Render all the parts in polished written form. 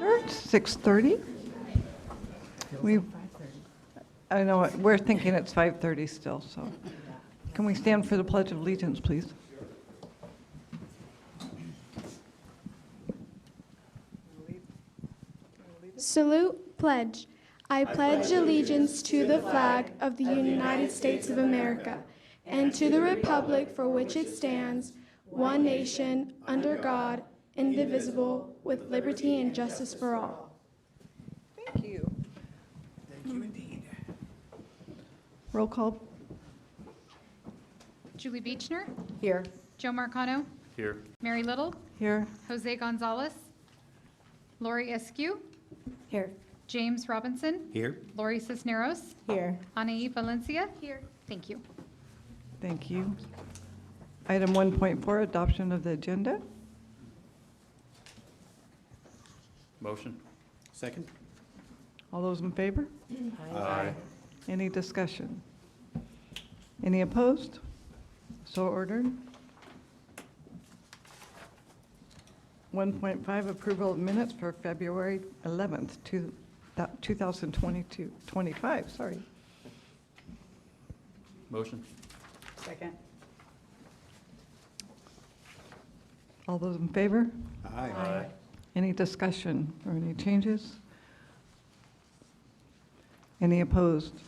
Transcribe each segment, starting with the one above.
It's 6:30. I know, we're thinking it's 5:30 still, so. Can we stand for the Pledge of Allegiance, please? Salute, pledge. I pledge allegiance to the flag of the United States of America and to the republic for which it stands, one nation, under God, indivisible, with liberty and justice for all. Thank you. Thank you indeed. Roll call. Julie Beechner, Here. Joe Marcano, Here. Mary Little, Here. Jose Gonzalez, Lori Eskew, Here. James Robinson, Here. Lori Cisneros, Here. Anaí Valencia. Here. Thank you. Thank you. Item 1.4, adoption of the agenda. Motion. Second? All those in favor? Aye. Any discussion? Any opposed? So ordered. 1.5, approval of minutes for February 11th, 2025, sorry. Motion. Second. All those in favor? Aye. Any discussion or any changes? Any opposed?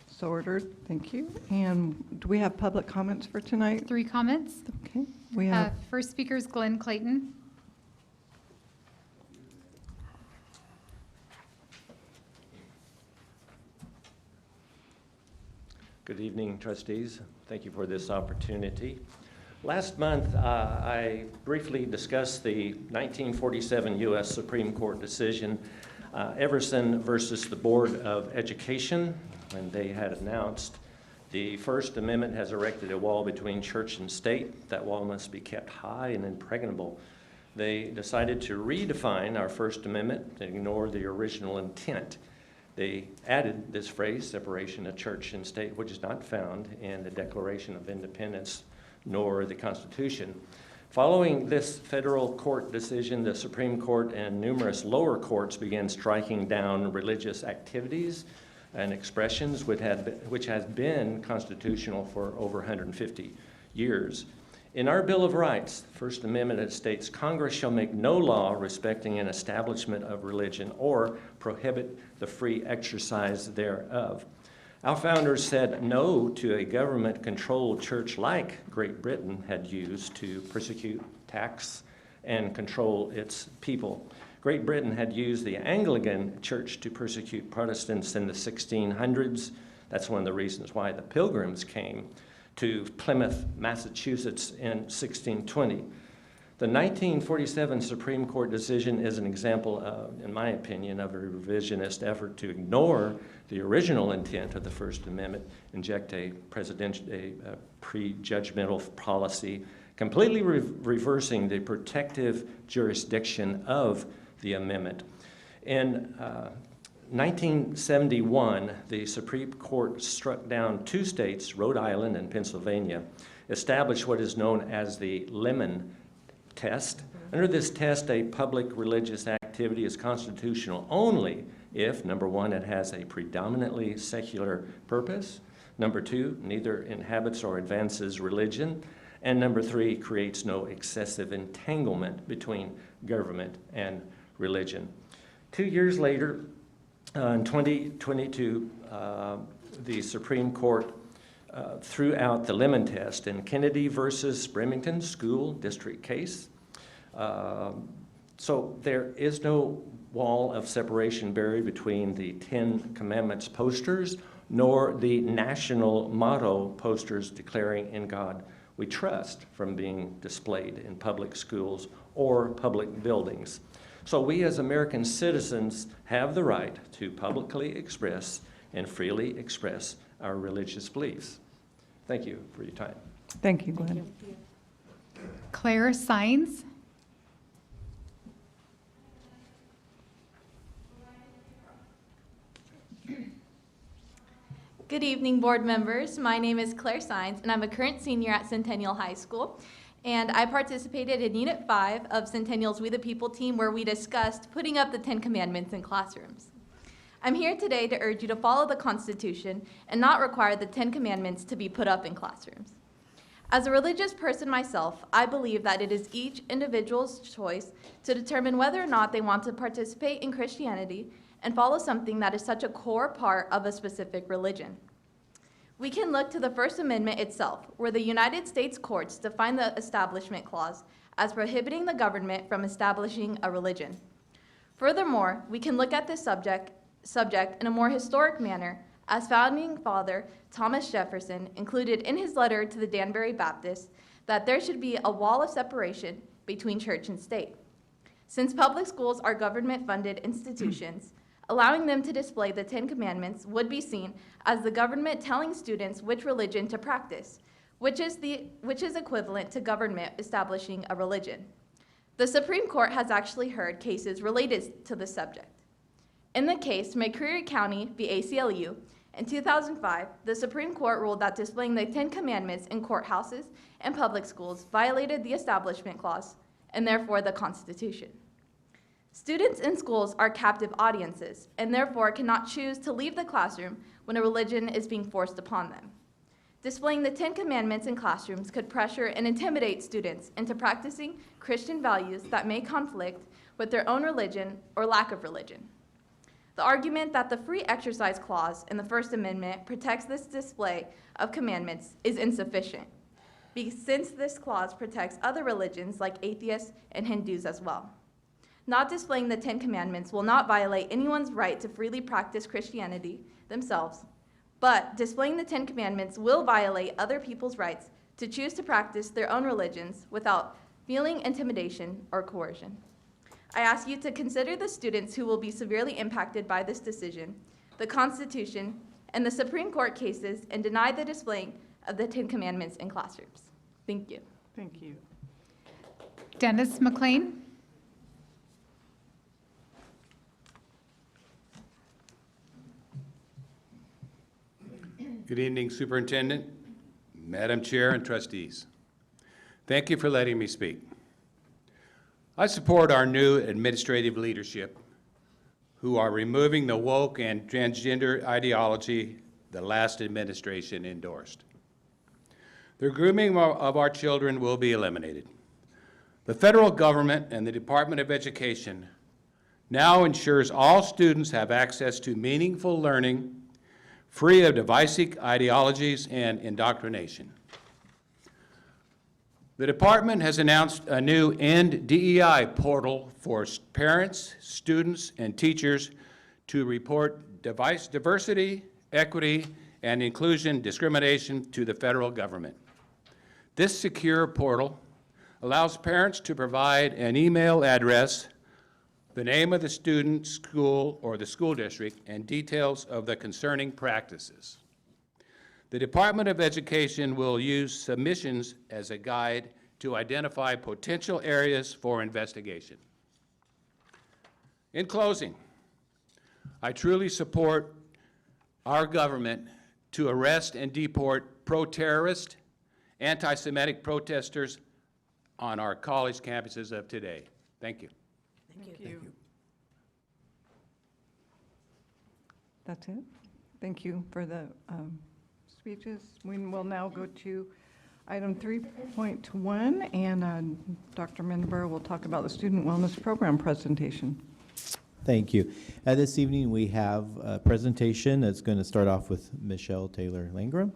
So ordered, thank you. And do we have public comments for tonight? 3 comments. Okay, we have, First speaker is Glenn Clayton. Good evening, trustees. Thank you for this opportunity. Last month, I briefly discussed the 1947 U.S. Supreme Court decision, Everson versus the Board of Education, when they had announced the First Amendment has erected a wall between church and state. That wall must be kept high and impregnable. They decided to redefine our First Amendment and ignore the original intent. They added this phrase, separation of church and state, which is not found in the Declaration of Independence nor the Constitution. Following this federal court decision, the Supreme Court and numerous lower courts began striking down religious activities and expressions which has been constitutional for over 150 years. In our Bill of Rights, First Amendment, it states, Congress shall make no law respecting an establishment of religion or prohibit the free exercise thereof. Our founders said no to a government-controlled church like Great Britain had used to persecute, tax, and control its people. Great Britain had used the Anglican Church to persecute Protestants in the 1600s. That's one of the reasons why the Pilgrims came to Plymouth, Massachusetts in 1620. The 1947 Supreme Court decision is an example, in my opinion, of a revisionist effort to ignore the original intent of the First Amendment, inject a prejudgmental policy, completely reversing the protective jurisdiction of the amendment. In 1971, the Supreme Court struck down 2 states, Rhode Island and Pennsylvania, established what is known as the Lemon Test. Under this test, a public religious activity is constitutional only if, number 1, it has a predominantly secular purpose, number 2, neither inhabits or advances religion, and number 3, creates no excessive entanglement between government and religion. 2 years later, in 2022, the Supreme Court threw out the Lemon Test in Kennedy versus Bremerton School District case. So there is no wall of separation barrier between the 10 Commandments posters nor the national motto posters declaring "In God We Trust" from being displayed in public schools or public buildings. So we as American citizens have the right to publicly express and freely express our religious beliefs. Thank you for your time. thank you, Glenn. Claire Sines. Good evening, board members. My name is Claire Sines, and I'm a current senior at Centennial High School. and I participated in Unit 5 of Centennial's We the People team, where we discussed putting up the 10 Commandments in classrooms. I'm here today to urge you to follow the Constitution and not require the 10 Commandments to be put up in classrooms. As a religious person myself, I believe that it is each individual's choice to determine whether or not they want to participate in Christianity and follow something that is such a core part of a specific religion. We can look to the First Amendment itself, where the United States courts define the Establishment Clause as prohibiting the government from establishing a religion. Furthermore, we can look at this subject in a more historic manner, as founding father Thomas Jefferson included in his letter to the Danbury Baptists that there should be a wall of separation between church and state. Since public schools are government-funded institutions, allowing them to display the 10 Commandments would be seen as the government telling students which religion to practice, which is equivalent to government establishing a religion. The Supreme Court has actually heard cases related to this subject. In the case McCreary County v. ACLU, in 2005, the Supreme Court ruled that displaying the 10 Commandments in courthouses and public schools violated the Establishment Clause and therefore the Constitution. Students in schools are captive audiences and therefore cannot choose to leave the classroom when a religion is being forced upon them. Displaying the 10 Commandments in classrooms could pressure and intimidate students into practicing Christian values that may conflict with their own religion or lack of religion. The argument that the Free Exercise Clause in the First Amendment protects this display of commandments is insufficient, since this clause protects other religions like atheists and Hindus as well. Not displaying the 10 Commandments will not violate anyone's right to freely practice Christianity themselves, but displaying the 10 Commandments will violate other people's rights to choose to practice their own religions without feeling intimidation or coercion. I ask you to consider the students who will be severely impacted by this decision, the Constitution, and the Supreme Court cases, and deny the displaying of the 10 Commandments in classrooms. Thank you. Thank you. Dennis McLean. Good evening, Superintendent, Madam Chair, and trustees. Thank you for letting me speak. I support our new administrative leadership who are removing the woke and transgender ideology the last administration endorsed. The grooming of our children will be eliminated. The federal government and the Department of Education now ensures all students have access to meaningful learning free of divisive ideologies and indoctrination. The department has announced a new End DEI portal for parents, students, and teachers to report diversity, equity, and inclusion discrimination to the federal government. This secure portal allows parents to provide an email address, the name of the student, school, or the school district, and details of the concerning practices. The Department of Education will use submissions as a guide to identify potential areas for investigation. In closing, I truly support our government to arrest and deport pro-terrorist, anti-Semitic protesters on our college campuses of today. Thank you. Thank you. That's it. Thank you for the speeches. We will now go to item 3.1, and Dr. Mendenborough will talk about the Student Wellness Program presentation. Thank you. This evening we have a presentation that's going to start off with Michelle Taylor Langram,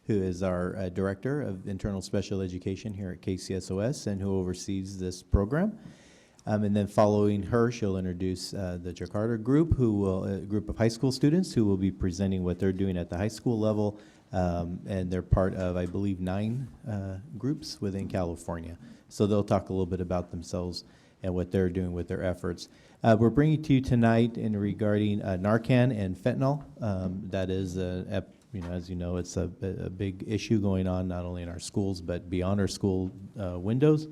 who is our Director of Internal Special Education here at KCSOS and who oversees this program. And then following her, she'll introduce the Jakarta group, a group of high school students who will be presenting what they're doing at the high school level. And they're part of, I believe, 9 groups within California. So they'll talk a little bit about themselves and what they're doing with their efforts. We're bringing to you tonight regarding Narcan and fentanyl. That is, as you know, it's a big issue going on not only in our schools but beyond our school windows.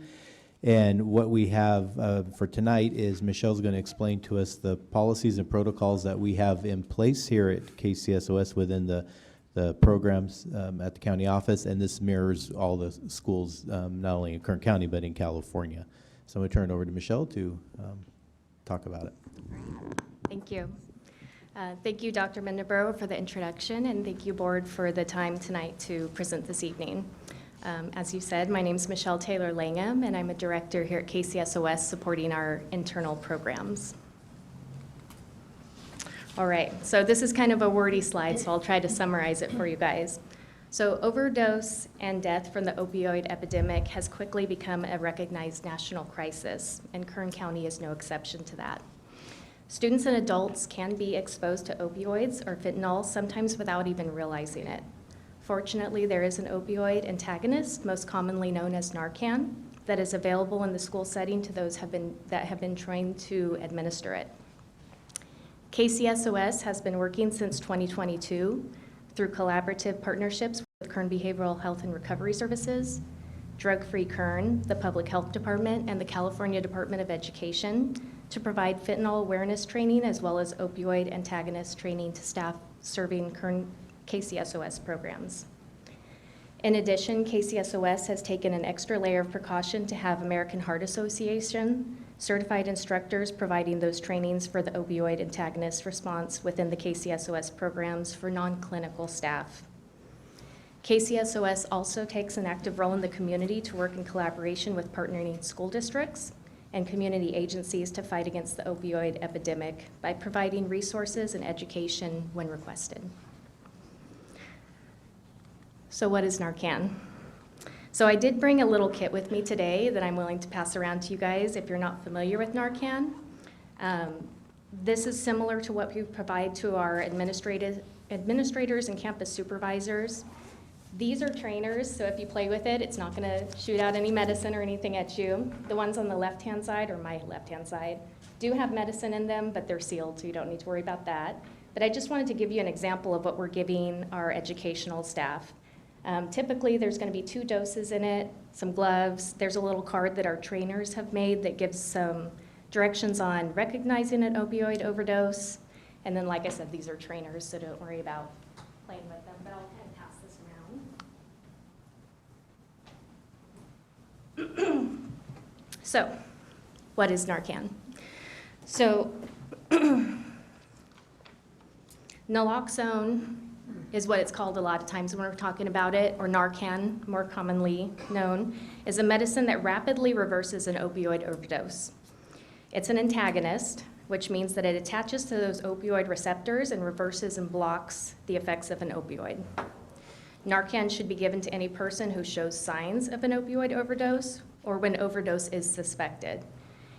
And what we have for tonight is Michelle's going to explain to us the policies and protocols that we have in place here at KCSOS within the the programs at the county office, and this mirrors all the schools, not only in Kern County, but in California. So I'm going to turn it over to Michelle to talk about it. Thank you. Thank you, Dr. Mendebro, for the introduction, and thank you, Board, for the time tonight to present this evening. As you said, my name is Michelle Taylor Langham, and I'm a director here at KCSOS supporting our internal programs. All right, so this is kind of a wordy slide, so I'll try to summarize it for you guys. So overdose and death from the opioid epidemic has quickly become a recognized national crisis, and Kern County is no exception to that. Students and adults can be exposed to opioids or fentanyl, sometimes without even realizing it. Fortunately, there is an opioid antagonist, most commonly known as Narcan, that is available in the school setting to those that have been trained to administer it. KCSOS has been working since 2022 through collaborative partnerships with Kern Behavioral Health and Recovery Services, Drug Free Kern, the Public Health Department, and the California Department of Education to provide fentanyl awareness training as well as opioid antagonist training to staff serving Kern KCSOS programs. In addition, KCSOS has taken an extra layer of precaution to have American Heart Association certified instructors providing those trainings for the opioid antagonist response within the KCSOS programs for non-clinical staff. KCSOS also takes an active role in the community to work in collaboration with partnering school districts and community agencies to fight against the opioid epidemic by providing resources and education when requested. So what is Narcan? So I did bring a little kit with me today that I'm willing to pass around to you guys if you're not familiar with Narcan. This is similar to what we provide to our administrators and campus supervisors. These are trainers, so if you play with it, it's not gonna shoot out any medicine or anything at you. The ones on the left-hand side, or my left-hand side, do have medicine in them, but they're sealed, so you don't need to worry about that. But I just wanted to give you an example of what we're giving our educational staff. Typically, there's going to be 2 doses in it, some gloves. There's a little card that our trainers have made that gives some directions on recognizing an opioid overdose. And then, like I said, these are trainers, so don't worry about playing with them. But I'll kind of pass this around. So, what is Narcan? So, naloxone is what it's called a lot of times when we're talking about it, or Narcan, more commonly known, is a medicine that rapidly reverses an opioid overdose. It's an antagonist, which means that it attaches to those opioid receptors and reverses and blocks the effects of an opioid. Narcan should be given to any person who shows signs of an opioid overdose or when overdose is suspected.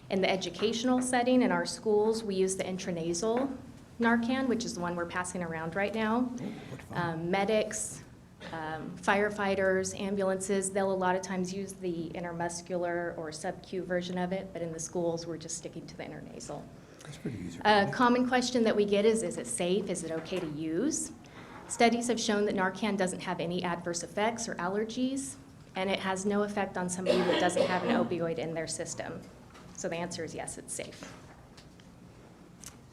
In the educational setting in our schools, we use the intranasal Narcan, which is the one we're passing around right now. Medics, firefighters, ambulances, they'll a lot of times use the intermuscular or sub-Q version of it, but in the schools, we're just sticking to the intranasal. That's pretty easy. A common question that we get is it safe? Is it okay to use? Studies have shown that Narcan doesn't have any adverse effects or allergies, and it has no effect on somebody that doesn't have an opioid in their system. So the answer is yes, it's safe.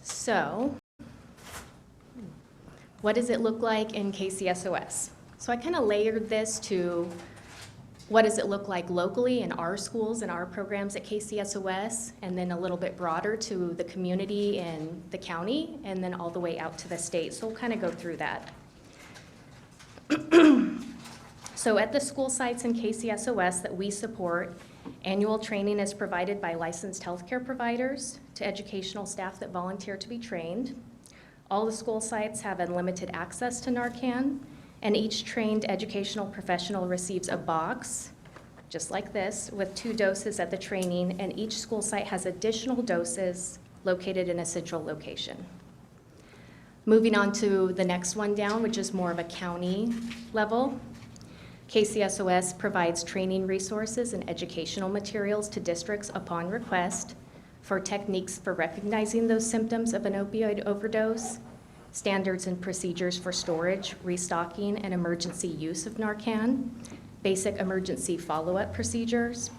So, what does it look like in KCSOS? So I kind of layered this to what does it look like locally in our schools and our programs at KCSOS, and then a little bit broader to the community in the county, and then all the way out to the state. So we'll kind of go through that. So at the school sites in KCSOS that we support, annual training is provided by licensed healthcare providers to educational staff that volunteer to be trained. All the school sites have unlimited access to Narcan, and each trained educational professional receives a box, just like this, with 2 doses at the training, and each school site has additional doses located in a central location. Moving on to the next one down, which is more of a county level. KCSOS provides training resources and educational materials to districts upon request for techniques for recognizing those symptoms of an opioid overdose, standards and procedures for storage, restocking, and emergency use of Narcan, basic emergency follow-up procedures,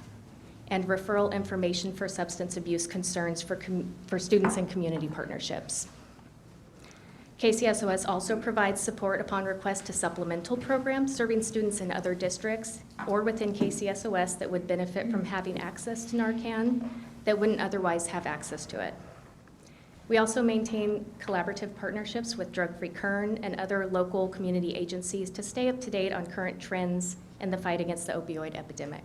and referral information for substance abuse concerns for students and community partnerships. KCSOS also provides support upon request to supplemental programs serving students in other districts or within KCSOS that would benefit from having access to Narcan that wouldn't otherwise have access to it. We also maintain collaborative partnerships with Drug Free Kern and other local community agencies to stay up to date on current trends in the fight against the opioid epidemic.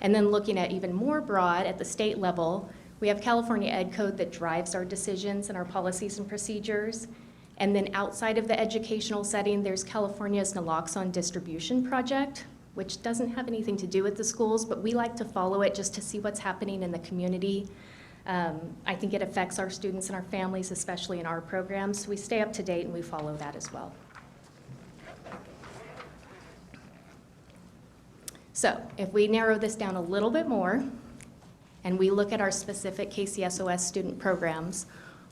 And then looking at even more broad at the state level, we have California Ed Code that drives our decisions and our policies and procedures. And then outside of the educational setting, there's California's naloxone distribution project, which doesn't have anything to do with the schools, but we like to follow it just to see what's happening in the community. I think it affects our students and our families, especially in our programs. So we stay up to date and we follow that as well. So if we narrow this down a little bit more and we look at our specific KCSOS student programs,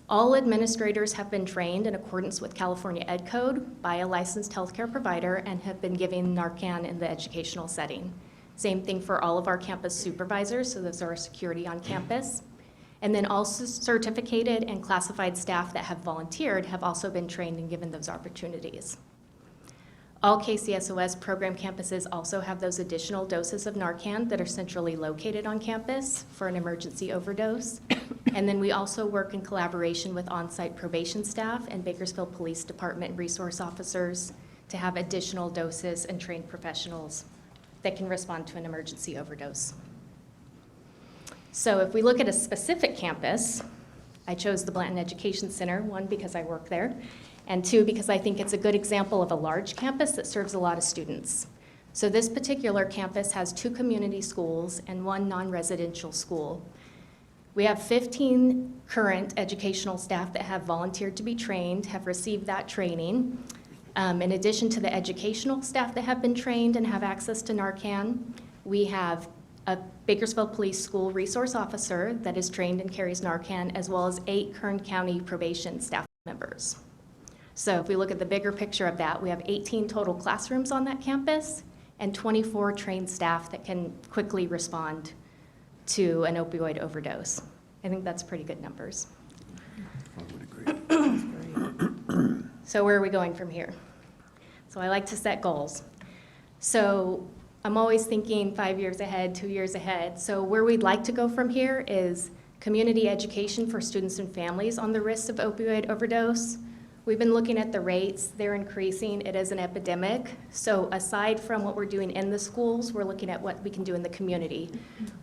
all administrators have been trained in accordance with California Ed Code by a licensed healthcare provider and have been given Narcan in the educational setting. Same thing for all of our campus supervisors, so those are our security on campus. And then also certificated and classified staff that have volunteered have also been trained and given those opportunities. All KCSOS program campuses also have those additional doses of Narcan that are centrally located on campus for an emergency overdose. And then we also work in collaboration with on-site probation staff and Bakersfield Police Department resource officers to have additional doses and trained professionals that can respond to an emergency overdose. So if we look at a specific campus, I chose the Blanton Education Center, one, because I work there, and two, because I think it's a good example of a large campus that serves a lot of students. So this particular campus has 2 community schools and 1 non-residential school. We have 15 current educational staff that have volunteered to be trained, have received that training. In addition to the educational staff that have been trained and have access to Narcan, we have a Bakersfield Police School resource officer that is trained and carries Narcan, as well as 8 Kern County probation staff members. So if we look at the bigger picture of that, we have 18 total classrooms on that campus and 24 trained staff that can quickly respond to an opioid overdose. I think that's pretty good numbers. I would agree. So where are we going from here? So I like to set goals. So I'm always thinking 5 years ahead, 2 years ahead. So where we'd like to go from here is community education for students and families on the risks of opioid overdose. We've been looking at the rates. They're increasing. It is an epidemic. So aside from what we're doing in the schools, we're looking at what we can do in the community.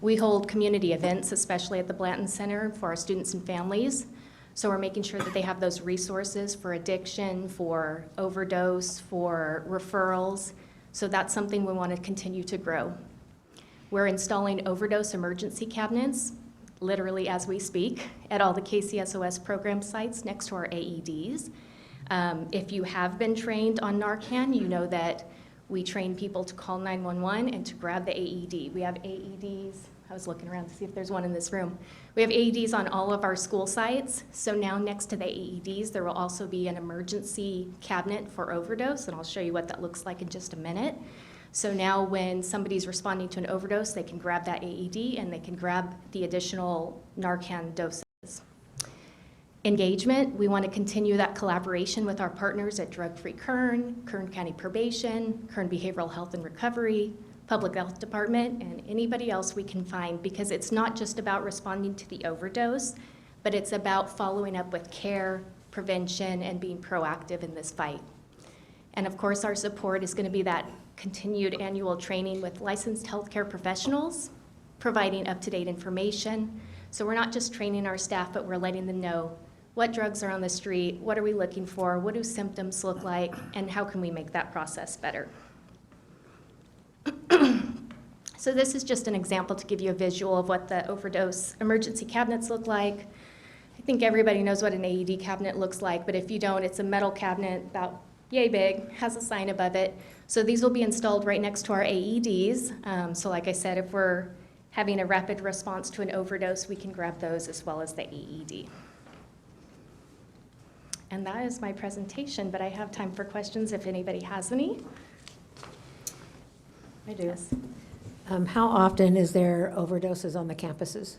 We hold community events, especially at the Blanton Center, for our students and families. So we're making sure that they have those resources for addiction, for overdose, for referrals. So that's something we want to continue to grow. We're installing overdose emergency cabinets, literally as we speak, at all the KCSOS program sites next to our AEDs. If you have been trained on Narcan, you know that we train people to call 911 and to grab the AED. We have AEDs. I was looking around to see if there's one in this room. We have AEDs on all of our school sites. So now next to the AEDs, there will also be an emergency cabinet for overdose, and I'll show you what that looks like in just a minute. So now when somebody's responding to an overdose, they can grab that AED and they can grab the additional Narcan doses. Engagement, we want to continue that collaboration with our partners at Drug Free Kern, Kern County Probation, Kern Behavioral Health and Recovery, Public Health Department, and anybody else we can find, because it's not just about responding to the overdose, but it's about following up with care, prevention, and being proactive in this fight. And of course, our support is going to be that continued annual training with licensed healthcare professionals, providing up-to-date information. So we're not just training our staff, but we're letting them know what drugs are on the street, what are we looking for, what do symptoms look like, and how can we make that process better. So this is just an example to give you a visual of what the overdose emergency cabinets look like. I think everybody knows what an AED cabinet looks like, but if you don't, it's a metal cabinet about yay big, has a sign above it. So these will be installed right next to our AEDs. So like I said, if we're having a rapid response to an overdose, we can grab those as well as the AED. And that is my presentation, but I have time for questions if anybody has any. I do. Yes. How often is there overdoses on the campuses?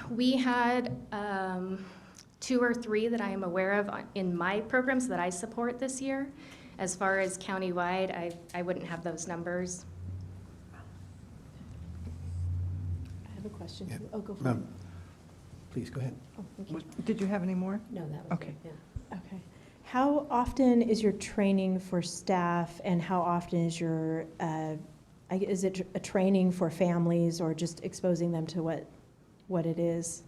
We had 2 or 3 that I am aware of in my programs that I support this year. As far as countywide, I wouldn't have those numbers. I have a question. Yeah. Oh, go for it. Please, go ahead. Oh, thank you. Did you have any more? No, that was Okay. it, yeah. Okay. How often is your training for staff, and how often is your, is it a training for families, or just exposing them to what it is?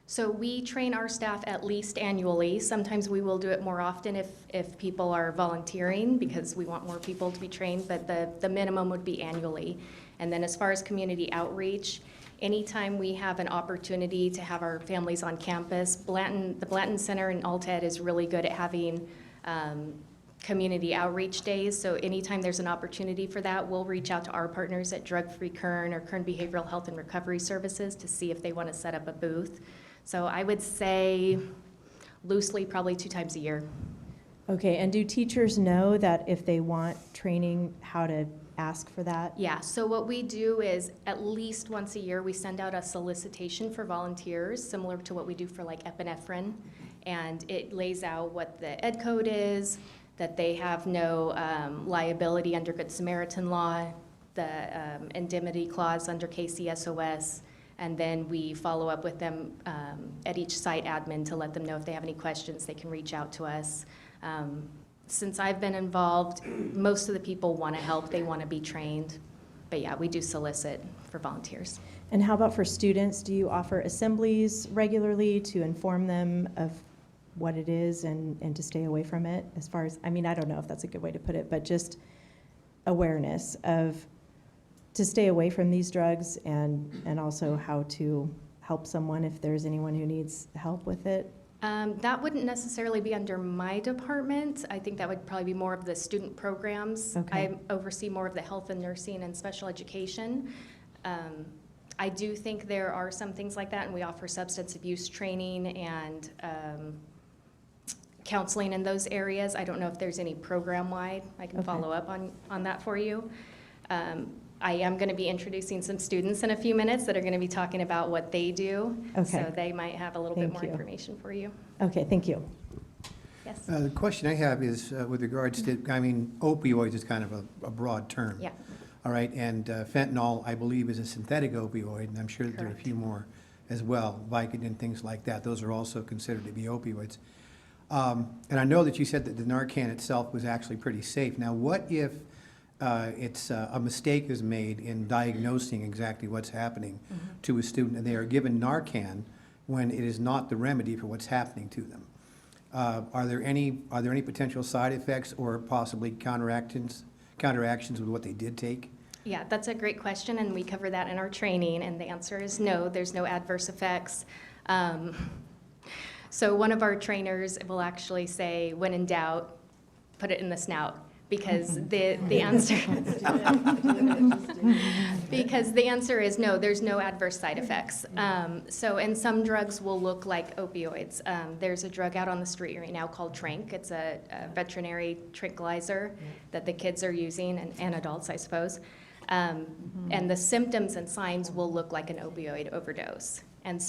So we train our staff at least annually. Sometimes we will do it more often if people are volunteering, because we want more people to be trained, but the minimum would be annually. And then as far as community outreach, anytime we have an opportunity to have our families on campus, the Blanton Center in Alta is really good at having community outreach days. So anytime there's an opportunity for that, we'll reach out to our partners at Drug Free Kern or Kern Behavioral Health and Recovery Services to see if they want to set up a booth. So I would say loosely probably 2 times a year. Okay, and do teachers know that if they want training, how to ask for that? Yeah, so what we do is at least once a year, we send out a solicitation for volunteers, similar to what we do for like epinephrine. And it lays out what the ed code is, that they have no liability under Good Samaritan law, the indemnity clause under KCSOS, and then we follow up with them at each site admin to let them know if they have any questions, they can reach out to us. Since I've been involved, most of the people want to help, they want to be trained. But yeah, we do solicit for volunteers. And how about for students? Do you offer assemblies regularly to inform them of what it is and to stay away from it? As far as, I mean, I don't know if that's a good way to put it, but just awareness of to stay away from these drugs, and also how to help someone if there's anyone who needs help with it? That wouldn't necessarily be under my department. I think that would probably be more of the student programs. Okay. I oversee more of the health and nursing and special education. I do think there are some things like that, and we offer substance abuse training and counseling in those areas. I don't know if there's any program-wide. I can Okay. follow up on that for you. I am going to be introducing some students in a few minutes that are going to be talking about what they do. Okay. So they might have a little bit Thank more you. information for you. Okay, thank you. Yes. The question I have is with regards to, I mean, opioids is kind of a broad term. Yeah. All right, and fentanyl, I believe, is a synthetic opioid, and I'm sure that there are a Correct. few more as well, Vicodin, things like that. Those are also considered to be opioids. And I know that you said that the Narcan itself was actually pretty safe. Now, what if it's a mistake is made in diagnosing exactly what's happening to a student, and they are given Narcan when it is not the remedy for what's happening to them? Are there any potential side effects or possibly counteractions with what they did take? Yeah, that's a great question, and we cover that in our training, and the answer is no, there's no adverse effects. So one of our trainers will actually say, when in doubt, put it in the snout, because the answer because the answer is no, there's no adverse side effects. And some drugs will look like opioids. There's a drug out on the street right now called Tranq. It's a veterinary tranquilizer that the kids are using, and adults, I suppose. And the symptoms and signs will look like an opioid overdose. And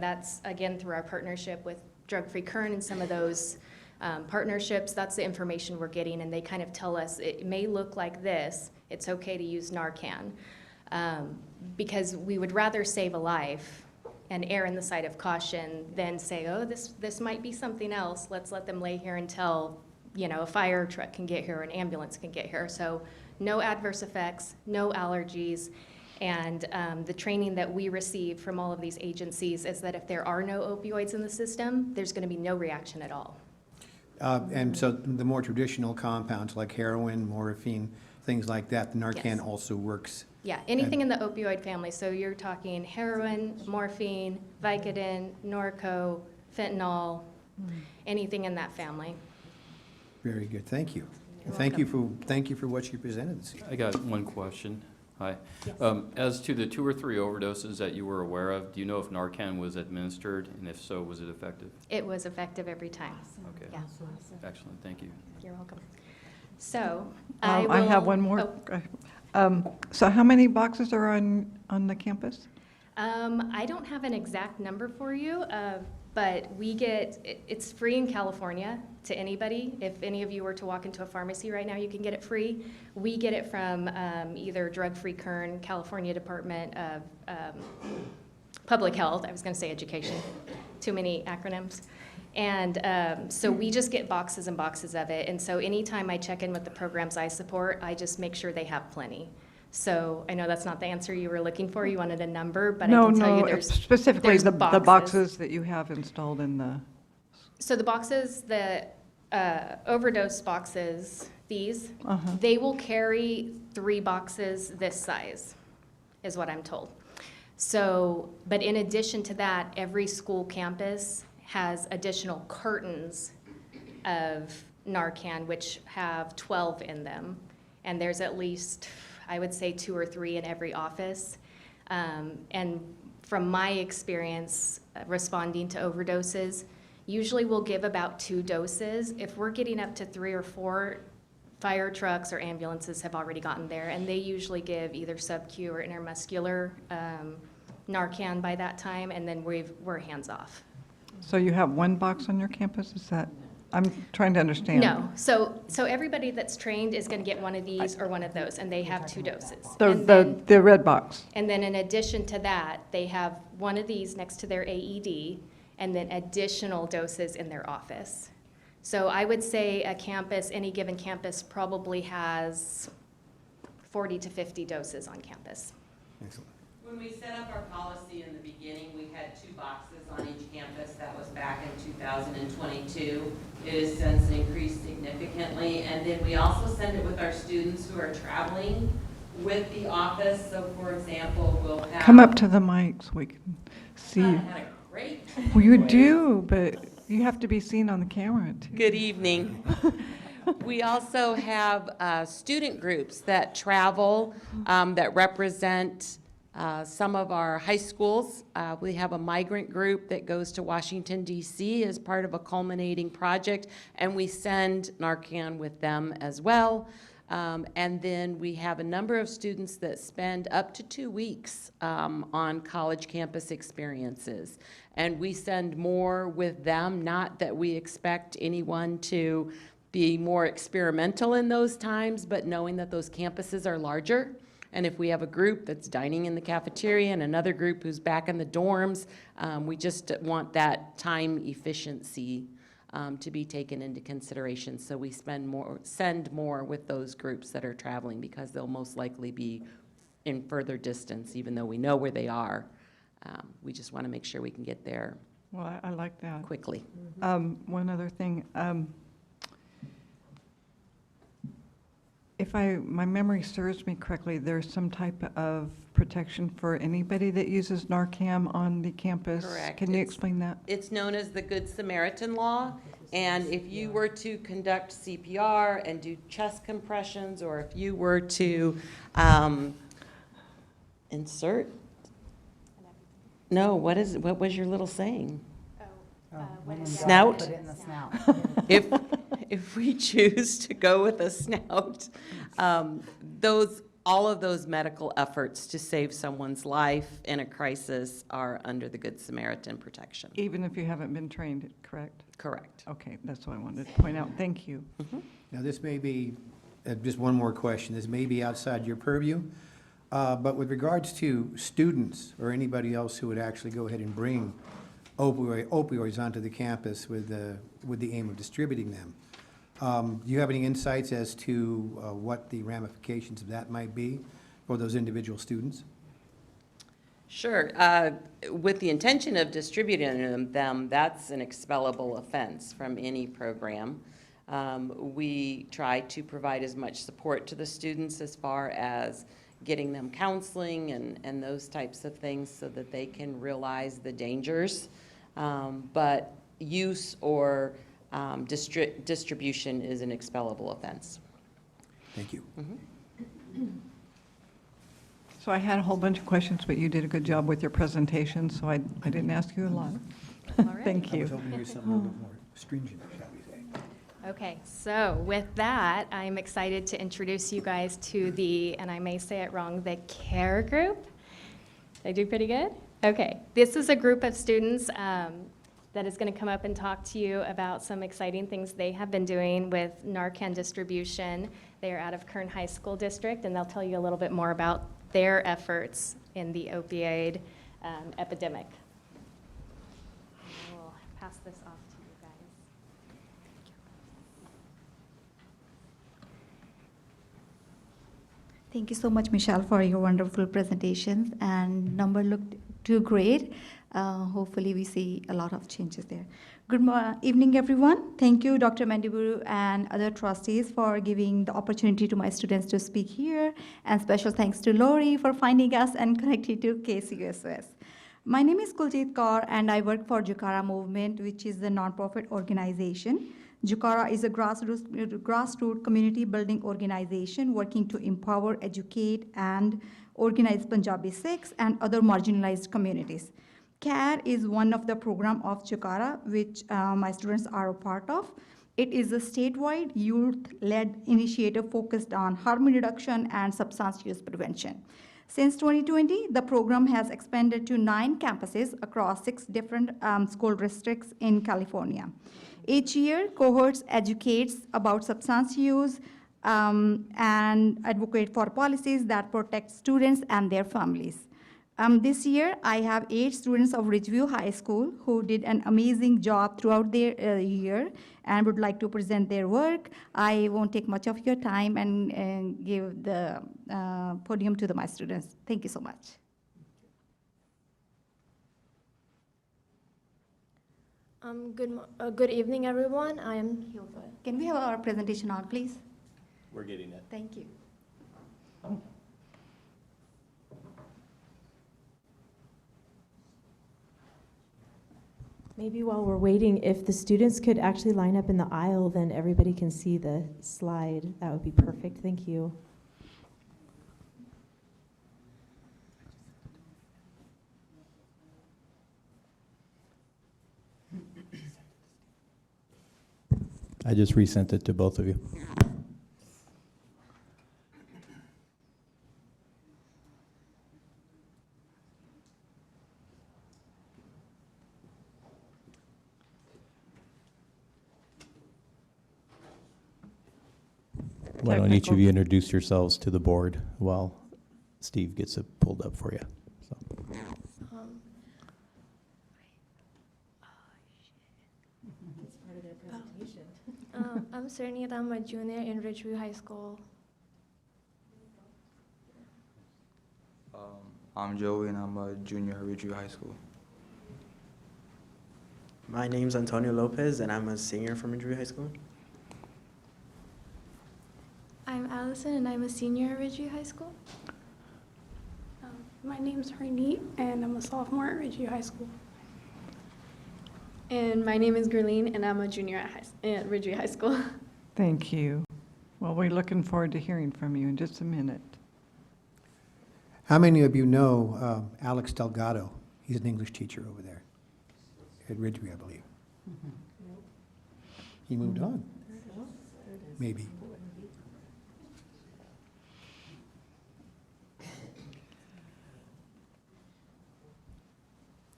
that's, again, through our partnership with Drug Free Kern and some of those partnerships, that's the information we're getting, and they kind of tell us it may look like this, it's okay to use Narcan. Because we would rather save a life and err in the side of caution than say, oh, this might be something else, let's let them lay here until, a fire truck can get here or an ambulance can get here. So no adverse effects, no allergies. And the training that we receive from all of these agencies is that if there are no opioids in the system, there's going to be no reaction at all. And so the more traditional compounds like heroin, morphine, things like that, the Narcan Yes. also works. Yeah, anything in the opioid family. So you're talking heroin, morphine, Vicodin, Norco, fentanyl, anything in that family. Very good, thank you. You're Thank you for what you presented this evening. I got one question. Hi. Yes. As to the 2 or 3 overdoses that you were aware of, do you know if Narcan was administered, and if so, was it effective? It was effective every time. Okay. Yeah, Excellent, thank you. you're welcome. So I have one more. So how many boxes are on the campus? I don't have an exact number for you. But it's free in California to anybody. If any of you were to walk into a pharmacy right now, you can get it free. We get it from either Drug Free Kern, California Department of Public Health. I was going to say education. Too many acronyms. And so we just get boxes and boxes of it. And so anytime I check in with the programs I support, I just make sure they have plenty. So I know that's not the answer you were looking for. You wanted a number, but I can tell you there's specifically there's the boxes that you have installed in the, So the boxes, the overdose boxes, these, they will carry 3 boxes this size, is what I'm told. So, but in addition to that, every school campus has additional cartons of Narcan, which have 12 in them. And there's at least, I would say, 2 or 3 in every office. And from my experience responding to overdoses, usually we'll give about 2 doses. If we're getting up to 3 or 4, fire trucks or ambulances have already gotten there, and they usually give either sub-Q or intermuscular Narcan by that time, and then we're hands off. so you have 1 box on your campus, is that, I'm trying to understand. No, so everybody that's trained is gonna get one of these or one of those, and they have 2 doses. And then- The red box. And then in addition to that, they have one of these next to their AED, and then additional doses in their office. So I would say a campus, any given campus probably has 40 to 50 doses on campus. Excellent. When we set up our policy in the beginning, we had 2 boxes on each campus. That was back in 2022. It has since increased significantly. And then we also send it with our students who are traveling with the office. So for example, we'll have. Come up to the mic so we can see you. Had a great. Well, you do, but you have to be seen on the camera too. Good evening. We also have student groups that travel that represent some of our high schools. We have a migrant group that goes to Washington, D.C. as part of a culminating project, and we send Narcan with them as well. And then we have a number of students that spend up to 2 weeks on college campus experiences. And we send more with them, not that we expect anyone to be more experimental in those times, but knowing that those campuses are larger. And if we have a group that's dining in the cafeteria and another group who's back in the dorms, we just want that time efficiency to be taken into consideration. So we send more with those groups that are traveling, because they'll most likely be in further distance, even though we know where they are. We just want to make sure we can get there Well, I like that. quickly. One other thing. If my memory serves me correctly, there's some type of protection for anybody that uses Narcan on the campus. Correct. Can you explain that? It's known as the Good Samaritan Law, and if you were to conduct CPR and do chest compressions, or if you were to insert, no, what was your little saying? Snout? If we choose to go with a snout, all of those medical efforts to save someone's life in a crisis are under the Good Samaritan protection. Even if you haven't been trained, correct? Correct. Okay, that's what I wanted to point out. Thank you. Now, this may be, just one more question, this may be outside your purview, but with regards to students or anybody else who would actually go ahead and bring opioids onto the campus with the aim of distributing them, do you have any insights as to what the ramifications of that might be for those individual students? Sure. With the intention of distributing them, that's an expellable offense from any program. We try to provide as much support to the students as far as getting them counseling and those types of things so that they can realize the dangers. But use or distribution is an expellable offense. Thank you. So I had a whole bunch of questions, but you did a good job with your presentation, so I didn't ask you a lot. Thank I you. was hoping to hear something a little bit more stringent, shall we say. Okay, so with that, I'm excited to introduce you guys to the, and I may say it wrong, the CARE group. Did I do pretty good? Okay, this is a group of students that is going to come up and talk to you about some exciting things they have been doing with Narcan distribution. They are out of Kern High School District, and they'll tell you a little bit more about their efforts in the opioid epidemic. I will pass this off to you guys. Thank you so much, Michelle, for your wonderful presentations, and number looked too great. Hopefully we see a lot of changes there. Good evening, everyone. Thank you, Dr. Mendiburu and other trustees for giving the opportunity to my students to speak here, and special thanks to Lori for finding us and connecting to KCSOS. My name is Kuljit Kaur, and I work for Jukara Movement, which is a nonprofit organization. Jukara is a grassroots community building organization working to empower, educate, and organize Punjabi Sikhs and other marginalized communities. CARE is one of the program of Jukara, which my students are a part of. It is a statewide youth-led initiative focused on harm reduction and substance use prevention. Since 2020, the program has expanded to 9 campuses across 6 different school districts in California. Each year, cohorts educates about substance use and advocate for policies that protect students and their families. This year, I have 8 students of Ridgeview High School who did an amazing job throughout their year and would like to present their work. I won't take much of your time and give the podium to my students. Thank you so much. Good evening, everyone. I am Hilva. Can we have our presentation on, please? We're getting it. Thank you. Maybe while we're waiting, if the students could actually line up in the aisle, then everybody can see the slide. That would be perfect. Thank you. I just resent it to both of you. Why don't each of you introduce yourselves to the board while Steve gets it pulled up for you? So. I'm Sernit. I'm a junior in Ridgeview High School. I'm Joey, and I'm a junior at Ridgeview High School. My name's Antonio Lopez, and I'm a senior from Ridgeview High School. I'm Allison, and I'm a senior at Ridgeview High School. My name's Renee, and I'm a sophomore at Ridgeview High School. And my name is Gurleen, and I'm a junior at Ridgeview High School. Thank you. Well, we're looking forward to hearing from you in just a minute. How many of you know Alex Delgado? He's an English teacher over there at Ridgeview, I believe. He moved on. Maybe.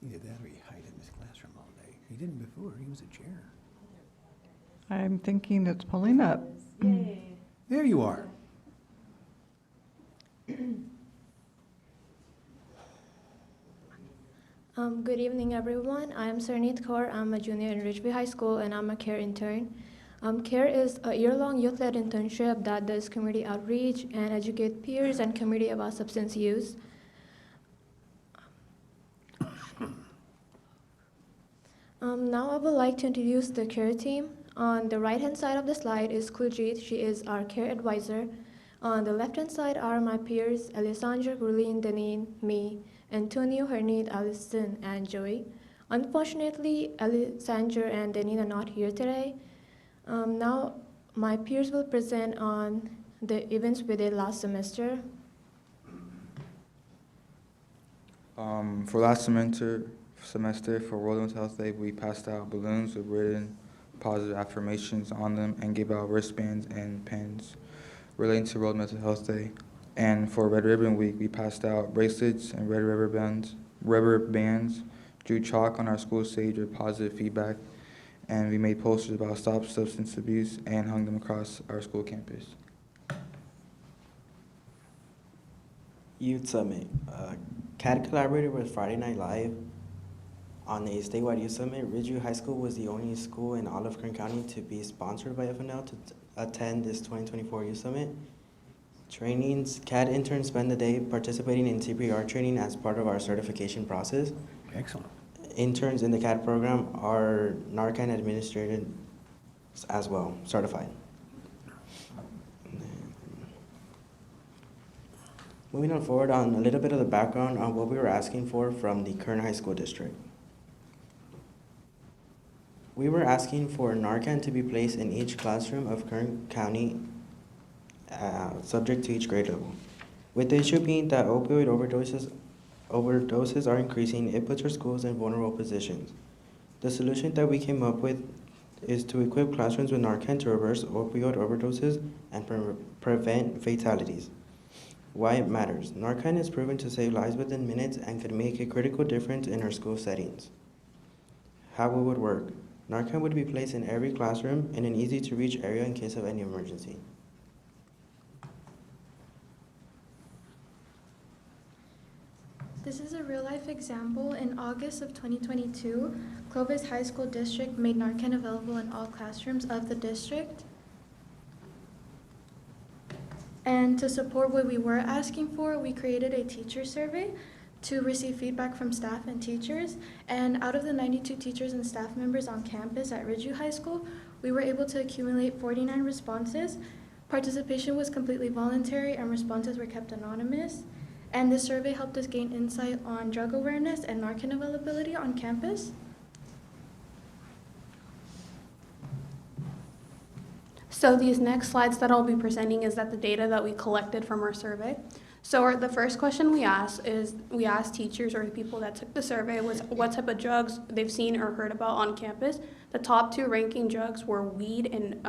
Either that or he hide in this classroom all day. He didn't before. He was a chair. I'm thinking it's pulling up. There you are. Good evening, everyone. I am Sernit Kaur. I'm a junior in Ridgeview High School, and I'm a CARE intern. CARE is a year-long youth-led internship that does community outreach and educate peers and community about substance use. Now I would like to introduce the CARE team. On the right-hand side of the slide is Kuljit. She is our CARE advisor. On the left-hand side are my peers, Alessandra, Gurleen, Deneen, me, Antonio, Hernit, Allison, and Joey. Unfortunately, Alessandra and Deneen are not here today. Now my peers will present on the events we did last semester. For last semester for World Mental Health Day, we passed out balloons with written positive affirmations on them and gave out wristbands and pens relating to World Mental Health Day. And for Red Ribbon Week, we passed out bracelets and red rubber bands drew chalk on our school stage with positive feedback, and we made posters about stop substance abuse and hung them across our school campus. Youth Summit. CAD collaborated with Friday Night Live on a statewide youth summit. Ridgeview High School was the only school in all of Kern County to be sponsored by FNL to attend this 2024 youth summit. Trainings, CAD interns spend the day participating in CPR training as part of our certification process. Excellent. Interns in the CAD program are Narcan administrated as well, certified. Moving on forward on a little bit of the background on what we were asking for from the Kern High School District. We were asking for Narcan to be placed in each classroom of Kern County, subject to each grade level. With the issue being that opioid overdoses are increasing, it puts our schools in vulnerable positions. The solution that we came up with is to equip classrooms with Narcan to reverse opioid overdoses and prevent fatalities. Why it matters. Narcan is proven to save lives within minutes and could make a critical difference in our school settings. How it would work. Narcan would be placed in every classroom in an easy-to-reach area in case of any emergency. This is a real-life example. In August of 2022, Clovis High School District made Narcan available in all classrooms of the district. And to support what we were asking for, we created a teacher survey to receive feedback from staff and teachers. And out of the 92 teachers and staff members on campus at Ridgeview High School, we were able to accumulate 49 responses. Participation was completely voluntary and responses were kept anonymous. And this survey helped us gain insight on drug awareness and Narcan availability on campus. So these next slides that I'll be presenting is that the data that we collected from our survey. So the first question we asked teachers or the people that took the survey was what type of drugs they've seen or heard about on campus. The top two ranking drugs were weed and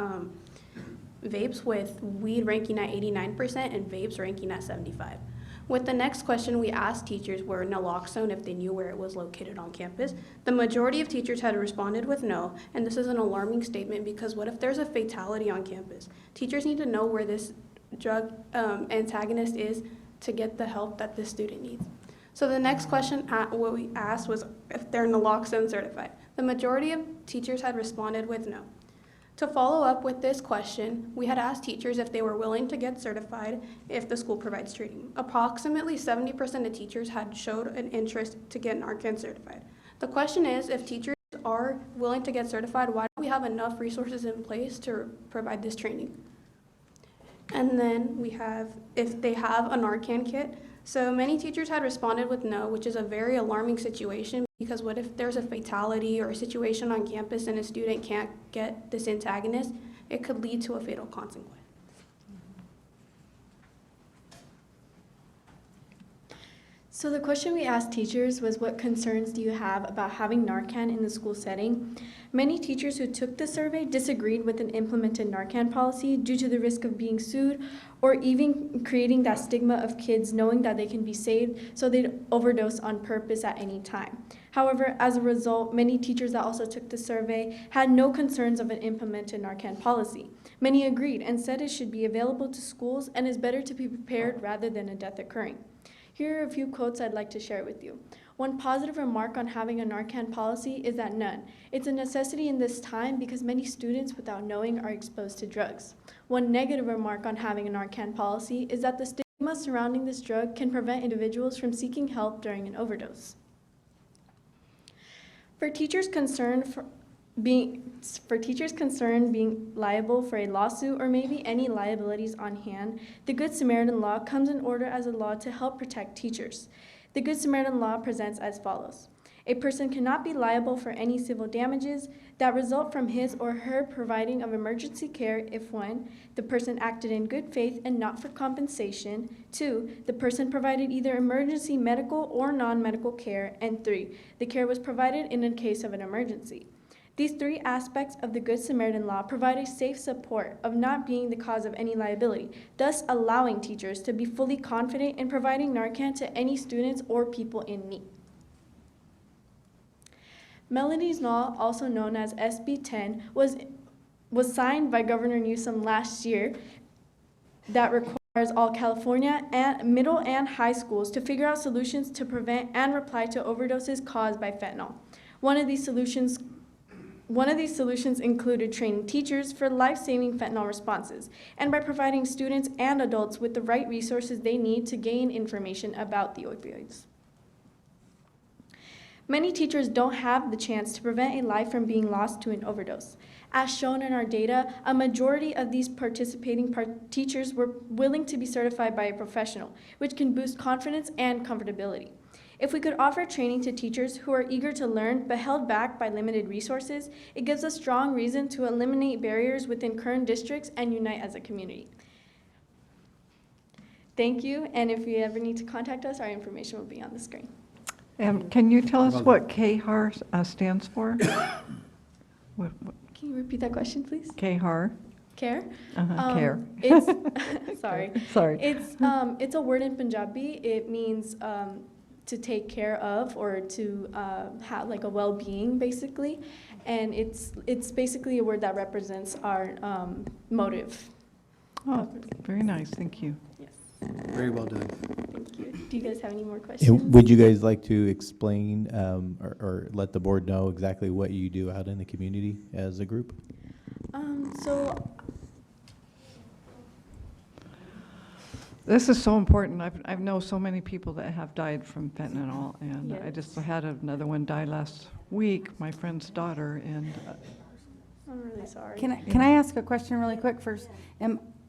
vapes, with weed ranking at 89% and vapes ranking at 75%. With the next question we asked teachers were naloxone if they knew where it was located on campus. The majority of teachers had responded with no, and this is an alarming statement because what if there's a fatality on campus? Teachers need to know where this drug antagonist is to get the help that this student needs. So the next question what we asked was if they're naloxone certified. The majority of teachers had responded with no. To follow up with this question, we had asked teachers if they were willing to get certified if the school provides training. Approximately 70% of teachers had showed an interest to get Narcan certified. The question is, if teachers are willing to get certified, why don't we have enough resources in place to provide this training? And then we have if they have a Narcan kit. So many teachers had responded with no, which is a very alarming situation because what if there's a fatality or a situation on campus and a student can't get this antagonist? It could lead to a fatal consequence. So the question we asked teachers was, what concerns do you have about having Narcan in the school setting? Many teachers who took the survey disagreed with an implemented Narcan policy due to the risk of being sued or even creating that stigma of kids knowing that they can be saved, so they'd overdose on purpose at any time. However, as a result, many teachers that also took the survey had no concerns of an implemented Narcan policy. Many agreed and said it should be available to schools and is better to be prepared rather than a death occurring. Here are a few quotes I'd like to share with you. One positive remark on having a Narcan policy is that none. It's a necessity in this time because many students without knowing are exposed to drugs. One negative remark on having a Narcan policy is that the stigma surrounding this drug can prevent individuals from seeking help during an overdose. For teachers concerned being liable for a lawsuit or maybe any liabilities on hand, the Good Samaritan Law comes in order as a law to help protect teachers. The Good Samaritan Law presents as follows. A person cannot be liable for any civil damages that result from his or her providing of emergency care if 1, the person acted in good faith and not for compensation, 2, the person provided either emergency medical or non-medical care, and 3, the care was provided in a case of an emergency. These three aspects of the Good Samaritan Law provide a safe support of not being the cause of any liability, thus allowing teachers to be fully confident in providing Narcan to any students or people in need. Melody's Law, also known as SB 10, was signed by Governor Newsom last year that requires all California and middle and high schools to figure out solutions to prevent and reply to overdoses caused by fentanyl. One of these solutions included training teachers for life-saving fentanyl responses, and by providing students and adults with the right resources they need to gain information about the opioids. Many teachers don't have the chance to prevent a life from being lost to an overdose. As shown in our data, a majority of these participating teachers were willing to be certified by a professional, which can boost confidence and comfortability. If we could offer training to teachers who are eager to learn but held back by limited resources, it gives us strong reason to eliminate barriers within current districts and unite as a community. Thank you, and if you ever need to contact us, our information will be on the screen. Can you tell us what KHAR stands for? What, Can you repeat that question, please? KHAR? Care? Care. It's, sorry. Sorry. It's a word in Punjabi. It means to take care of, or to have like a well-being, basically. And it's basically a word that represents our motive. Oh, very nice. Thank you. Yes. Very well done. Thank you. Do you guys have any more questions? Would you guys like to explain or let the board know exactly what you do out in the community as a group? So This is so important. I know so many people that have died from fentanyl, and I Yes. just had another one die last week, my friend's daughter, and I'm really sorry. Can I ask a question really quick first?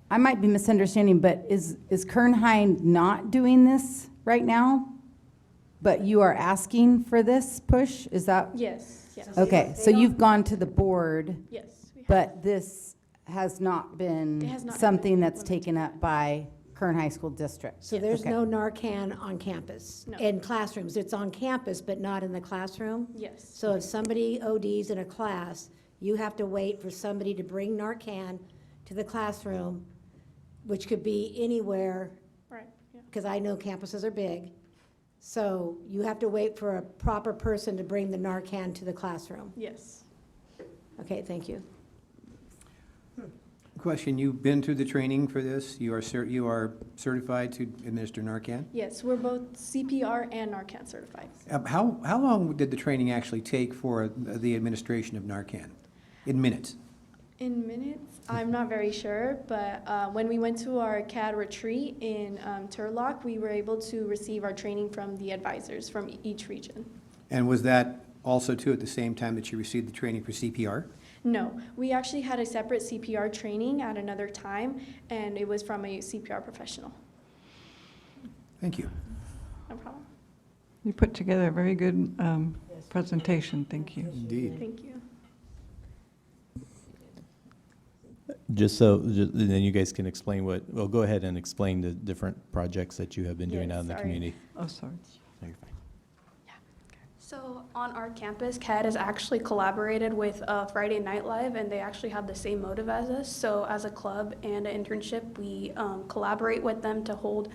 I might be misunderstanding, but is Kern High not doing this right now? But you are asking for this push? Is that? Yes, yes. Okay, so you've gone to the board, Yes. we have. but this has not been It has not something that's taken up by Kern High School District? So there's Okay. no Narcan on campus? No. In classrooms? It's on campus, but not in the classroom? Yes. So if somebody ODs in a class, you have to wait for somebody to bring Narcan to the classroom, which could be anywhere, Right, yeah. because I know campuses are big. So you have to wait for a proper person to bring the Narcan to the classroom? Yes. Okay, thank you. Question, you've been through the training for this? You are certified to administer Narcan? Yes, we're both CPR and Narcan certified. How long did the training actually take for the administration of Narcan? In minutes? In minutes, I'm not very sure, but when we went to our CAD retreat in Turlock, we were able to receive our training from the advisors from each region. And was that also too at the same time that you received the training for CPR? No, we actually had a separate CPR training at another time, and it was from a CPR professional. Thank you. No problem. you put together a very good presentation. Thank you. Indeed. Thank you. Then you guys can explain well, go ahead and explain the different projects that you have been doing Yes, out in the sorry. community. Oh, sorry. No, you're fine. So on our campus, CAD has actually collaborated with Friday Night Live, and they actually have the same motive as us. So as a club and an internship, we collaborate with them to hold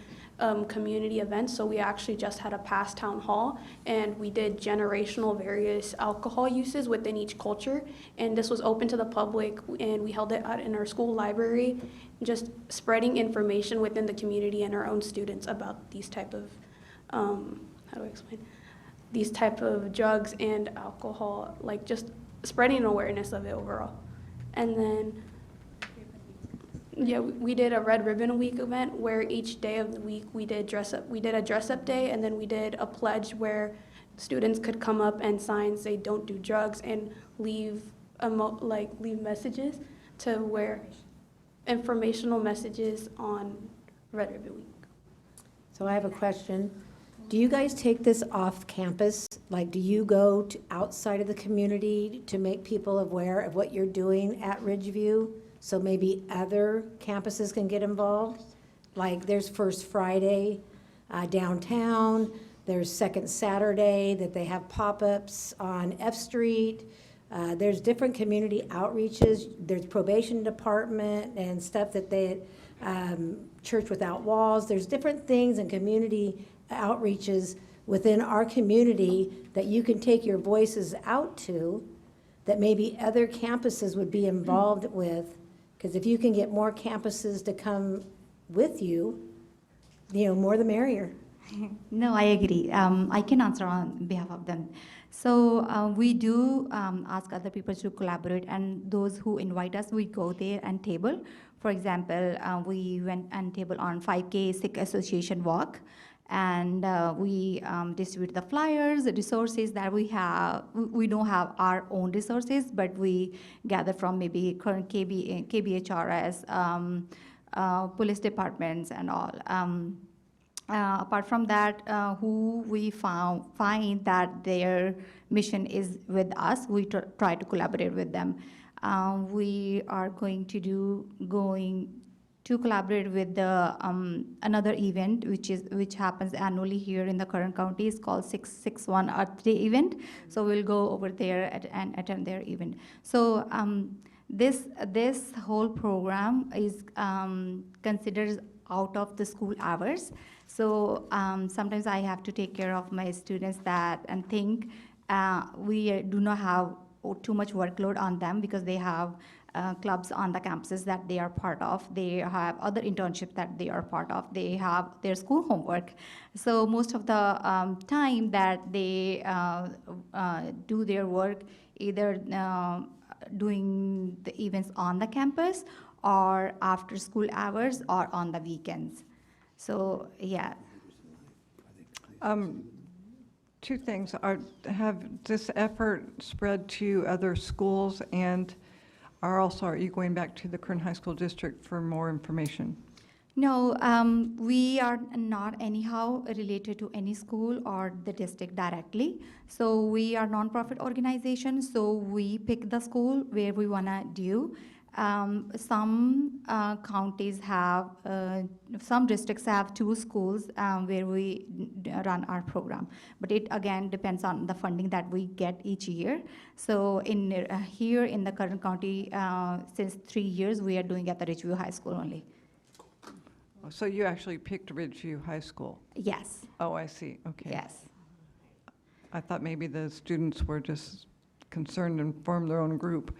community events. So we actually just had a past town hall, and we did generational various alcohol uses within each culture. And this was open to the public, and we held it out in our school library, just spreading information within the community and our own students about these type of, how do I explain? These type of drugs and alcohol, like just spreading an awareness of it overall. And then, yeah, we did a Red Ribbon Week event where each day of the week we did a dress up day, and then we did a pledge where students could come up and sign, say don't do drugs, and leave messages to where informational messages on Red Ribbon Week. So I have a question. Do you guys take this off campus? Like, do you go to outside of the community to make people aware of what you're doing at Ridgeview? So maybe other campuses can get involved? Like, there's First Friday downtown. There's Second Saturday that they have pop-ups on F Street. There's different community outreaches. There's probation department and stuff that they, Church Without Walls. There's different things and community outreaches within our community that you can take your voices out to, that maybe other campuses would be involved with? Because if you can get more campuses to come with you, more the merrier. No, I agree. I can answer on behalf of them. So we do ask other people to collaborate, and those who invite us, we go there and table. For example, we went and table on 5K Sikh Association walk, and we distribute the flyers, the resources that we have. We don't have our own resources, but we gather from maybe current KBHRS, police departments, and all. Apart from that, who we find that their mission is with us, we try to collaborate with them. We are going to collaborate with the another event which happens annually here in the Kern County. It's called 661 Earth Day event. So we'll go over there and attend their event. So this whole program is considered out of the school hours. So sometimes I have to take care of my students and think we do not have too much workload on them because they have clubs on the campuses that they are part of. They have other internships that they are part of. They have their school homework. So most of the time that they do their work, either doing the events on the campus or after school hours or on the weekends. So, yeah. Two things. Have this effort spread to other schools, and are you going back to the Kern High School District for more information? No, we are not anyhow related to any school or the district directly. So we are nonprofit organization, so we pick the school where we want to do. Some counties have, some districts have 2 schools where we run our program. But it again depends on the funding that we get each year. So here in the Kern County, since 3 years, we are doing at the Ridgeview High School only. So you actually picked Ridgeview High School? Yes. Oh, I see. Okay. Yes. I thought maybe the students were just concerned and formed their own group.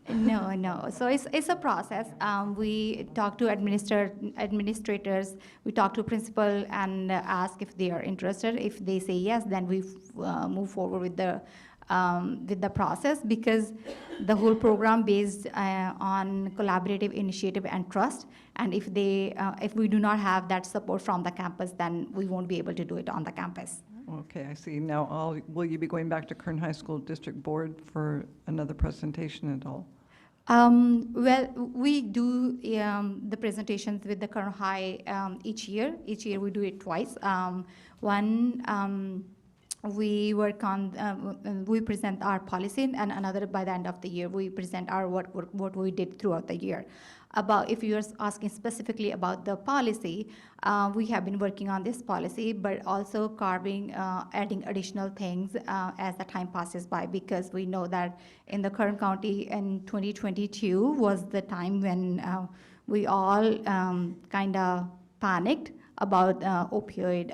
No. So it's a process. We talk to administrators, we talk to principal and ask if they are interested. If they say yes, then we move forward with the process, because the whole program based on collaborative initiative and trust. And if we do not have that support from the campus, then we won't be able to do it on the campus. Okay, I see. Now, will you be going back to Kern High School District Board for another presentation at all? Well, we do the presentations with the Kern High each year. Each year we do it twice. One, we work on, we present our policy, and another by the end of the year, we present our what we did throughout the year. If you're asking specifically about the policy, we have been working on this policy, but also adding additional things as the time passes by, because we know that in the Kern County in 2022 was the time when we all kind of panicked about opioid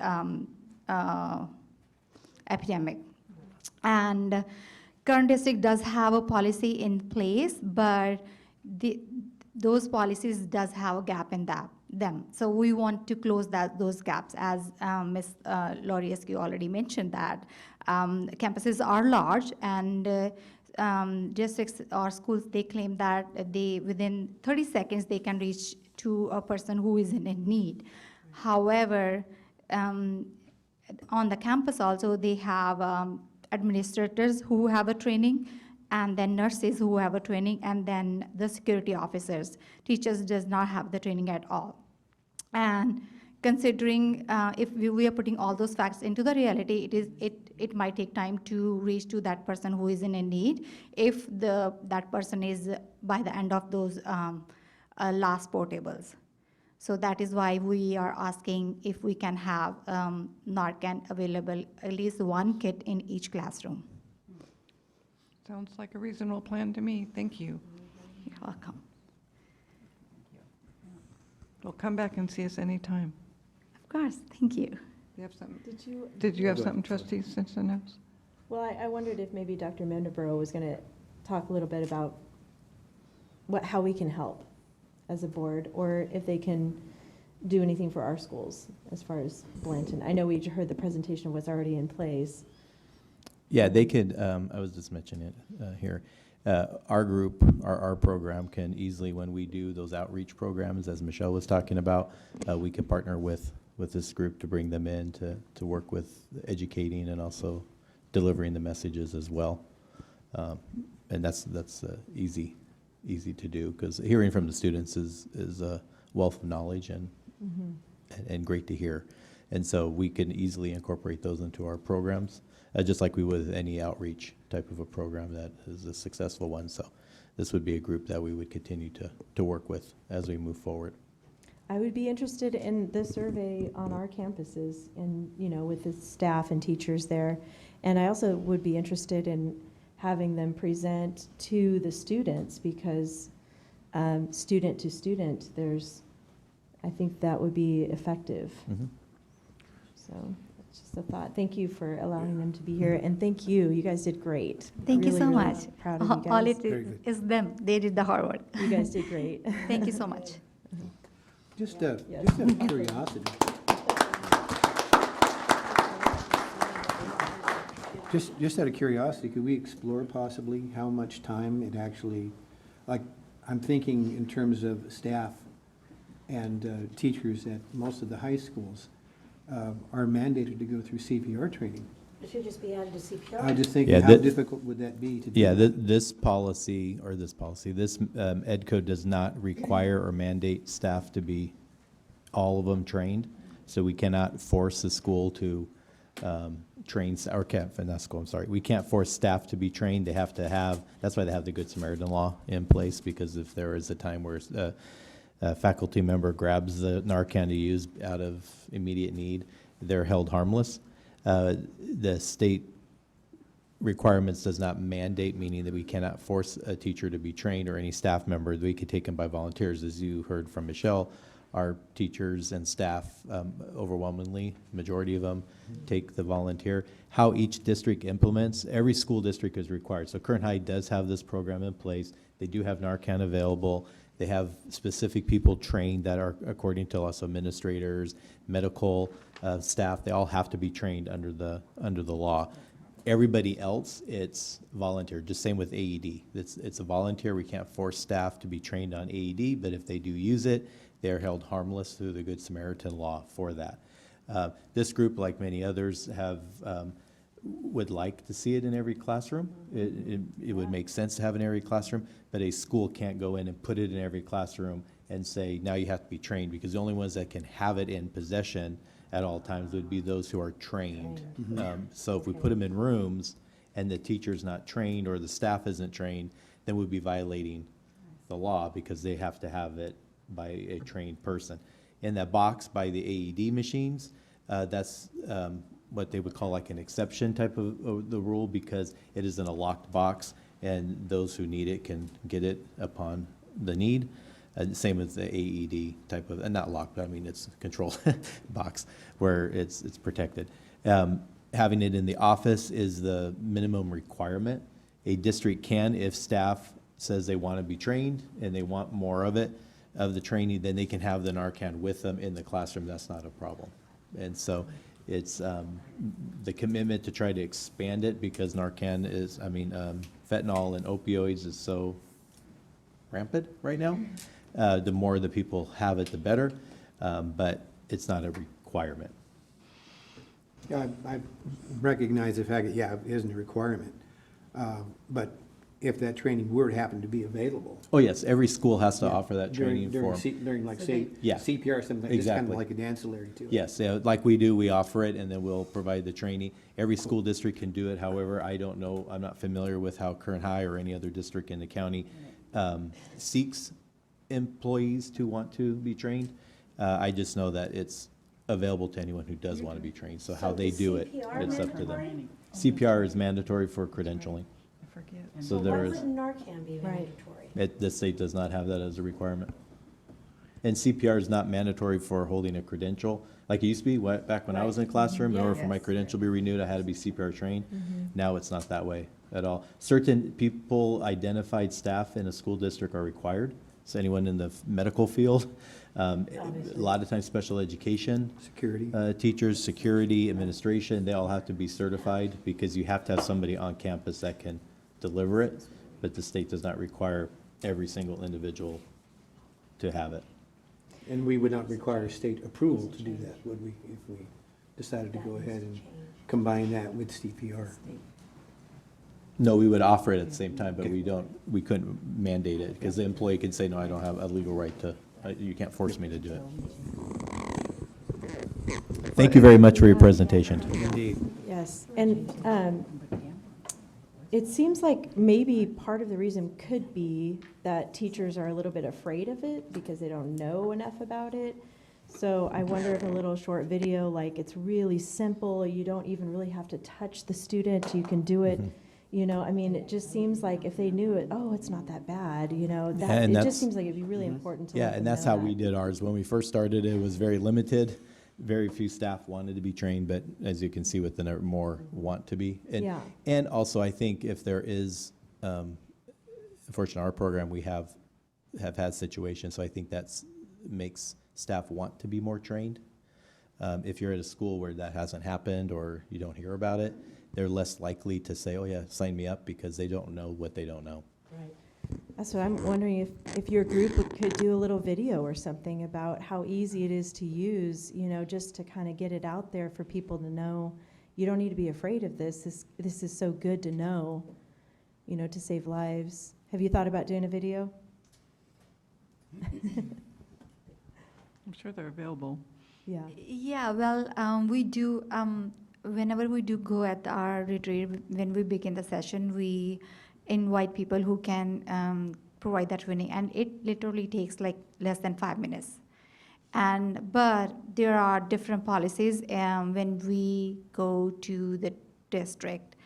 epidemic. And Kern District does have a policy in place, but those policies does have a gap in them. So we want to close those gaps, as Ms. Lori Askew already mentioned that campuses are large, and districts or schools, they claim that within 30 seconds they can reach to a person who is in need. However, on the campus also, they have administrators who have a training, and then nurses who have a training, and then the security officers. Teachers does not have the training at all. And considering if we are putting all those facts into the reality, it might take time to reach to that person who is in a need, if that person is by the end of those last portables. So that is why we are asking if we can have Narcan available, at least 1 kit in each classroom. Sounds like a reasonable plan to me. Thank you. You're welcome. Well, come back and see us anytime. Of course, thank you. You have something? Did you have something, trustee Cisneros? Well, I wondered if maybe Dr. Mendeborough was going to talk a little bit about how we can help as a board, or if they can do anything for our schools as far as Blanton. I know we heard the presentation was already in place. Yeah, they could, I was just mentioning it here. Our group, our program can easily, when we do those outreach programs, as Michelle was talking about, we can partner with this group to bring them in to work with educating and also delivering the messages as well. And that's easy to do, because hearing from the students is a wealth of knowledge and great to hear. And so we can easily incorporate those into our programs, just like we would with any outreach type of a program that is a successful one. So this would be a group that we would continue to work with as we move forward. I would be interested in the survey on our campuses and, with the staff and teachers there. And I also would be interested in having them present to the students, because student to student, I think that would be effective. So that's just a thought. Thank you for allowing them to be here, and thank you. You guys did great. Thank you Really, so really much. Proud of you guys. All it is them. They did the hard work. You guys did great. Thank you so much. Just out of curiosity. Just out of curiosity, could we explore possibly how much time it actually, like, I'm thinking in terms of staff and teachers at most of the high schools are mandated to go through CPR training. It should just be added to CPR. I just think, how difficult would that be to do? Yeah, this ed code does not require or mandate staff to be, all of them, trained. So we cannot force the school to train, or not school, I'm sorry. We can't force staff to be trained. They have to have, that's why they have the Good Samaritan law in place, because if there is a time where a faculty member grabs the Narcan to use out of immediate need, they're held harmless. The state requirements does not mandate, meaning that we cannot force a teacher to be trained or any staff member. We could take them by volunteers. As you heard from Michelle, our teachers and staff, overwhelmingly, majority of them, take the volunteer. How each district implements, every school district is required. So Kern High does have this program in place. They do have Narcan available. They have specific people trained that are, according to us, administrators, medical staff. They all have to be trained under the law. Everybody else, it's volunteer. Just same with AED. It's a volunteer. We can't force staff to be trained on AED, but if they do use it, they're held harmless through the Good Samaritan law for that. This group, like many others, would like to see it in every classroom. It would make sense to have it in every classroom, but a school can't go in and put it in every classroom and say, now you have to be trained, because the only ones that can have it in possession at all times would be those who are trained. So if we put them in rooms and the teacher's not trained or the staff isn't trained, then we'd be violating the law, because they have to have it by a trained person. In that box by the AED machines, that's what they would call like an exception type of the rule, because it isn't a locked box and those who need it can get it upon the need. Same as the AED type of, and not locked, but I mean it's a controlled box where it's protected. Having it in the office is the minimum requirement. A district can, if staff says they want to be trained and they want more of it, of the training, then they can have the Narcan with them in the classroom. That's not a problem. And so it's the commitment to try to expand it, because Narcan is, fentanyl and opioids is so rampant right now. The more the people have it, the better, but it's not a requirement. Yeah, I recognize the fact that, it isn't a requirement. But if that training were to happen to be available. Oh, yes, every school has to offer that training during like, say, Yeah. CPR or something, like just kind of like an ancillary to it. Yes, like we do, we offer it, and then we'll provide the training. Every school district can do it. However, I don't know, I'm not familiar with how Kern High or any other district in the county seeks employees to want to be trained. I just know that it's available to anyone who does want to be trained. So how they do it, it's up to them. CPR is mandatory for credentialing. I forget. So Why there is, wouldn't Narcan be mandatory? the state does not have that as a requirement. And CPR is not mandatory for holding a credential, like it used to be, back when I was in the classroom, in order for my credential to be renewed, I had to be CPR trained. Now it's not that way at all. Certain people, identified staff in a school district are required, so anyone in the medical field. A lot of times, special education. Security. Teachers, security, administration, they all have to be certified because you have to have somebody on campus that can deliver it, but the state does not require every single individual to have it. And we would not require state approval to do that, would we, if we decided to go ahead and combine that with CPR? No, we would offer it at the same time, but we couldn't mandate it, because the employee could say, no, I don't have a legal right to, you can't force me to do it. Thank you very much for your presentation. Indeed. Yes, and it seems like maybe part of the reason could be that teachers are a little bit afraid of it because they don't know enough about it. So I wonder if a little short video, like it's really simple, you don't even really have to touch the student, you can do it. You know, I mean, it just seems like if they knew it, oh, it's not that bad, you know, that, it just seems like it'd be really important to let Yeah, them and that's know how that. we did ours. When we first started, it was very limited. Very few staff wanted to be trained, but as you can see with the more want to be. And, Yeah. and also, I think if there is, unfortunately, our program, we have had situations, so I think that's makes staff want to be more trained. If you're at a school where that hasn't happened or you don't hear about it, they're less likely to say, oh yeah, sign me up, because they don't know what they don't know. Right. That's what I'm wondering, if your group could do a little video or something about how easy it is to use, you know, just to kind of get it out there for people to know, you don't need to be afraid of this. This is so good to know, you know, to save lives. Have you thought about doing a video? I'm sure they're available. Yeah. Yeah, well, we do, whenever we do go at our retreat, when we begin the session, we invite people who can provide that training, and it literally takes like less than 5 minutes. But there are different policies when we go to the district,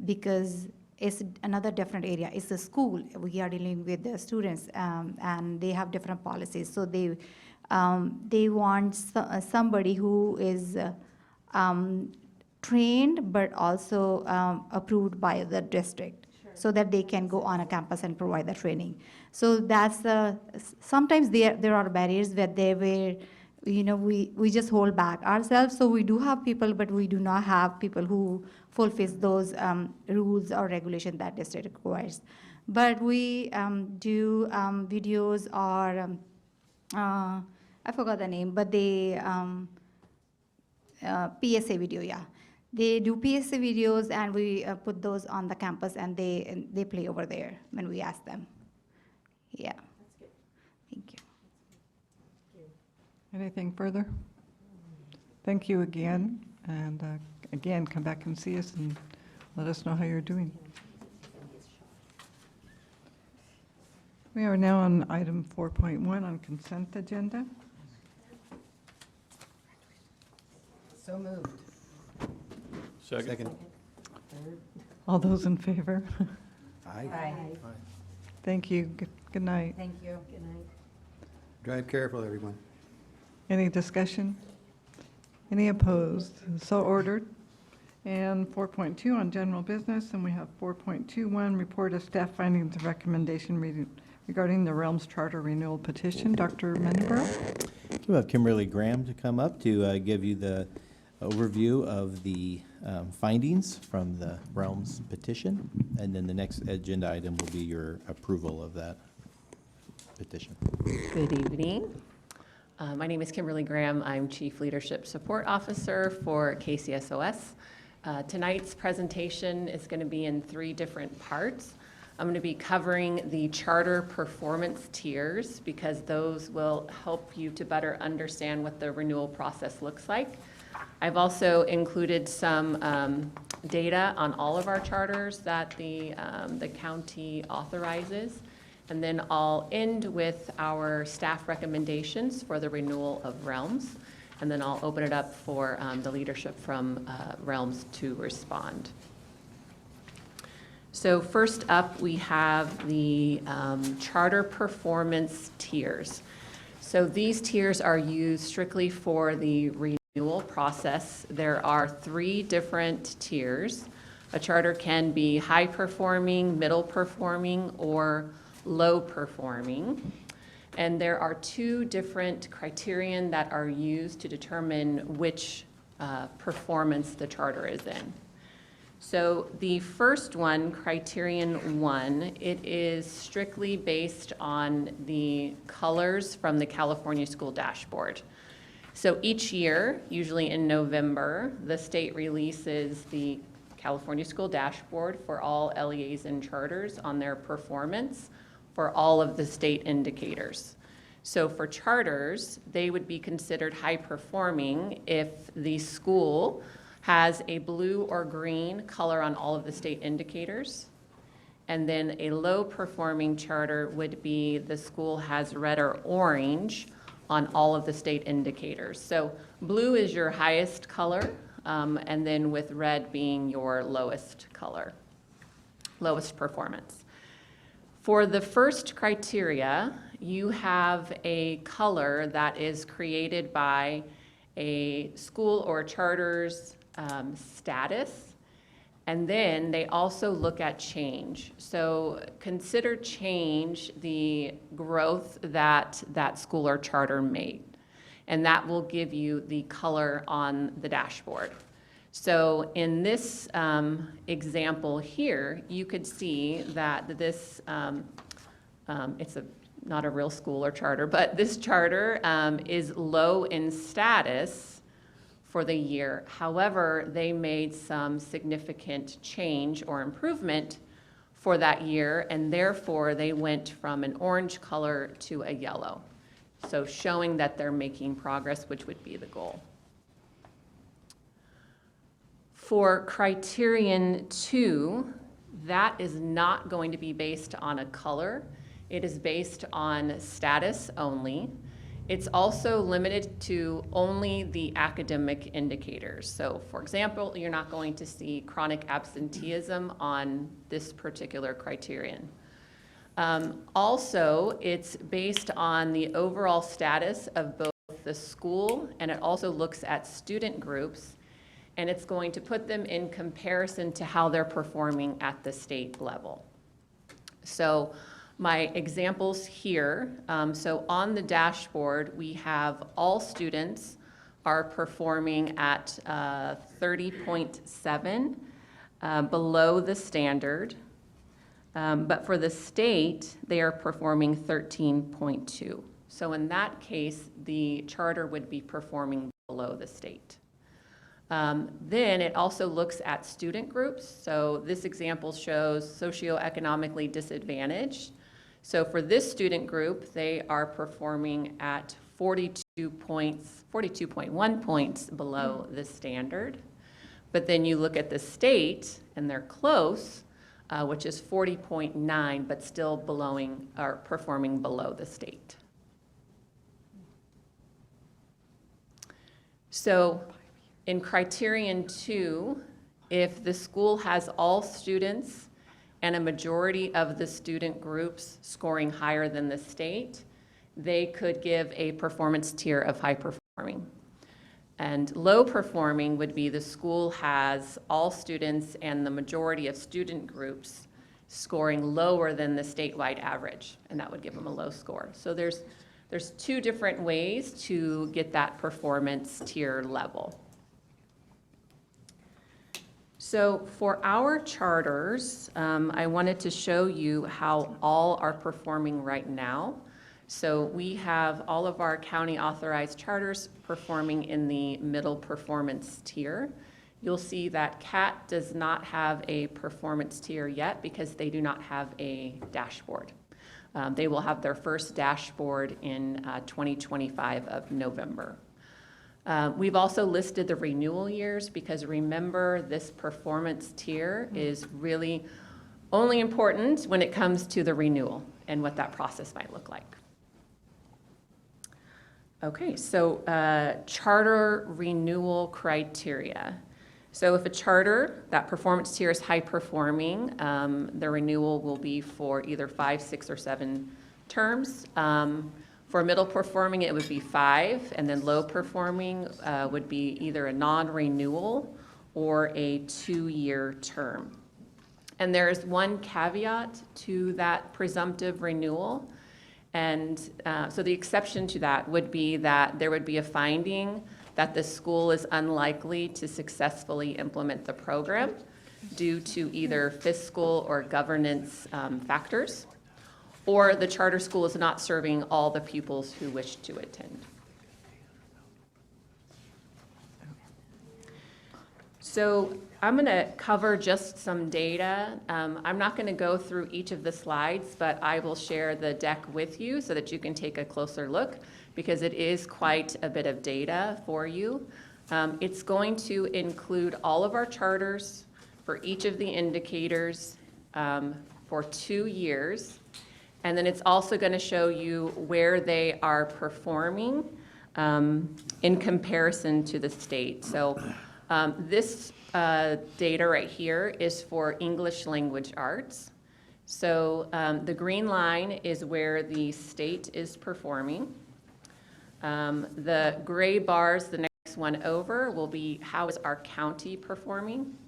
because it's another different area. It's a school. We are dealing with the students, and they have different policies. So they want somebody who is trained but also approved by the district, so that they can go on a campus and provide the training. So that's sometimes there are barriers where we just hold back ourselves. So we do have people, but we do not have people who fulfill those rules or regulations that district requires. But we do videos or I forgot the name, but they PSA video, yeah. They do PSA videos, and we put those on the campus, and they play over there when we ask them. Yeah. That's good. Thank you. Anything further? Thank you again, and again, come back and see us and let us know how you're doing. We are now on item 4.1 on consent agenda. So moved. Second. All those in favor? Aye. Thank you. Good night. Thank you. Good night. Drive careful, everyone. Any discussion? Any opposed? So ordered. And 4.2 on general business, and we have 4.21, report of staff findings and recommendation regarding the Realms Charter renewal petition. Dr. Mendenborough? We'll have Kimberly Graham to come up to give you the overview of the findings from the Realms petition, and then the next agenda item will be your approval of that petition. Good evening. My name is Kimberly Graham. I'm Chief Leadership Support Officer for KCSOS. Tonight's presentation is going to be in 3 different parts. I'm going to be covering the charter performance tiers, because those will help you to better understand what the renewal process looks like. I've also included some data on all of our charters that the county authorizes. And then I'll end with our staff recommendations for the renewal of Realms. And then I'll open it up for the leadership from Realms to respond. So first up, we have the charter performance tiers. So these tiers are used strictly for the renewal process. There are 3 different tiers. A charter can be high performing, middle performing, or low performing. And there are 2 different criterion that are used to determine which performance the charter is in. So the first one, criterion 1, it is strictly based on the colors from the California School Dashboard. So each year, usually in November, the state releases the California School Dashboard for all LEAs and charters on their performance for all of the state indicators. So for charters, they would be considered high performing if the school has a blue or green color on all of the state indicators. And then a low performing charter would be the school has red or orange on all of the state indicators. So blue is your highest color, and then with red being your lowest color, lowest performance. For the first criteria, you have a color that is created by a school or charter's status, and then they also look at change. So consider change the growth that that school or charter made, and that will give you the color on the dashboard. So in this example here, you could see that this, it's not a real school or charter, but this charter is low in status for the year. However, they made some significant change or improvement for that year, and therefore they went from an orange color to a yellow. So showing that they're making progress, which would be the goal. For criterion 2, that is not going to be based on a color. It is based on status only. It's also limited to only the academic indicators. So for example, you're not going to see chronic absenteeism on this particular criterion. Also, it's based on the overall status of both the school, and it also looks at student groups, and it's going to put them in comparison to how they're performing at the state level. So my examples here, so on the dashboard, we have all students are performing at 30.7, below the standard. But for the state, they are performing 13.2. So in that case, the charter would be performing below the state. Then it also looks at student groups. So this example shows socioeconomically disadvantaged. So for this student group, they are performing at 42.1 points below the standard. But then you look at the state, and they're close, which is 40.9, but still performing below the state. So in criterion 2, if the school has all students and a majority of the student groups scoring higher than the state, they could give a performance tier of high performing. And low performing would be the school has all students and the majority of student groups scoring lower than the statewide average, and that would give them a low score. So there's 2 different ways to get that performance tier level. So for our charters, I wanted to show you how all are performing right now. So we have all of our county authorized charters performing in the middle performance tier. You'll see that CAT does not have a performance tier yet because they do not have a dashboard. They will have their first dashboard in 2025 of November. We've also listed the renewal years because remember, this performance tier is really only important when it comes to the renewal and what that process might look like. Okay, so charter renewal criteria. So if a charter, that performance tier is high performing, the renewal will be for either 5, 6, or 7 terms. For middle performing, it would be 5, and then low performing would be either a non-renewal or a 2-year term. And there is one caveat to that presumptive renewal. And so the exception to that would be that there would be a finding that the school is unlikely to successfully implement the program due to either fiscal or governance factors, or the charter school is not serving all the pupils who wish to attend. So I'm going to cover just some data. I'm not going to go through each of the slides, but I will share the deck with you so that you can take a closer look, because it is quite a bit of data for you. It's going to include all of our charters for each of the indicators for 2 years. And then it's also going to show you where they are performing in comparison to the state. So this data right here is for English language arts. So the green line is where the state is performing. The gray bars, the next one over, will be how is our county performing.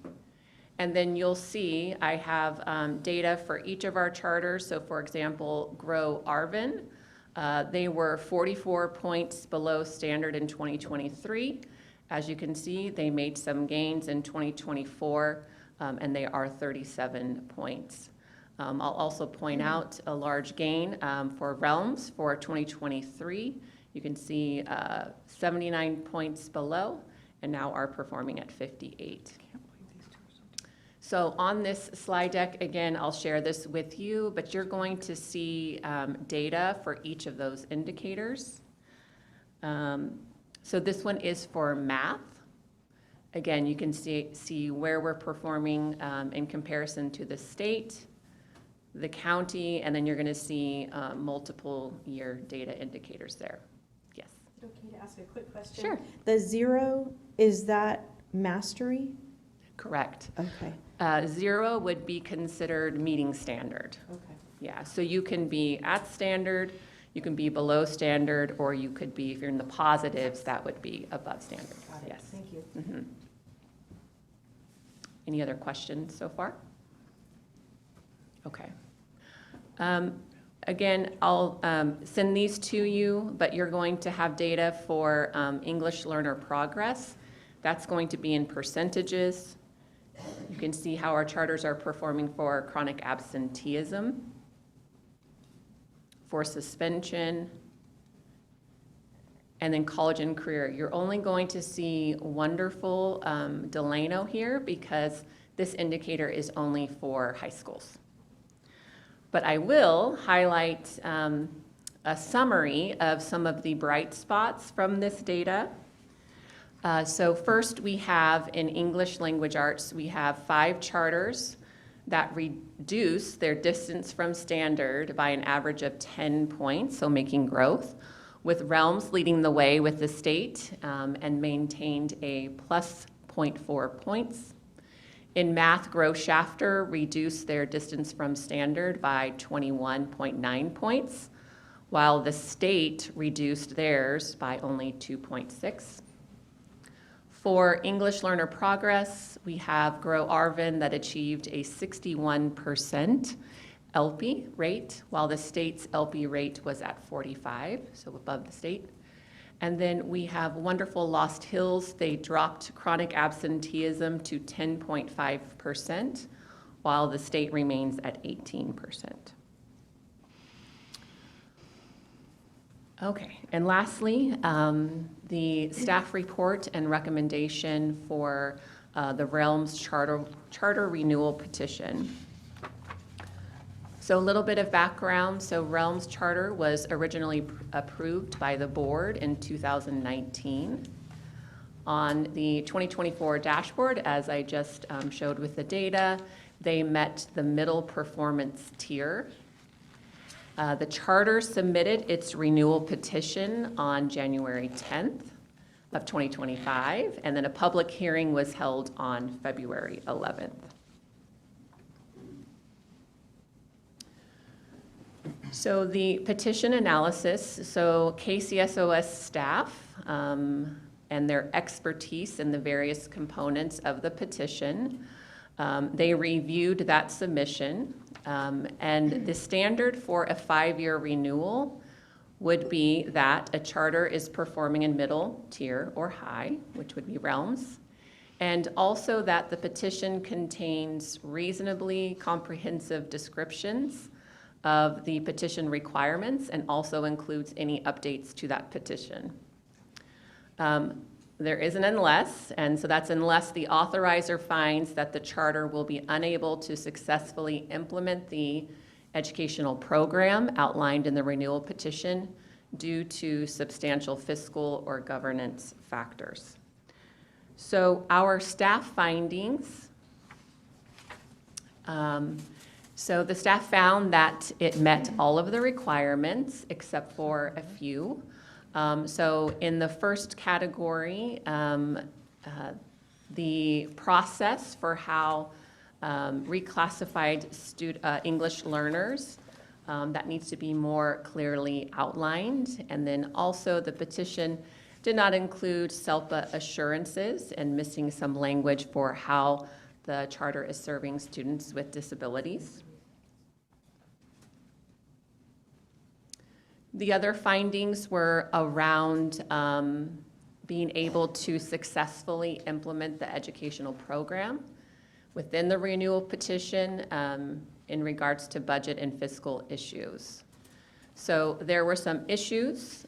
And then you'll see I have data for each of our charters. So for example, Grow Arvin, they were 44 points below standard in 2023. As you can see, they made some gains in 2024, and they are 37 points. I'll also point out a large gain for Realms for 2023. You can see 79 points below, and now are performing at 58. So on this slide deck, again, I'll share this with you, but you're going to see data for each of those indicators. So this one is for math. Again, you can see where we're performing in comparison to the state, the county, and then you're going to see multiple year data indicators there. Yes? Is it okay to ask a quick question? Sure. The 0, is that mastery? Correct. Okay. 0 would be considered meeting standard. Okay. Yeah, so you can be at standard, you can be below standard, or you could be, if you're in the positives, that would be above standard. Got it. Yes. Thank you. Mhm. Any other questions so far? Okay. Again, I'll send these to you, but you're going to have data for English learner progress. That's going to be in percentages. You can see how our charters are performing for chronic absenteeism, for suspension, and then college and career. You're only going to see wonderful Delano here because this indicator is only for high schools. But I will highlight a summary of some of the bright spots from this data. So first we have in English language arts, we have 5 charters that reduce their distance from standard by an average of 10 points, so making growth, with Realms leading the way with the state and maintained a plus 0.4 points. In math, Grow Shafter reduced their distance from standard by 21.9 points, while the state reduced theirs by only 2.6. For English learner progress, we have Grow Arvin that achieved a 61% LP rate, while the state's LP rate was at 45, so above the state. And then we have wonderful Lost Hills. They dropped chronic absenteeism to 10.5%, while the state remains at 18%. Okay, and lastly, the staff report and recommendation for the Realms charter renewal petition. So a little bit of background. So Realms Charter was originally approved by the board in 2019. On the 2024 dashboard, as I just showed with the data, they met the middle performance tier. The charter submitted its renewal petition on January 10th of 2025, and then a public hearing was held on February 11th. So the petition analysis, so KCSOS staff and their expertise in the various components of the petition, they reviewed that submission, and the standard for a 5-year renewal would be that a charter is performing in middle tier or high, which would be realms, and also that the petition contains reasonably comprehensive descriptions of the petition requirements and also includes any updates to that petition. There is an unless, and so that's unless the authorizer finds that the charter will be unable to successfully implement the educational program outlined in the renewal petition due to substantial fiscal or governance factors. So our staff findings, so the staff found that it met all of the requirements except for a few. So in the first category, the process for how reclassified English learners, that needs to be more clearly outlined. And then also the petition did not include SELPA assurances and missing some language for how the charter is serving students with disabilities. The other findings were around being able to successfully implement the educational program within the renewal petition in regards to budget and fiscal issues. So there were some issues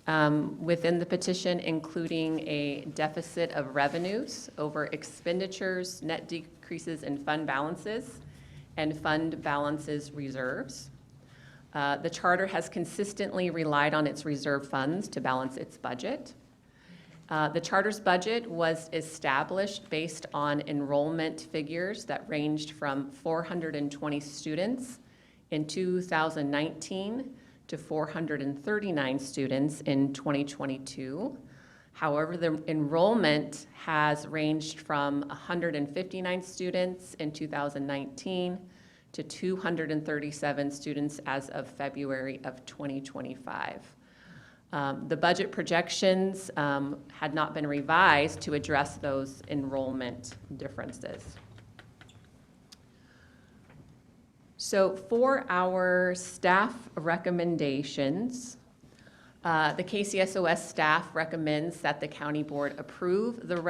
within the petition, including a deficit of revenues over expenditures, net decreases in fund balances, and fund balances reserves. The charter has consistently relied on its reserve funds to balance its budget. The charter's budget was established based on enrollment figures that ranged from 420 students in 2019 to 439 students in 2022. However, the enrollment has ranged from 159 students in 2019 to 237 students as of February of 2025. The budget projections had not been revised to address those enrollment differences. So for our staff recommendations, the KCSOS staff recommends that the county board approve the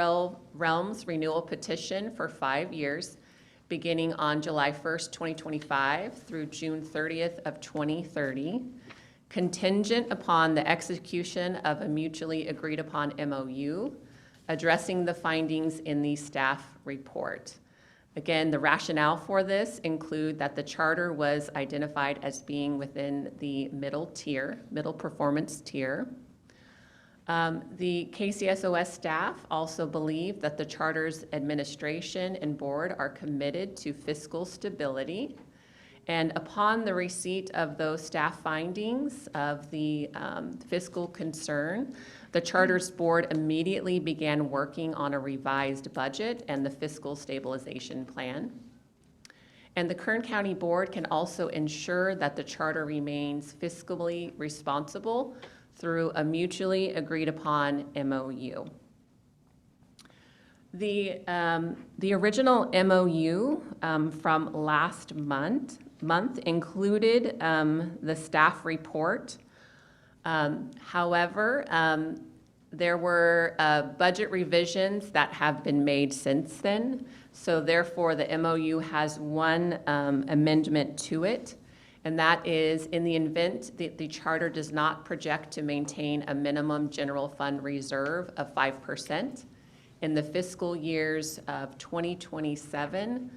Realms renewal petition for 5 years, beginning on July 1st, 2025 through June 30th of 2030, contingent upon the execution of a mutually agreed upon MOU, addressing the findings in the staff report. Again, the rationale for this include that the charter was identified as being within the middle tier, middle performance tier. The KCSOS staff also believe that the charter's administration and board are committed to fiscal stability. And upon the receipt of those staff findings of the fiscal concern, the charter's board immediately began working on a revised budget and the fiscal stabilization plan. And the Kern County Board can also ensure that the charter remains fiscally responsible through a mutually agreed upon MOU. The original MOU from last month included the staff report. However, there were budget revisions that have been made since then. So therefore, the MOU has one amendment to it, and that is in the event that the charter does not project to maintain a minimum general fund reserve of 5% in the fiscal years of 2027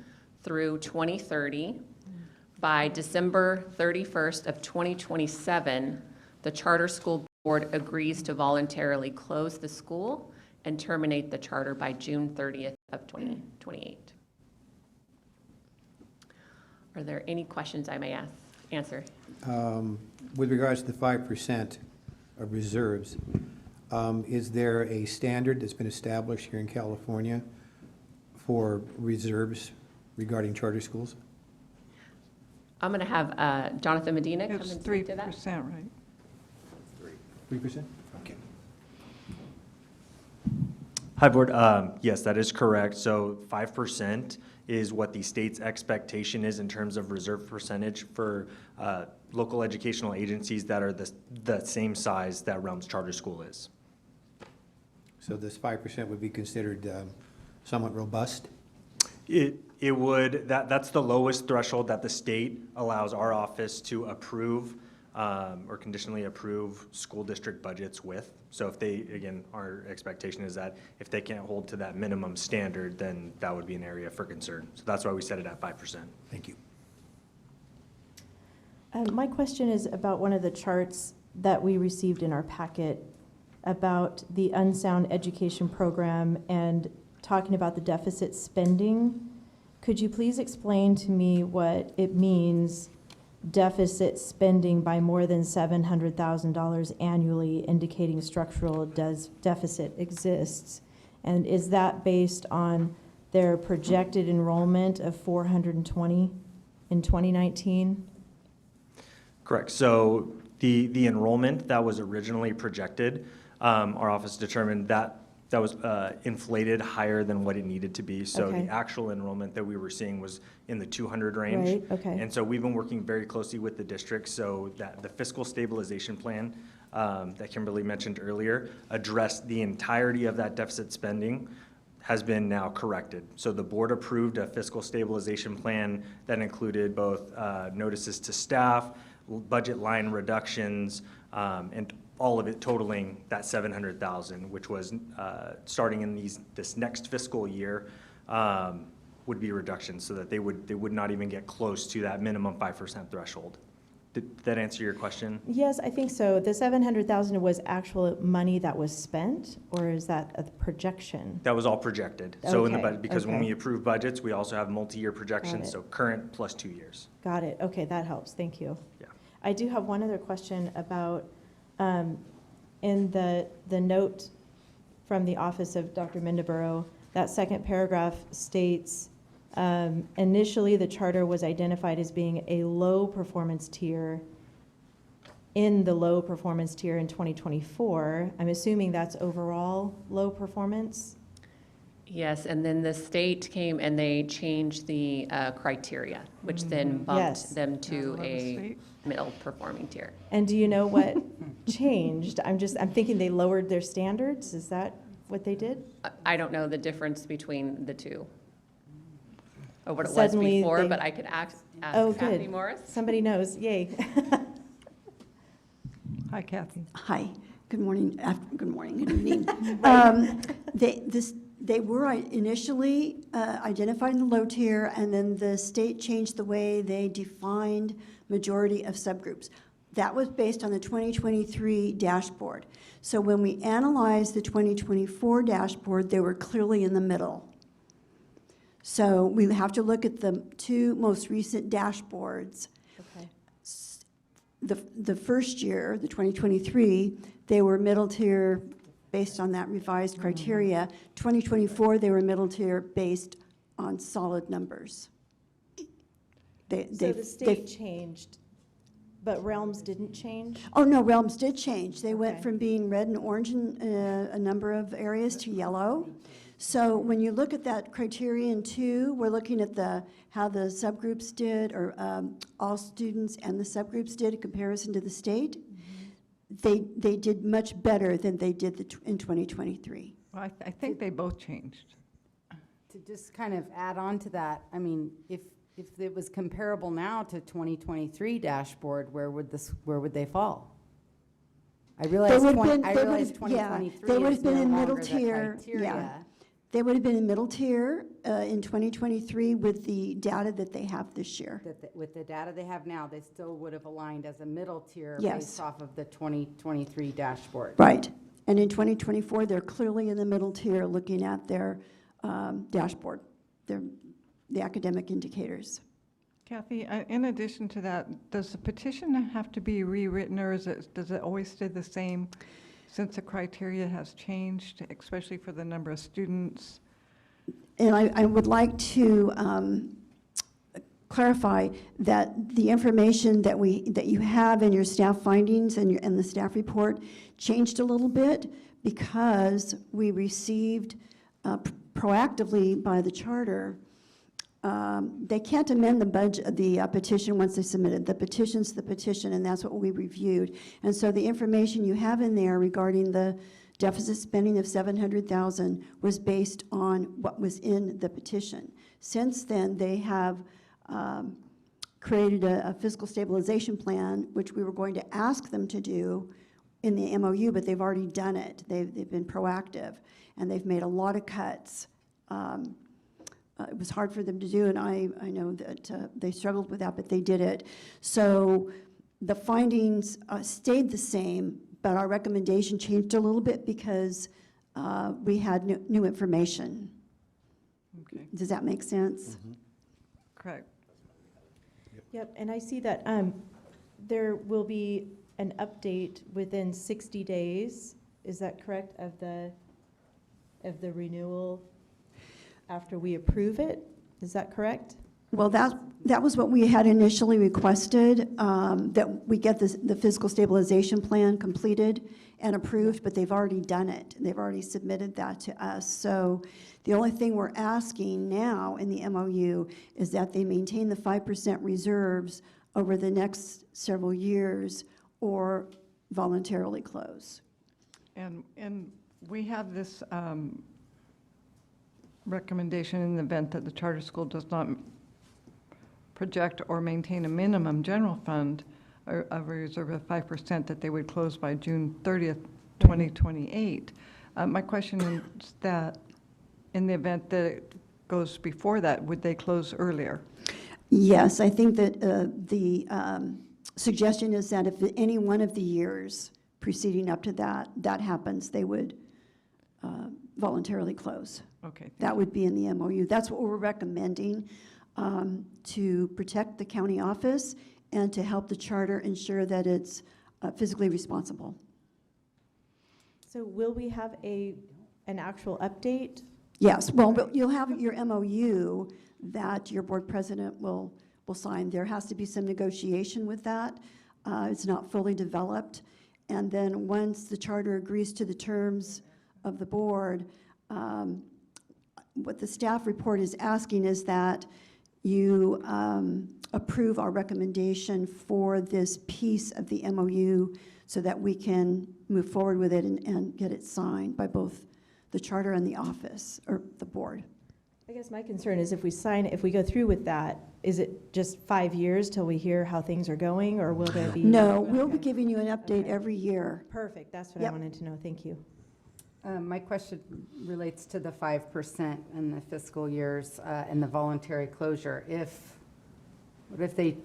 through 2030. By December 31st of 2027, the charter school board agrees to voluntarily close the school and terminate the charter by June 30th of 2028. Are there any questions I may answer? With regards to the 5% of reserves, is there a standard that's been established here in California for reserves regarding charter schools? I'm going to have Jonathan Medina come and It's speak to that. 3%, right? 3%? Okay. Hi, Board. Yes, that is correct. So 5% is what the state's expectation is in terms of reserve percentage for local educational agencies that are the same size that Realms Charter School is. So this 5% would be considered somewhat robust? It would, that's the lowest threshold that the state allows our office to approve or conditionally approve school district budgets with. So if they, again, our expectation is that if they can't hold to that minimum standard, then that would be an area for concern. So that's why we set it at 5%. Thank you. My question is about one of the charts that we received in our packet about the Unsound Education Program and talking about the deficit spending. Could you please explain to me what it means, deficit spending by more than $700,000 annually, indicating structural deficit exists? And is that based on their projected enrollment of 420 in 2019? Correct. So the enrollment that was originally projected, our office determined that was inflated higher than what it needed to be. So Okay. the actual enrollment that we were seeing was in the 200 range. Right, okay. And so we've been working very closely with the district so that the fiscal stabilization plan that Kimberly mentioned earlier addressed the entirety of that deficit spending has been now corrected. So the board approved a fiscal stabilization plan that included both notices to staff, budget line reductions, and all of it totaling that 700,000, which was starting in this next fiscal year, would be reductions so that they would not even get close to that minimum 5% threshold. Did that answer your question? Yes, I think so. The 700,000 was actual money that was spent, or is that a projection? That was all projected. So in the Okay, budget, because when okay. we approve budgets, we also have multi-year projections, it. so current plus 2 years. Got it. Okay, that helps. Thank you. Yeah. I do have one other question about, in the note from the office of Dr. Mendeborough, that second paragraph states, initially the charter was identified as being a low performance tier in the low performance tier in 2024. I'm assuming that's overall low performance? Yes, and then the state came and they changed the criteria, which then Yes. bumped them to I love the a state. middle performing tier. And do you know what changed? I'm thinking they lowered their standards. Is that what they did? I don't know the difference between the two, or what it was Suddenly before, they- but I could ask Oh, Kathy good. Morris. Somebody knows. Yay. Hi, Kathy. Hi, good morning, good evening. They were initially identified in the low tier, and then the state changed the way they defined majority of subgroups. That was based on the 2023 dashboard. So when we analyzed the 2024 dashboard, they were clearly in the middle. So we have to look at the two most recent dashboards. Okay. The first year, the 2023, they were middle tier based on that revised criteria. 2024, they were middle tier based on solid numbers. So the state changed, but Realms didn't change? Oh, no, Realms did change. They went Okay. from being red and orange in a number of areas to yellow. So when you look at that criterion two, we're looking at how the subgroups did, or all students and the subgroups did in comparison to the state. They did much better than they did in 2023. Well, I think they both changed. To just kind of add on to that, I mean, if it was comparable now to 2023 dashboard, where would they fall? I realize 2023 they would is have been no in middle longer the tier. criteria. They would have been in middle tier in 2023 with the data that they have this year. With the data they have now, they still would have aligned as a middle tier Yes. based off of the 2023 dashboard. Right. And in 2024, they're clearly in the middle tier looking at their dashboard, the academic indicators. Kathy, in addition to that, does the petition have to be rewritten, or does it always stay the same since the criteria has changed, especially for the number of students? And I would like to clarify that the information that you have in your staff findings and the staff report changed a little bit because we received proactively by the charter. They can't amend the budget, the petition once they submitted. The petition's the petition, and that's what we reviewed. And so the information you have in there regarding the deficit spending of $700,000 was based on what was in the petition. Since then, they have created a fiscal stabilization plan, which we were going to ask them to do in the MOU, but they've already done it. They've been proactive, and they've made a lot of cuts. It was hard for them to do, and I know that they struggled with that, but they did it. So the findings stayed the same, but our recommendation changed a little bit because we had new information. Okay. Does that make sense? Correct. Yep, and I see that there will be an update within 60 days, is that correct, of the renewal after we approve it? Is that correct? Well, that was what we had initially requested, that we get the fiscal stabilization plan completed and approved, but they've already done it. They've already submitted that to us. So the only thing we're asking now in the MOU is that they maintain the 5% reserves over the next several years or voluntarily close. And we have this recommendation in the event that the charter school does not project or maintain a minimum general fund of a reserve of 5%, that they would close by June 30th, 2028. My question is that in the event that it goes before that, would they close earlier? Yes, I think that the suggestion is that if any one of the years preceding up to that happens, they would voluntarily close. Okay. That would be in the MOU. That's what we're recommending to protect the county office and to help the charter ensure that it's fiscally responsible. So will we have an actual update? Yes, well, you'll have your MOU that your board president will sign. There has to be some negotiation with that. It's not fully developed. And then once the charter agrees to the terms of the board, what the staff report is asking is that you approve our recommendation for this piece of the MOU so that we can move forward with it and get it signed by both the charter and the office, or the board. I guess my concern is if we go through with that, is it just 5 years till we hear how things are going, or will there be? No, we'll be giving you an update every year. Perfect, that's what I wanted to know, thank you. My question relates to the 5% in the fiscal years and the voluntary closure. What if they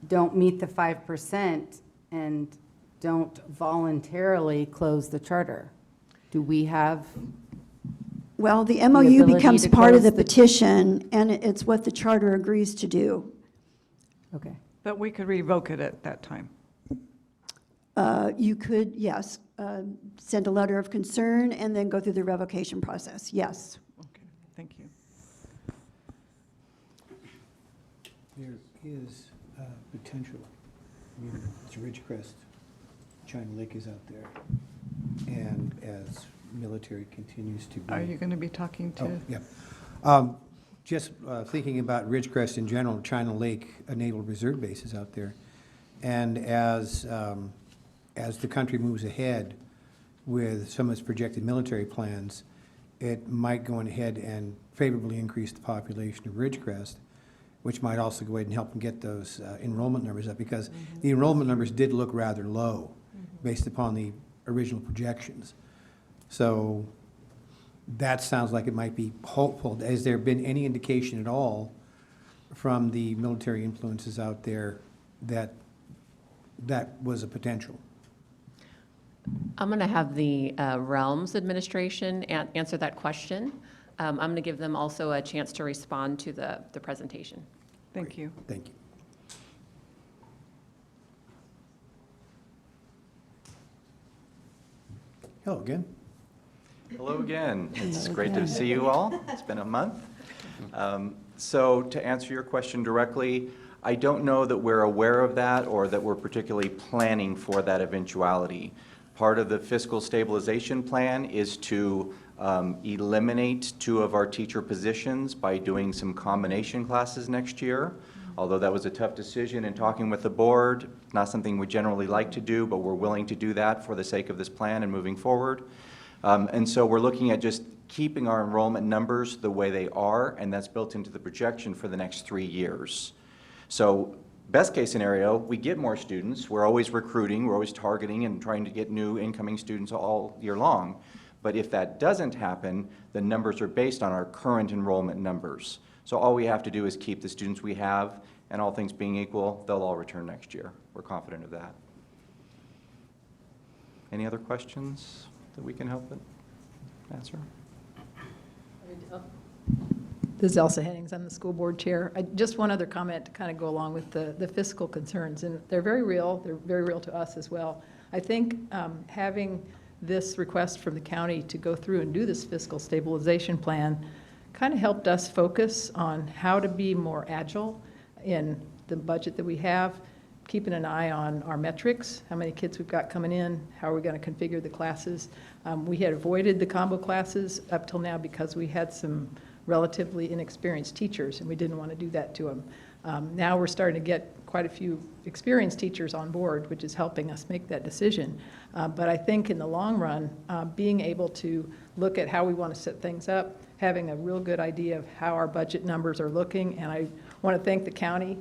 don't meet the 5% and don't voluntarily close the charter? Do we have? Well, the the MOU ability becomes to part of the close the- petition, and it's what the charter agrees to do. Okay. But we could revoke it at that time. You could, yes, send a letter of concern and then go through the revocation process, yes. Okay, thank you. There is potential. I mean, it's Ridgecrest, China Lake is out there. And as military continues to be. Are you going to be talking to? Oh, yeah. Just thinking about Ridgecrest in general, China Lake, a Naval Reserve base is out there. And as the country moves ahead with some of its projected military plans, it might go ahead and favorably increase the population of Ridgecrest, which might also go ahead and help them get those enrollment numbers up, because the enrollment numbers did look rather low based upon the original projections. So that sounds like it might be hopeful. Has there been any indication at all from the military influences out there that that was a potential? I'm going to have the Realms Administration answer that question. I'm going to give them also a chance to respond to the presentation. Thank you. Thank you. Hello again. Hello again. It's great to see you all. It's been a month. So to answer your question directly, I don't know that we're aware of that or that we're particularly planning for that eventuality. Part of the fiscal stabilization plan is to eliminate 2 of our teacher positions by doing some combination classes next year. Although that was a tough decision in talking with the board, not something we generally like to do, but we're willing to do that for the sake of this plan and moving forward. And so we're looking at just keeping our enrollment numbers the way they are, and that's built into the projection for the next 3 years. So best case scenario, we get more students. We're always recruiting, we're always targeting and trying to get new incoming students all year long. But if that doesn't happen, the numbers are based on our current enrollment numbers. So all we have to do is keep the students we have, and all things being equal, they'll all return next year. We're confident of that. Any other questions that we can help answer? This is Elsa Hennings, I'm the school board chair. Just one other comment to kind of go along with the fiscal concerns, and they're very real to us as well. I think having this request from the county to go through and do this fiscal stabilization plan kind of helped us focus on how to be more agile in the budget that we have, keeping an eye on our metrics, how many kids we've got coming in, how are we going to configure the classes. We had avoided the combo classes up till now because we had some relatively inexperienced teachers, and we didn't want to do that to them. Now we're starting to get quite a few experienced teachers on board, which is helping us make that decision. But I think in the long run, being able to look at how we want to set things up, having a real good idea of how our budget numbers are looking, and I want to thank the county,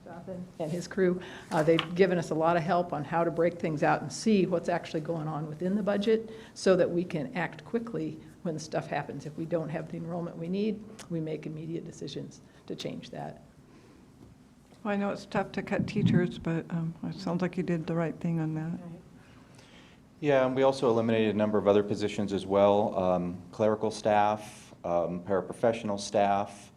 Jonathan and his crew. They've given us a lot of help on how to break things out and see what's actually going on within the budget so that we can act quickly when stuff happens. If we don't have the enrollment we need, we make immediate decisions to change that. Well, I know it's tough to cut teachers, but it sounds like you did the right thing on that. Yeah, and we also eliminated a number of other positions as well, clerical staff, paraprofessional staff,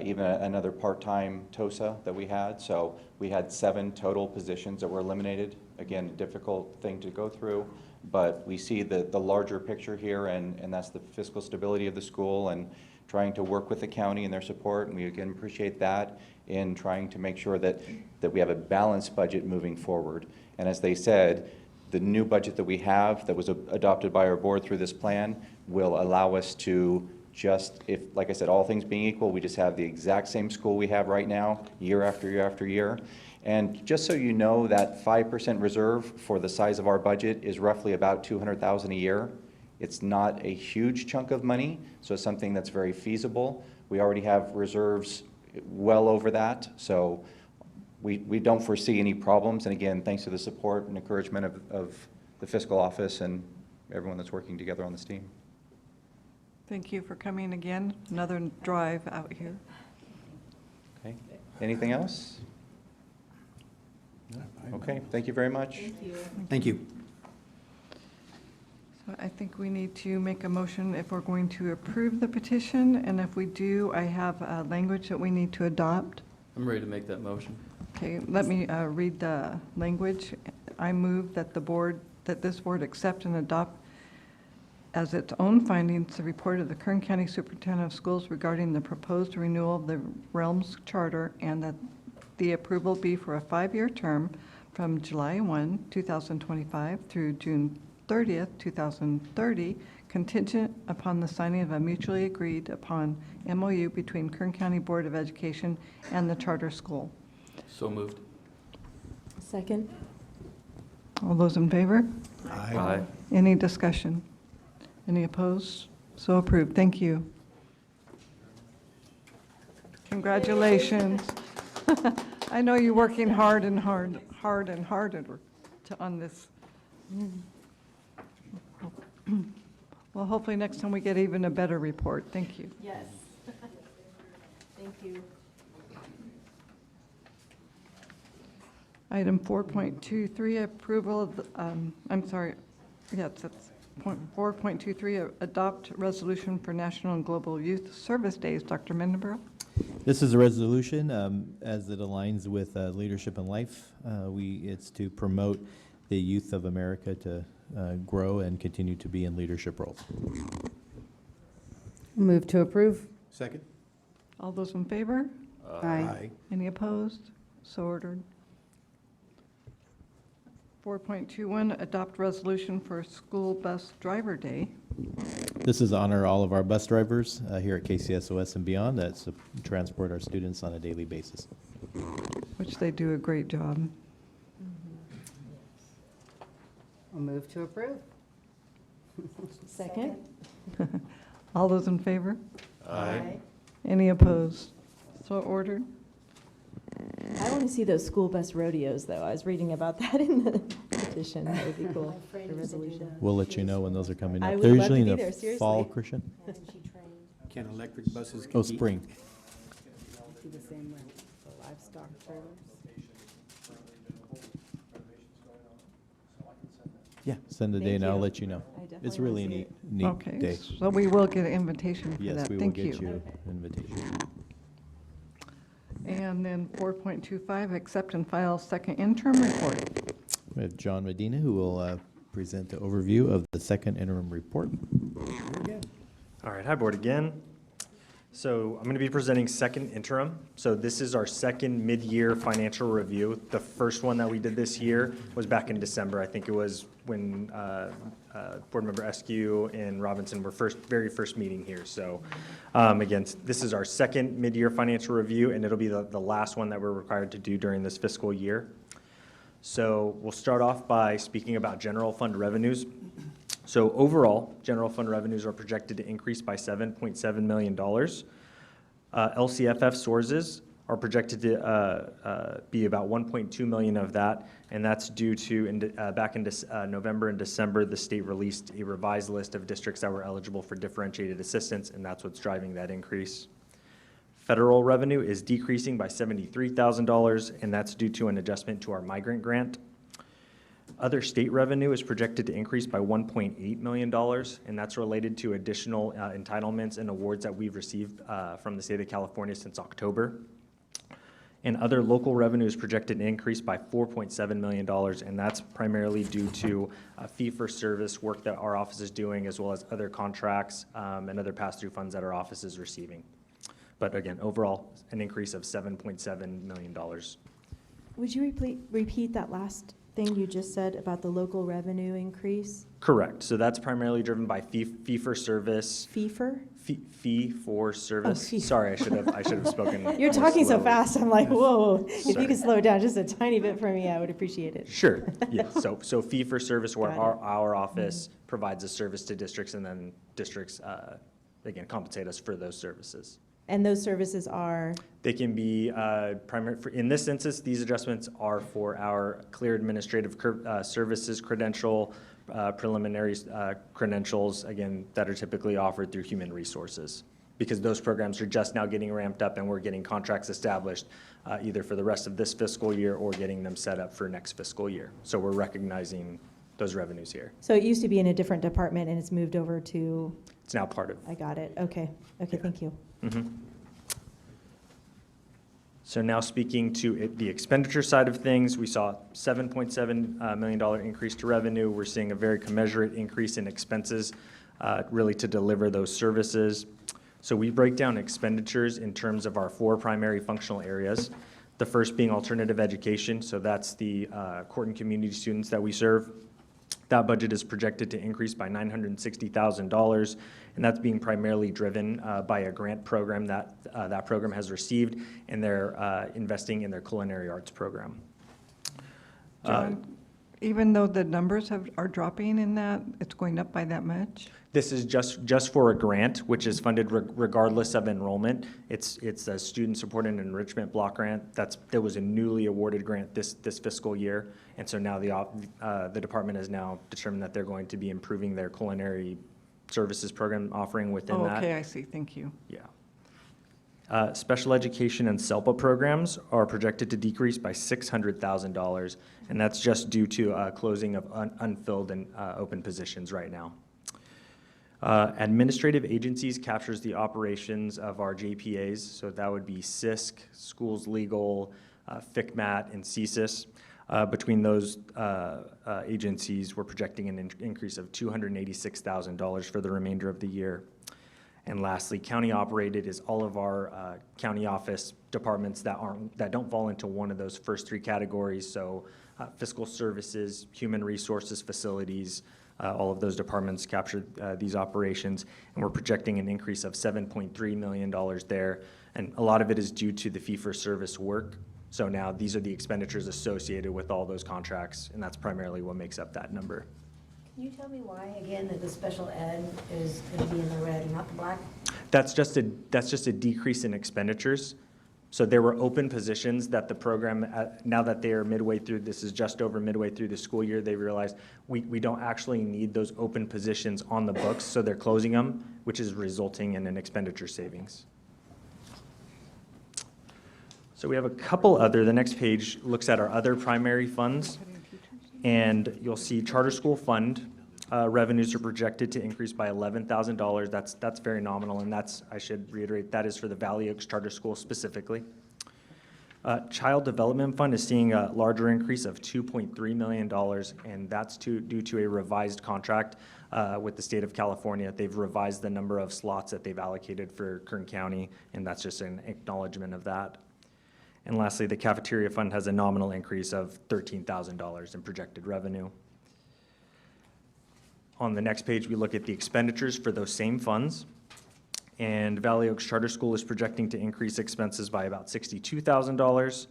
even another part-time TOSA that we had. So we had 7 total positions that were eliminated. Again, a difficult thing to go through, but we see the larger picture here, and that's the fiscal stability of the school and trying to work with the county and their support. And we again appreciate that in trying to make sure that we have a balanced budget moving forward. And as they said, the new budget that we have that was adopted by our board through this plan will allow us to just, if, like I said, all things being equal, we just have the exact same school we have right now, year after year after year. And just so you know, that 5% reserve for the size of our budget is roughly about $200,000 a year. It's not a huge chunk of money, so it's something that's very feasible. We already have reserves well over that, so we don't foresee any problems. And again, thanks to the support and encouragement of the fiscal office and everyone that's working together on this team. Thank you for coming again. Another drive out here. Okay. Anything else? Okay. Thank you very much. Thank you. Thank you. So I think we need to make a motion if we're going to approve the petition, and if we do, I have language that we need to adopt. I'm ready to make that motion. Okay, let me read the language. I move that this board accept and adopt as its own findings the report of the Kern County Superintendent of Schools regarding the proposed renewal of the Realms Charter, and that the approval be for a 5-year term from July 1, 2025 through June 30th, 2030, contingent upon the signing of a mutually agreed upon MOU between Kern County Board of Education and the charter school. So moved. Second. All those in favor? Aye. Aye. Any discussion? Any opposed? So approved. Thank you. Congratulations. I know you're working hard and hard on this. Well, hopefully next time we get even a better report. Thank you. Yes. Thank you. Item 4.23, approval of, I'm sorry, yes, that's 4.23, adopt resolution for National and Global Youth Service Days. Dr. Mendenborough? This is a resolution as it aligns with Leadership in Life. It's to promote the youth of America to grow and continue to be in leadership roles. Move to approve. Second? All those in favor? Aye. Any opposed? So ordered. 4.21, adopt resolution for school bus driver day, This is to honor all of our bus drivers here at KCSOS and beyond that transport our students on a daily basis. which they do a great job. I'll move to approve. Second? All those in favor? Aye. Any opposed? So ordered. I want to see those school bus rodeos, though. I was reading about that in the petition. That would be cool, the resolution. We'll let you know when those are coming I up. would They're love to usually in be the there, seriously. fall, Christian? Can electric buses compete? Oh, spring. Do the same with the livestock trailers. Yeah, send a day and I'll let you know. I definitely It's really a wanna see neat Okay, day. so we will get an invitation for Yes, that. we will Thank get you. you an invitation. And then 4.25, accept and file second interim report. We have John Medina, who will present the overview of the second interim report. All right, hi, board again. So I'm going to be presenting second interim. So this is our second mid-year financial review. The first one that we did this year was back in December. I think it was when Board Member Eskew and Robinson were very first meeting here. So again, this is our second mid-year financial review, and it'll be the last one that we're required to do during this fiscal year. So we'll start off by speaking about general fund revenues. So overall, general fund revenues are projected to increase by $7.7 million. LCFF sources are projected to be about 1.2 million of that, and that's due to, back in November and December, the state released a revised list of districts that were eligible for differentiated assistance, and that's what's driving that increase. Federal revenue is decreasing by $73,000, and that's due to an adjustment to our migrant grant. Other state revenue is projected to increase by $1.8 million, and that's related to additional entitlements and awards that we've received from the state of California since October. And other local revenue is projected to increase by $4.7 million, and that's primarily due to fee-for-service work that our office is doing, as well as other contracts and other pass-through funds that our office is receiving. But again, overall, an increase of $7.7 million. Would you repeat that last thing you just said about the local revenue increase? Correct. So that's primarily driven by fee-for-service. FIFR? Fee-for-service. Oh, fee. Sorry, I should have spoken. You're more talking so slowly. fast, I'm like, whoa. If Sorry. you could slow it down just a tiny bit for me, I would appreciate it. Sure, yeah, so fee-for-service, where Got it. our office provides a service to districts, and then districts, again, compensate us for those services. And those services are? They can be in this instance, these adjustments are for our clear administrative services credential, preliminary credentials, again, that are typically offered through human resources. Because those programs are just now getting ramped up, and we're getting contracts established either for the rest of this fiscal year or getting them set up for next fiscal year. So we're recognizing those revenues here. So it used to be in a different department and it's moved over to? It's now part of. I got it, okay, thank you. Mhm. So now speaking to the expenditure side of things, we saw $7.7 million increase to revenue. We're seeing a very commensurate increase in expenses really to deliver those services. So we break down expenditures in terms of our 4 primary functional areas. The first being alternative education, so that's the court and community students that we serve. That budget is projected to increase by $960,000, and that's being primarily driven by a grant program that that program has received, and they're investing in their culinary arts program. John, even though the numbers are dropping in that, it's going up by that much? This is just for a grant, which is funded regardless of enrollment. It's a student support and enrichment block grant. There was a newly awarded grant this fiscal year, and so now the department has now determined that they're going to be improving their culinary services program offering within that. Okay, I see, thank you. Yeah. Special education and SELPA programs are projected to decrease by $600,000, and that's just due to closing of unfilled and open positions right now. Administrative agencies captures the operations of our JPAs, so that would be CISC, Schools Legal, FICMAT, and CSIS. Between those agencies, we're projecting an increase of $286,000 for the remainder of the year. And lastly, county operated is all of our county office departments that don't fall into one of those first three categories. So fiscal services, human resources, facilities, all of those departments capture these operations. And we're projecting an increase of $7.3 million there. And a lot of it is due to the fee-for-service work. So now these are the expenditures associated with all those contracts, and that's primarily what makes up that number. Can you tell me why, again, that the special ed is going to be in the red and not the black? That's just a decrease in expenditures. So there were open positions that the program, now that they are midway through, this is just over midway through the school year, they realized we don't actually need those open positions on the books, so they're closing them, which is resulting in an expenditure savings. So we have a couple other, the next page looks at our other primary funds, and you'll see charter school fund revenues are projected to increase by $11,000. That's very nominal, and I should reiterate, that is for the Valley Oaks Charter School specifically. Child Development Fund is seeing a larger increase of $2.3 million, and that's due to a revised contract with the state of California. They've revised the number of slots that they've allocated for Kern County, and that's just an acknowledgement of that. And lastly, the Cafeteria Fund has a nominal increase of $13,000 in projected revenue. On the next page, we look at the expenditures for those same funds. And Valley Oaks Charter School is projecting to increase expenses by about $62,000.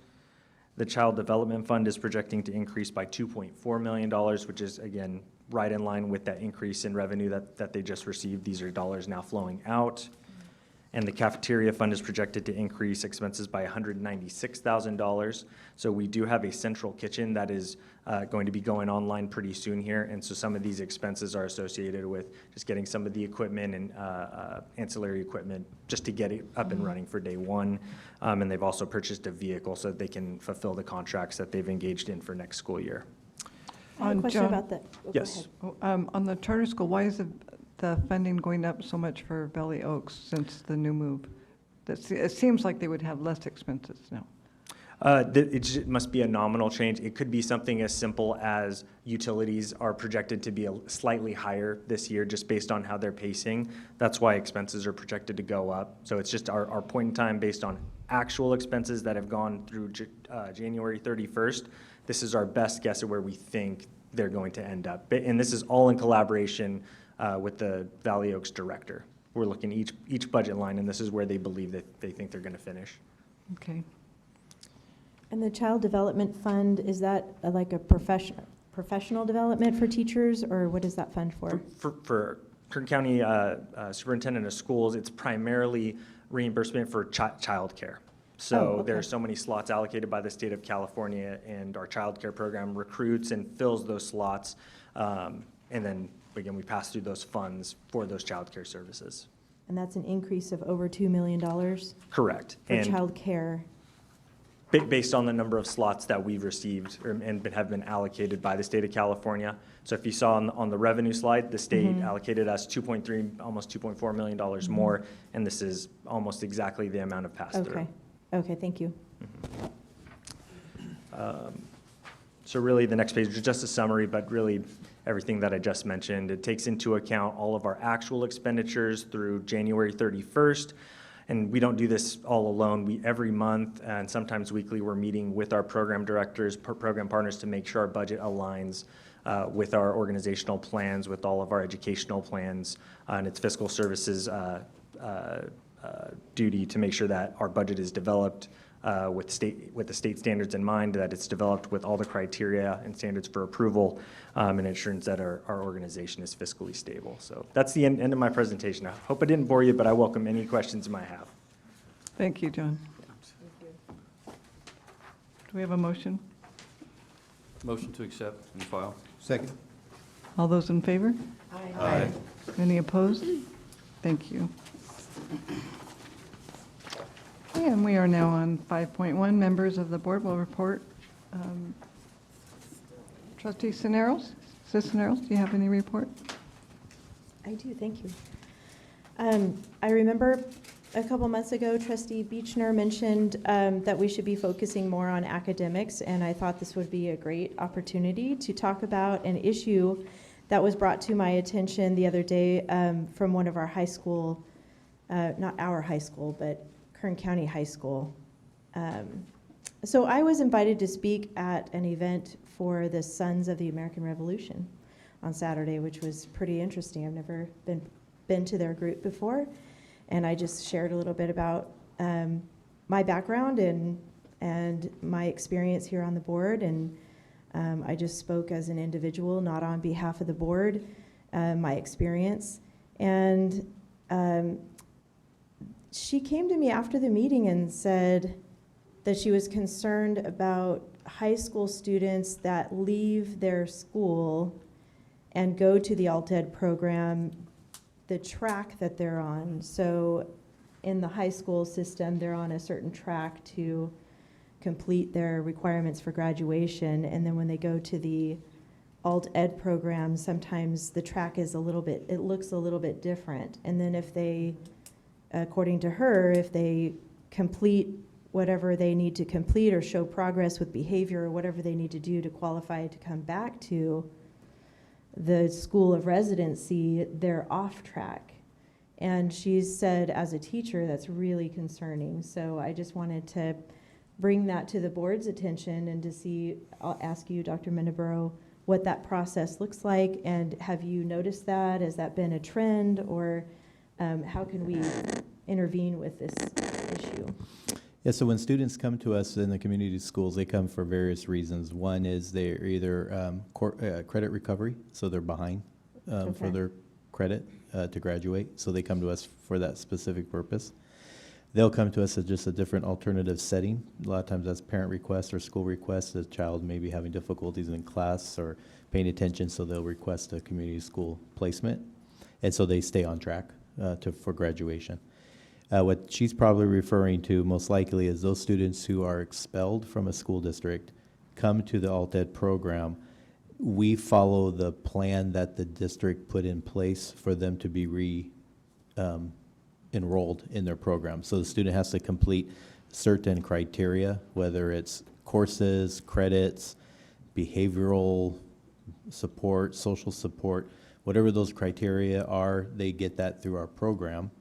The Child Development Fund is projecting to increase by $2.4 million, which is, again, right in line with that increase in revenue that they just received. These are dollars now flowing out. And the Cafeteria Fund is projected to increase expenses by $196,000. So we do have a central kitchen that is going to be going online pretty soon here. And so some of these expenses are associated with just getting some of the equipment and ancillary equipment just to get it up and running for day one. And they've also purchased a vehicle so that they can fulfill the contracts that they've engaged in for next school year. I have a question about that. Oh, go Yes. ahead. On the charter school, why is the funding going up so much for Valley Oaks since the new move? It seems like they would have less expenses now. It must be a nominal change. It could be something as simple as utilities are projected to be slightly higher this year just based on how they're pacing. That's why expenses are projected to go up. So it's just our point in time based on actual expenses that have gone through January 31st. This is our best guess at where we think they're going to end up. And this is all in collaboration with the Valley Oaks director. We're looking each budget line, and this is where they believe that they think they're going to finish. Okay. And the Child Development Fund, is that like a professional development for teachers, or what is that fund for? For Kern County Superintendent of Schools, it's primarily reimbursement for child care. So okay. there are so many slots allocated by the state of California, and our child care program recruits and fills those slots. And then, again, we pass through those funds for those child care services. And that's an increase of over $2 million Correct. for And child care. based on the number of slots that we've received and have been allocated by the state of California. So if you saw on the revenue slide, the state allocated us almost $2.4 million more, and this is almost exactly the amount of pass-through. Okay, thank you. So really, the next page is just a summary, but really everything that I just mentioned. It takes into account all of our actual expenditures through January 31st. And we don't do this all alone. Every month and sometimes weekly, we're meeting with our program directors, program partners to make sure our budget aligns with our organizational plans, with all of our educational plans, and it's fiscal services duty to make sure that our budget is developed with the state standards in mind, that it's developed with all the criteria and standards for approval, and ensures that our organization is fiscally stable. So that's the end of my presentation. I hope I didn't bore you, but I welcome any questions you might have. Thank you, John. Do we have a motion? Motion to accept and file. Second. All those in favor? Aye. Any opposed? Thank you. And we are now on 5.1. Members of the board will report. Trustee Cisneros, do you have any report? I do, thank you. I remember a couple months ago, Trustee Beechner mentioned that we should be focusing more on academics, and I thought this would be a great opportunity to talk about an issue that was brought to my attention the other day from one of our high school not our high school, but Kern County High School. So I was invited to speak at an event for the Sons of the American Revolution on Saturday, which was pretty interesting. I've never been to their group before, and I just shared a little bit about my background and my experience here on the board, and I just spoke as an individual, not on behalf of the board, my experience. And she came to me after the meeting and said that she was concerned about high school students that leave their school and go to the alt-ed program, the track that they're on. So in the high school system, they're on a certain track to complete their requirements for graduation. And then when they go to the alt-ed program, sometimes the track is it looks a little bit different. And then if they, according to her, if they complete whatever they need to complete or show progress with behavior or whatever they need to do to qualify to come back to the school of residency, they're off track. And she said, as a teacher, that's really concerning. So I just wanted to bring that to the board's attention and to see, I'll ask you, Dr. Mendiburo, what that process looks like, and have you noticed that? Has that been a trend, or how can we intervene with this issue? Yeah, so when students come to us in the community schools, they come for various reasons. One is they're either credit recovery, so they're behind for their credit to graduate, so they come to us for that specific purpose. They'll come to us as just a different alternative setting. A lot of times that's parent request or school request. The child may be having difficulties in class or paying attention, so they'll request a community school placement. And so they stay on track for graduation. What she's probably referring to most likely is those students who are expelled from a school district come to the alt-ed program. We follow the plan that the district put in place for them to be enrolled in their program. So the student has to complete certain criteria, whether it's courses, credits, behavioral support, social support, whatever those criteria are, they get that through our program.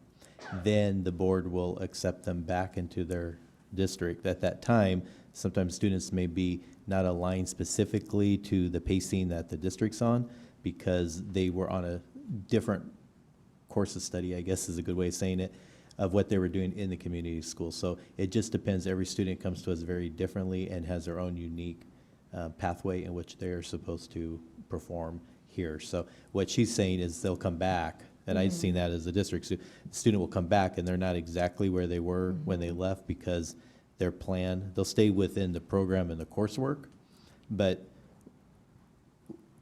Then the board will accept them back into their district. At that time, sometimes students may be not aligned specifically to the pacing that the district's on because they were on a different course of study, I guess is a good way of saying it, of what they were doing in the community school. So it just depends. Every student comes to us very differently and has their own unique pathway in which they are supposed to perform here. So what she's saying is they'll come back, and I've seen that as a district. So the student will come back and they're not exactly where they were when they left because their plan, they'll stay within the program and the coursework, but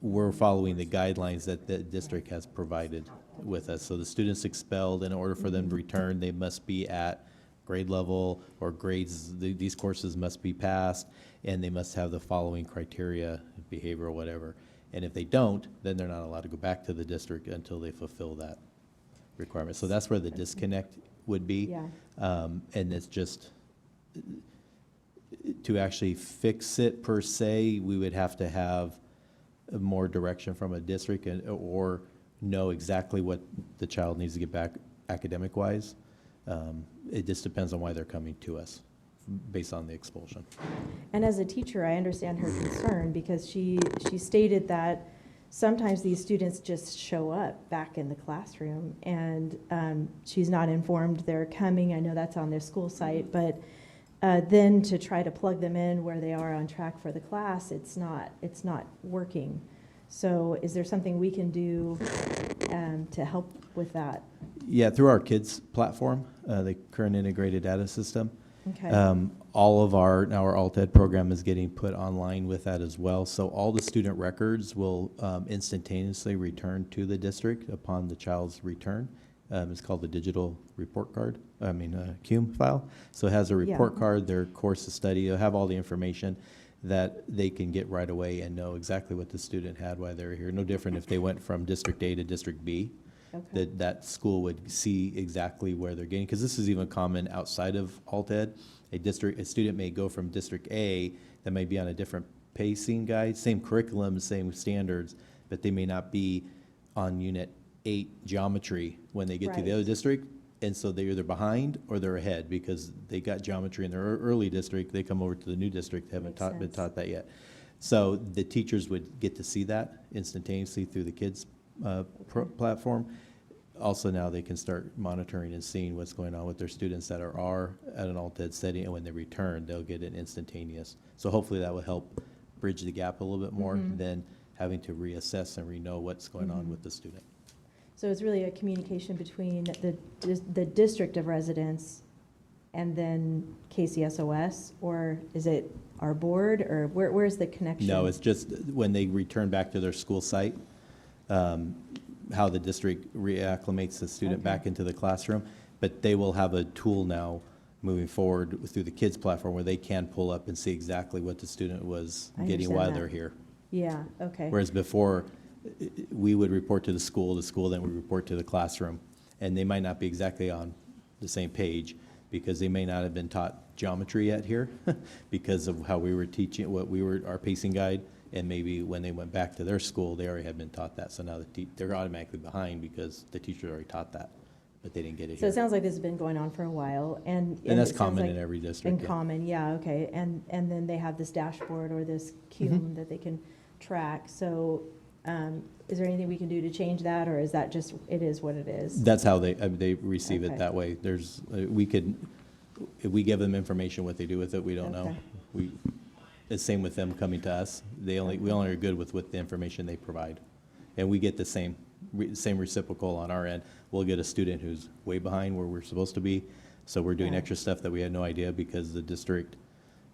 we're following the guidelines that the district has provided with us. So the students expelled, in order for them to return, they must be at grade level or grades, these courses must be passed, and they must have the following criteria, behavioral, whatever. And if they don't, then they're not allowed to go back to the district until they fulfill that requirement. So that's where the disconnect would be. Yeah. And it's just, to actually fix it per se, we would have to have more direction from a district or know exactly what the child needs to get back academic-wise. It just depends on why they're coming to us based on the expulsion. And as a teacher, I understand her concern because she stated that sometimes these students just show up back in the classroom and she's not informed they're coming. I know that's on their school site, but then to try to plug them in where they are on track for the class, it's not working. So is there something we can do to help with that? Yeah, through our kids platform, the Kern Integrated Data System. Okay. All of our alt-ed program is getting put online with that as well. So all the student records will instantaneously return to the district upon the child's return. It's called the digital report card, CUME file. So it has a report card, their course of study, it'll have all the information that they can get right away and know exactly what the student had while they were here. No different if they went from District A to District B. Okay. That school would see exactly where they're getting, because this is even common outside of alt-ed. A student may go from District A that may be on a different pacing guide, same curriculum, same standards, but they may not be on Unit 8 geometry when they get to the other district. And so they're either behind or they're ahead because they got geometry in their early district. They come over to the new district, they haven't been taught that yet. So the teachers would get to see that instantaneously through the kids' platform. Also now they can start monitoring and seeing what's going on with their students that are at an alt-ed setting, and when they return, they'll get it instantaneous. So hopefully that will help bridge the gap a little bit more than having to reassess and re-know what's going on with the student. So it's really a communication between the district of residence and then KCSOS, or is it our board, or where's the connection? No, it's just when they return back to their school site, how the district reacclimates the student back into the classroom. But they will have a tool now moving forward through the kids platform where they can pull up and see exactly what the student was I getting understand while that. they're here. Yeah, okay. Whereas before, we would report to the school then would report to the classroom. And they might not be exactly on the same page because they may not have been taught geometry yet here because of how we were teaching, our pacing guide. And maybe when they went back to their school, they already had been taught that. So now they're automatically behind because the teacher already taught that, but they didn't get it So here. it sounds like this has been going on for a while, and that's it sounds common like- in every district, In yeah. common, yeah, okay, and then they have this dashboard or this cume that they can track, so, is there anything we can do to change that, or is that just, it is what it is? That's how they receive Okay. it that way. There's, if we give them information, what they do with it, we don't know. Okay. It's same with them coming to us. We only are good with the information they provide. And we get the same reciprocal on our end. We'll get a student who's way behind where we're supposed to be. So we're doing Yeah. extra stuff that we had no idea because the district,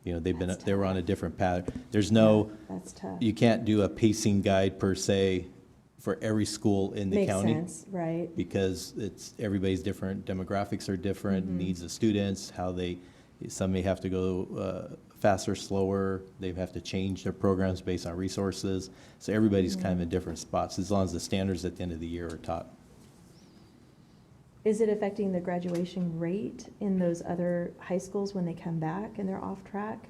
they were on a different path. There's no, That's tough. you can't do a pacing guide per se for every school in the county. Makes sense, right? Because everybody's different, demographics are different, needs of students, some may have to go faster, slower, they have to change their programs based on resources. So everybody's kind of in different spots, as long as the standards at the end of the year are taught. Is it affecting the graduation rate in those other high schools when they come back and they're off track?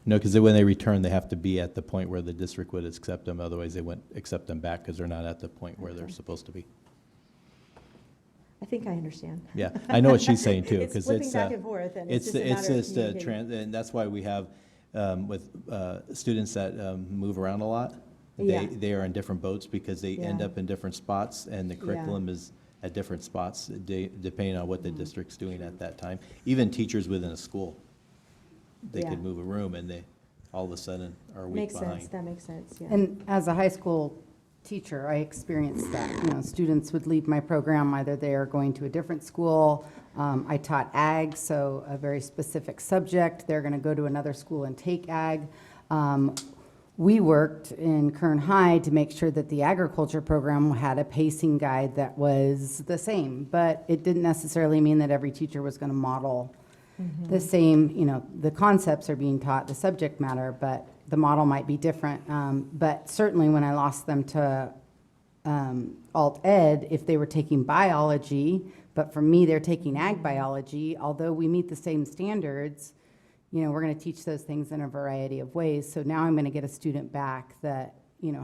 No, because when they return, they have to be at the point where the district would accept them, otherwise they wouldn't accept them back because they're not at the point where they're supposed to be. I think I understand. Yeah, I know what she's saying too, because It's flipping back and forth, and it's just a matter of communicating. and that's why we have, with students that move around a lot, Yeah. they are in different boats because they end Yeah. up in different spots, and the curriculum is at different spots, depending on what the district's doing at that time. Even teachers within a school, they Yeah. could move a room and they, all of a sudden, are a week Makes behind. sense, that makes sense, yeah. And as a high school teacher, I experienced that. Students would leave my program, either they are going to a different school. I taught ag, so a very specific subject. They're going to go to another school and take ag. We worked in Kern High to make sure that the agriculture program had a pacing guide that was the same, but it didn't necessarily mean that every teacher was going to model the same, the concepts are being taught, the subject matter, but the model might be different. But certainly when I lost them to alt ed, if they were taking biology, but for me, they're taking ag biology, although we meet the same standards, we're going to teach those things in a variety of ways. So now I'm going to get a student back that,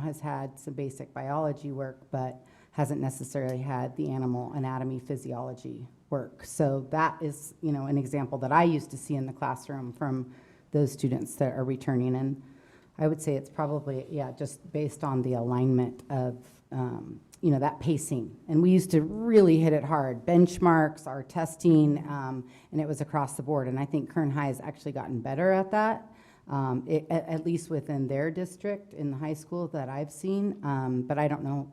has had some basic biology work, but hasn't necessarily had the animal anatomy, physiology work. So that is, an example that I used to see in the classroom from those students that are returning. And I would say it's probably, just based on the alignment of, that pacing. And we used to really hit it hard, benchmarks, our testing, and it was across the board. And I think Kern High has actually gotten better at that, at least within their district in the high school that I've seen. But I don't know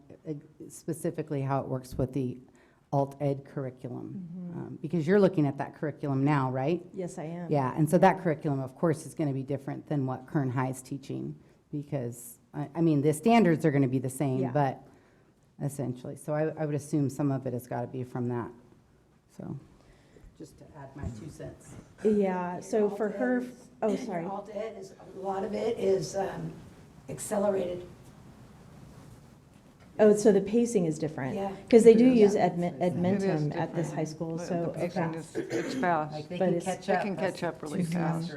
specifically how it works with the alt ed curriculum, because you're looking at that curriculum now, right? Yes, I am. Yeah, and so that curriculum, of course, is going to be different than what Kern High is teaching, because, the standards are going to be the same, Yeah. but essentially. So I would assume some of it has got to be from that, so. Just to add my 2 cents. Yeah, so for her, oh, sorry. Alt ed is, a lot of it is accelerated. Oh, so the pacing is different? Yeah. Because they do Yeah. use Edmentum at this high school, so, The pacing okay. it's fast. Like they But can it's- catch They up. can catch up really fast.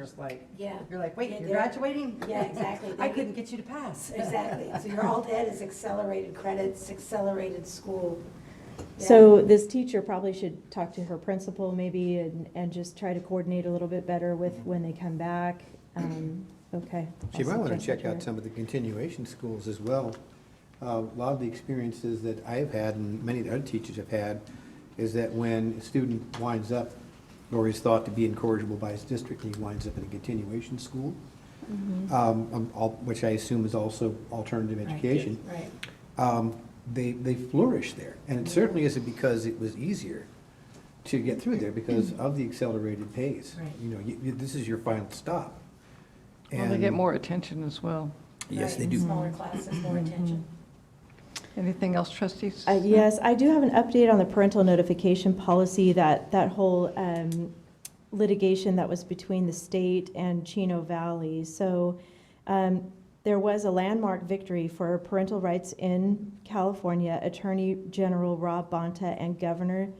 Yeah. You're like, wait, Yeah, you're they're- graduating? Yeah, exactly. I couldn't get you to pass. Exactly. So your alt ed is accelerated credits, accelerated school So this teacher probably should talk to her principal maybe and just try to coordinate a little bit better with when they come back. Okay. She might want to suggest check that out some of the continuation schools as well. A lot of the experiences that I have had and many of the other teachers have had is that when a student winds up or is thought to be incorrigible by his district, he winds up in a continuation school, which I assume is also alternative education. Right. They flourish there. And it certainly isn't because it was easier to get through there because of the accelerated pace. Right. You know, this is your final stop. Well, they get more attention as well. Yes, they do. Smaller classes, more attention. Anything else, trustees? Yes, I do have an update on the parental notification policy, that whole litigation that was between the state and Chino Valley. So there was a landmark victory for parental rights in California. Attorney General Rob Bonta and Governor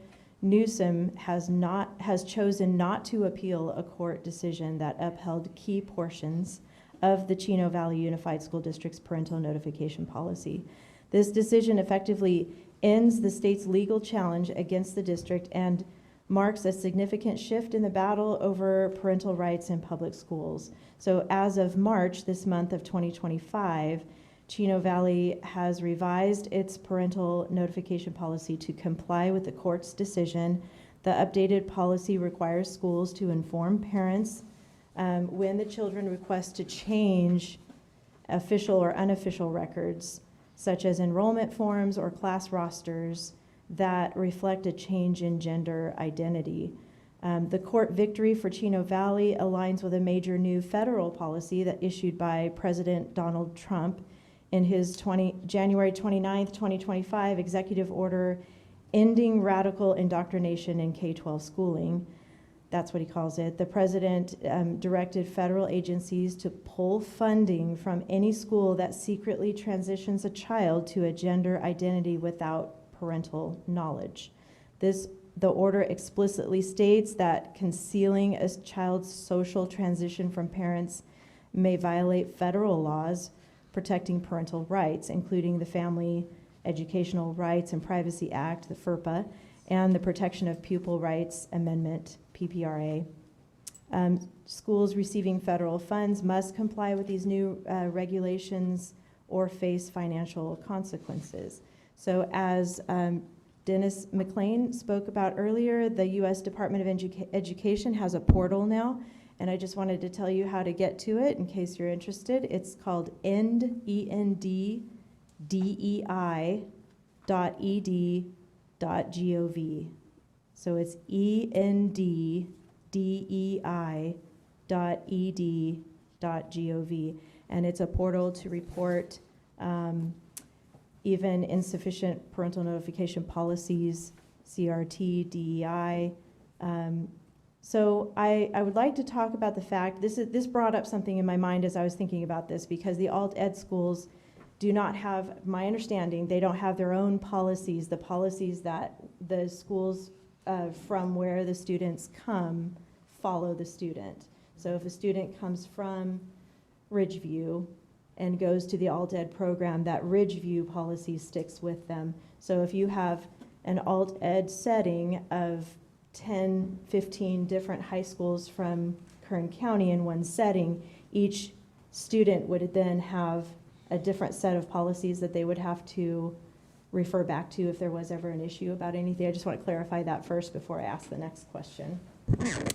Newsom has chosen not to appeal a court decision that upheld key portions of the Chino Valley Unified School District's parental notification policy. This decision effectively ends the state's legal challenge against the district and marks a significant shift in the battle over parental rights in public schools. So as of March this month of 2025, Chino Valley has revised its parental notification policy to comply with the court's decision. The updated policy requires schools to inform parents when the children request to change official or unofficial records, such as enrollment forms or class rosters that reflect a change in gender identity. The court victory for Chino Valley aligns with a major new federal policy that issued by President Donald Trump in his January 29th, 2025 executive order ending radical indoctrination in K-12 schooling. That's what he calls it. The president directed federal agencies to pull funding from any school that secretly transitions a child to a gender identity without parental knowledge. The order explicitly states that concealing a child's social transition from parents may violate federal laws protecting parental rights, including the Family Educational Rights and Privacy Act, the FERPA, and the Protection of Pupil Rights Amendment, PPRA. Schools receiving federal funds must comply with these new regulations or face financial consequences. So as Dennis McLean spoke about earlier, the U.S. Department of Education has a portal now, and I just wanted to tell you how to get to it in case you're interested. It's called enddei.ed.gov. So it's enddei.ed.gov, and it's a portal to report even insufficient parental notification policies, CRT, DEI. So I would like to talk about the fact, this brought up something in my mind as I was thinking about this, because the alt ed schools do not have, my understanding, they don't have their own policies, the policies that the schools from where the students come follow the student. So if a student comes from Ridgeview and goes to the alt ed program, that Ridgeview policy sticks with them. So if you have an alt ed setting of 10, 15 different high schools from Kern County in one setting, each student would then have a different set of policies that they would have to refer back to if there was ever an issue about anything. I just want to clarify that first before I ask the next question.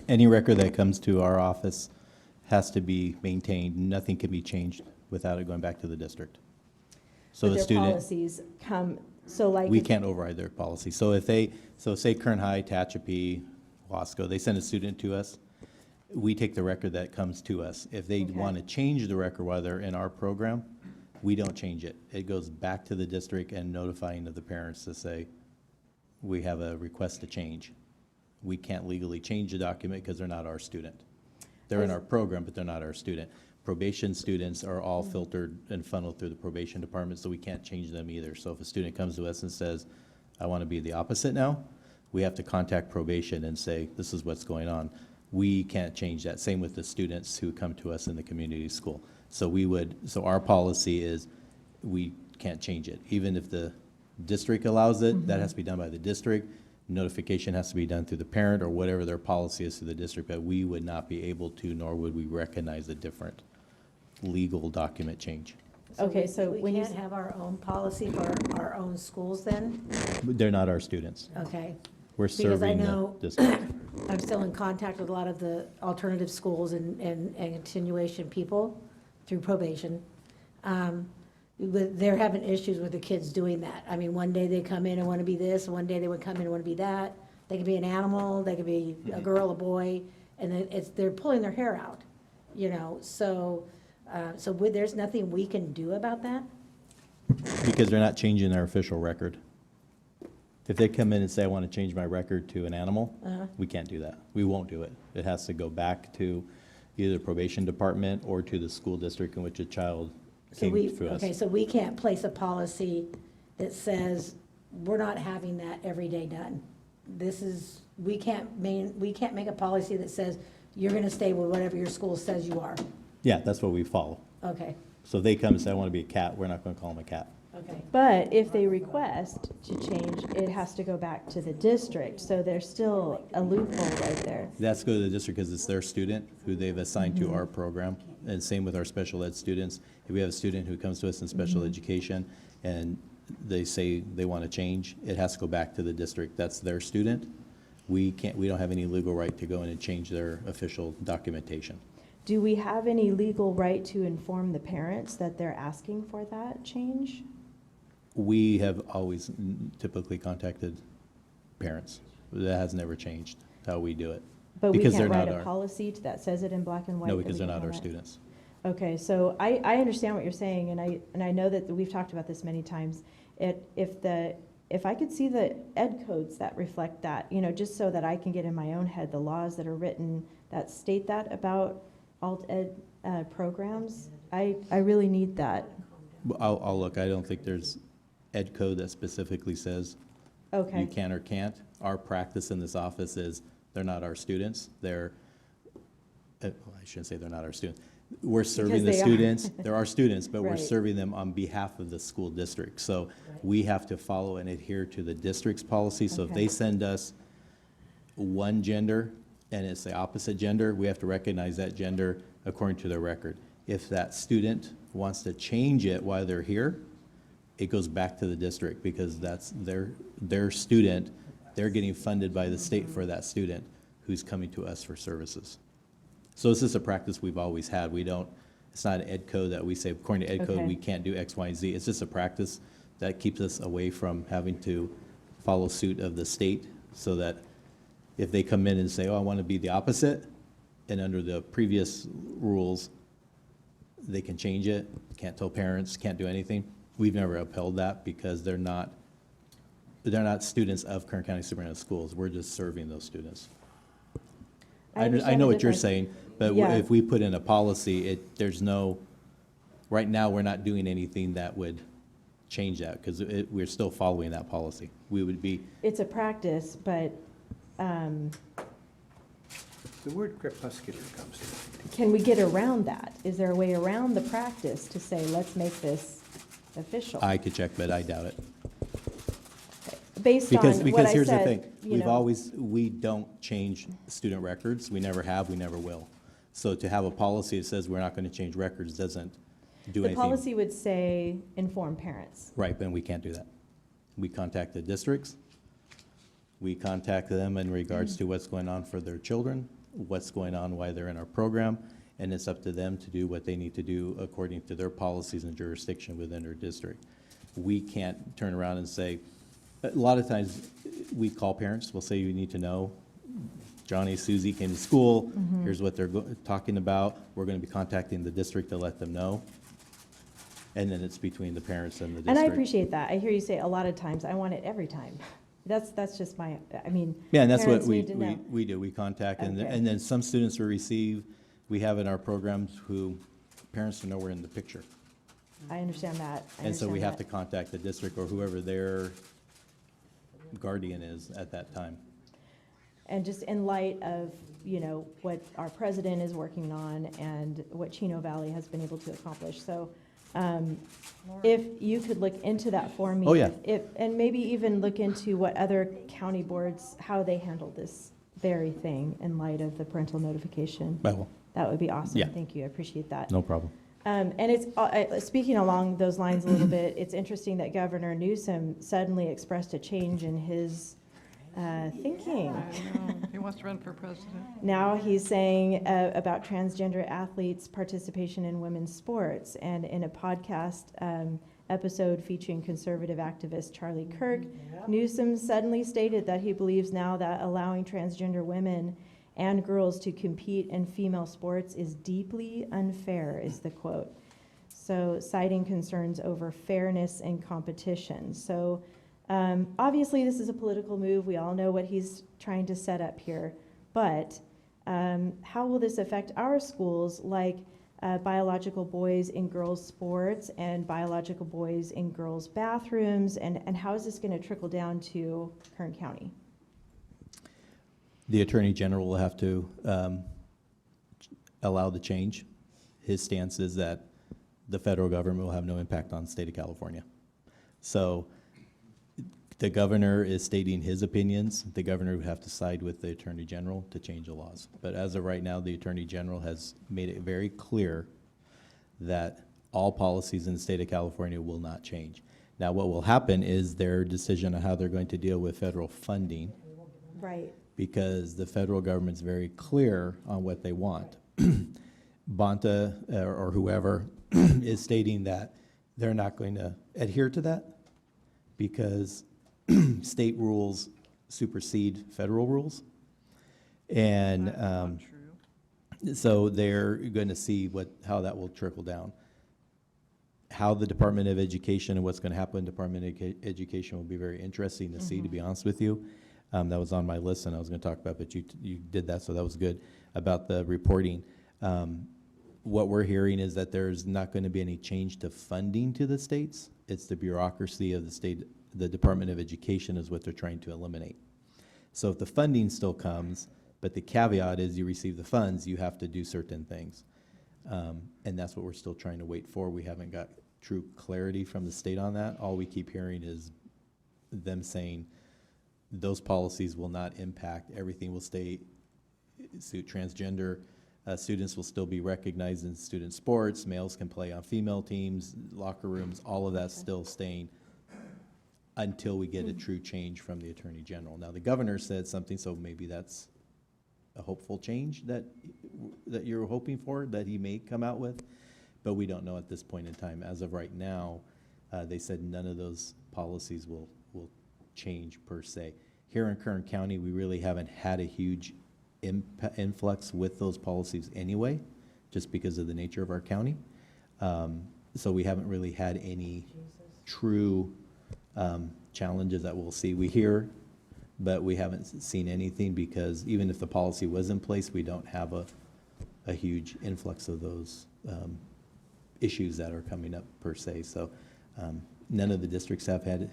Any record that comes to our office has to be maintained. Nothing can be changed without it going back to the district. So But the their student, policies come, so like. we if- can't override their policy. So if say Kern High, Tehachapi, Wasco, they send a student to us, we take the record that comes to us. If they Okay. want to change the record while they're in our program, we don't change it. It goes back to the district and notifying of the parents to say, we have a request to change. We can't legally change the document because they're not our student. They're in our program, but they're not our student. Probation students are all filtered and funneled through the probation department, so we can't change them either. So if a student comes to us and says, I want to be the opposite now, we have to contact probation and say, this is what's going on. We can't change that. Same with the students who come to us in the community school. So our policy is we can't change it. Even if the district allows it, that has to be done by the district. Notification has to be done through the parent or whatever their policy is to the district, but we would not be able to, nor would we recognize a different legal document change. Okay, so when We you, can't have our own policy for our own schools then? They're not our students. Okay. We're Because I serving the know district. I'm still in contact with a lot of the alternative schools and continuation people through probation. But they're having issues with the kids doing that. I mean, one day they come in and want to be this, one day they would come in and want to be that. They could be an animal, they could be a girl, a boy, and then they're pulling their hair out, you know, so there's nothing we can do about that? Because they're not changing their official record. If they come in and say, I want to change my record to an animal, we can't do that. We won't do it. It has to go back to either the probation department or to the school district in which a child came through us. Okay, so we can't place a policy that says, we're not having that every day done. We can't make a policy that says, you're gonna stay with whatever your school says you are. Yeah, that's what we follow. Okay, So if they come and say, I want to be a cat, we're not going to call them a cat. okay. but if they request to change, it has to go back to the district, so there's still a loophole right there. That's go to the district because it's their student who they've assigned to our program. And same with our special ed students. If we have a student who comes to us in special education and they say they want to change, it has to go back to the district. That's their student. We don't have any legal right to go in and change their official documentation. Do we have any legal right to inform the parents that they're asking for that change? We have always typically contacted parents. That has never changed, how we do it. But we Because can't they're write not a our- policy that says it in black and white? No, that because we they're can not our have that? students. Okay, so I understand what you're saying, and I know that we've talked about this many times. If I could see the ed codes that reflect that, you know, just so that I can get in my own head the laws that are written that state that about alt ed programs, I really need that. I'll look. I don't think there's ed code that specifically says Okay. you can or can't. Our practice in this office is they're not our students. They're, I shouldn't say they're not our students. We're serving the they are. students. They're our students, but we're Right. serving them on behalf of the school district. So we have to follow and adhere to the district's policy. So if Okay. they send us one gender and it's the opposite gender, we have to recognize that gender according to their record. If that student wants to change it while they're here, it goes back to the district because that's their student. They're getting funded by the state for that student who's coming to us for services. So this is a practice we've always had. It's not an ed code that we say, according to ed code, Okay. we can't do X, Y, and Z. It's just a practice that keeps us away from having to follow suit of the state so that if they come in and say, oh, I want to be the opposite, and under the previous rules, they can change it, can't tell parents, can't do anything. We've never upheld that because they're not students of Kern County Superintendent Schools. We're just serving those students. I understand know the what you're difference. saying, but Yeah. if we put in a policy, right now, we're not doing anything that would change that because we're still following that policy. We would be, It's a practice, but The word crepuscular comes in. can we get around that? Is there a way around the practice to say, let's make this official? I could check, but I doubt it. Based on Because what I here's the said, thing, you know. we don't change student records. We never have, we never will. So to have a policy that says we're not going to change records doesn't do The anything. policy would say, inform parents. Right, but we can't do that. We contact the districts. We contact them in regards to what's going on for their children, what's going on while they're in our program, and it's up to them to do what they need to do according to their policies and jurisdiction within their district. We can't turn around and say, a lot of times, we call parents, we'll say, you need to know, Johnny, Susie came to school, here's what they're talking about, we're gonna be contacting the district to let them know. And then it's between the parents and the district. And I appreciate that. I hear you say a lot of times, I want it every time. That's just my, I mean, Yeah, and that's what parents need to know. we do, we contact, and Okay. then some students will receive, we have in our programs who, parents are nowhere in the picture. I understand that. I And so we understand have to that. contact the district or whoever their guardian is at that time. And just in light of, you know, what our president is working on and what Chino Valley has been able to accomplish. So If you could look into that for me. Oh, yeah. And maybe even look into what other county boards, how they handle this very thing in light of the parental notification. I will. That would be awesome. Yeah. Thank you, I appreciate that. No problem. And it's, speaking along those lines a little bit, it's interesting that Governor Newsom suddenly expressed a change in his thinking. I know. He wants to run for president. Now he's saying about transgender athletes' participation in women's sports. And in a podcast episode featuring conservative activist Charlie Kirk, Newsom suddenly stated that he believes now that allowing transgender women and girls to compete in female sports is deeply unfair, is the quote. So citing concerns over fairness and competition. So obviously this is a political move. We all know what he's trying to set up here. But how will this affect our schools, like biological boys in girls' sports and biological boys in girls' bathrooms? And how is this going to trickle down to Kern County? The Attorney General will have to allow the change. His stance is that the federal government will have no impact on the state of California. So the governor is stating his opinions. The governor would have to side with the Attorney General to change the laws. But as of right now, the Attorney General has made it very clear that all policies in the state of California will not change. Now, what will happen is their decision on how they're going to deal with federal funding, Right. because the federal government's very clear on what they want. Bonta or whoever is stating that they're not going to adhere to that because state rules supersede federal rules. And so they're going to see how that will trickle down. How the Department of Education and what's going to happen in Department of Education will be very interesting to see, to be honest with you. That was on my list and I was going to talk about, but you did that, so that was good, about the reporting. What we're hearing is that there's not going to be any change to funding to the states. It's the bureaucracy of the state, the Department of Education is what they're trying to eliminate. So if the funding still comes, but the caveat is you receive the funds, you have to do certain things. And that's what we're still trying to wait for. We haven't got true clarity from the state on that. All we keep hearing is them saying those policies will not impact, everything will stay, transgender students will still be recognized in student sports, males can play on female teams, locker rooms, all of that's still staying until we get a true change from the Attorney General. Now, the governor said something, so maybe that's a hopeful change that you're hoping for, that he may come out with, but we don't know at this point in time. As of right now, they said none of those policies will change per se. Here in Kern County, we really haven't had a huge influx with those policies anyway, just because of the nature of our county. So we haven't really had any true challenges that we'll see. We hear, but we haven't seen anything, because even if the policy was in place, we don't have a huge influx of those issues that are coming up per se. So none of the districts have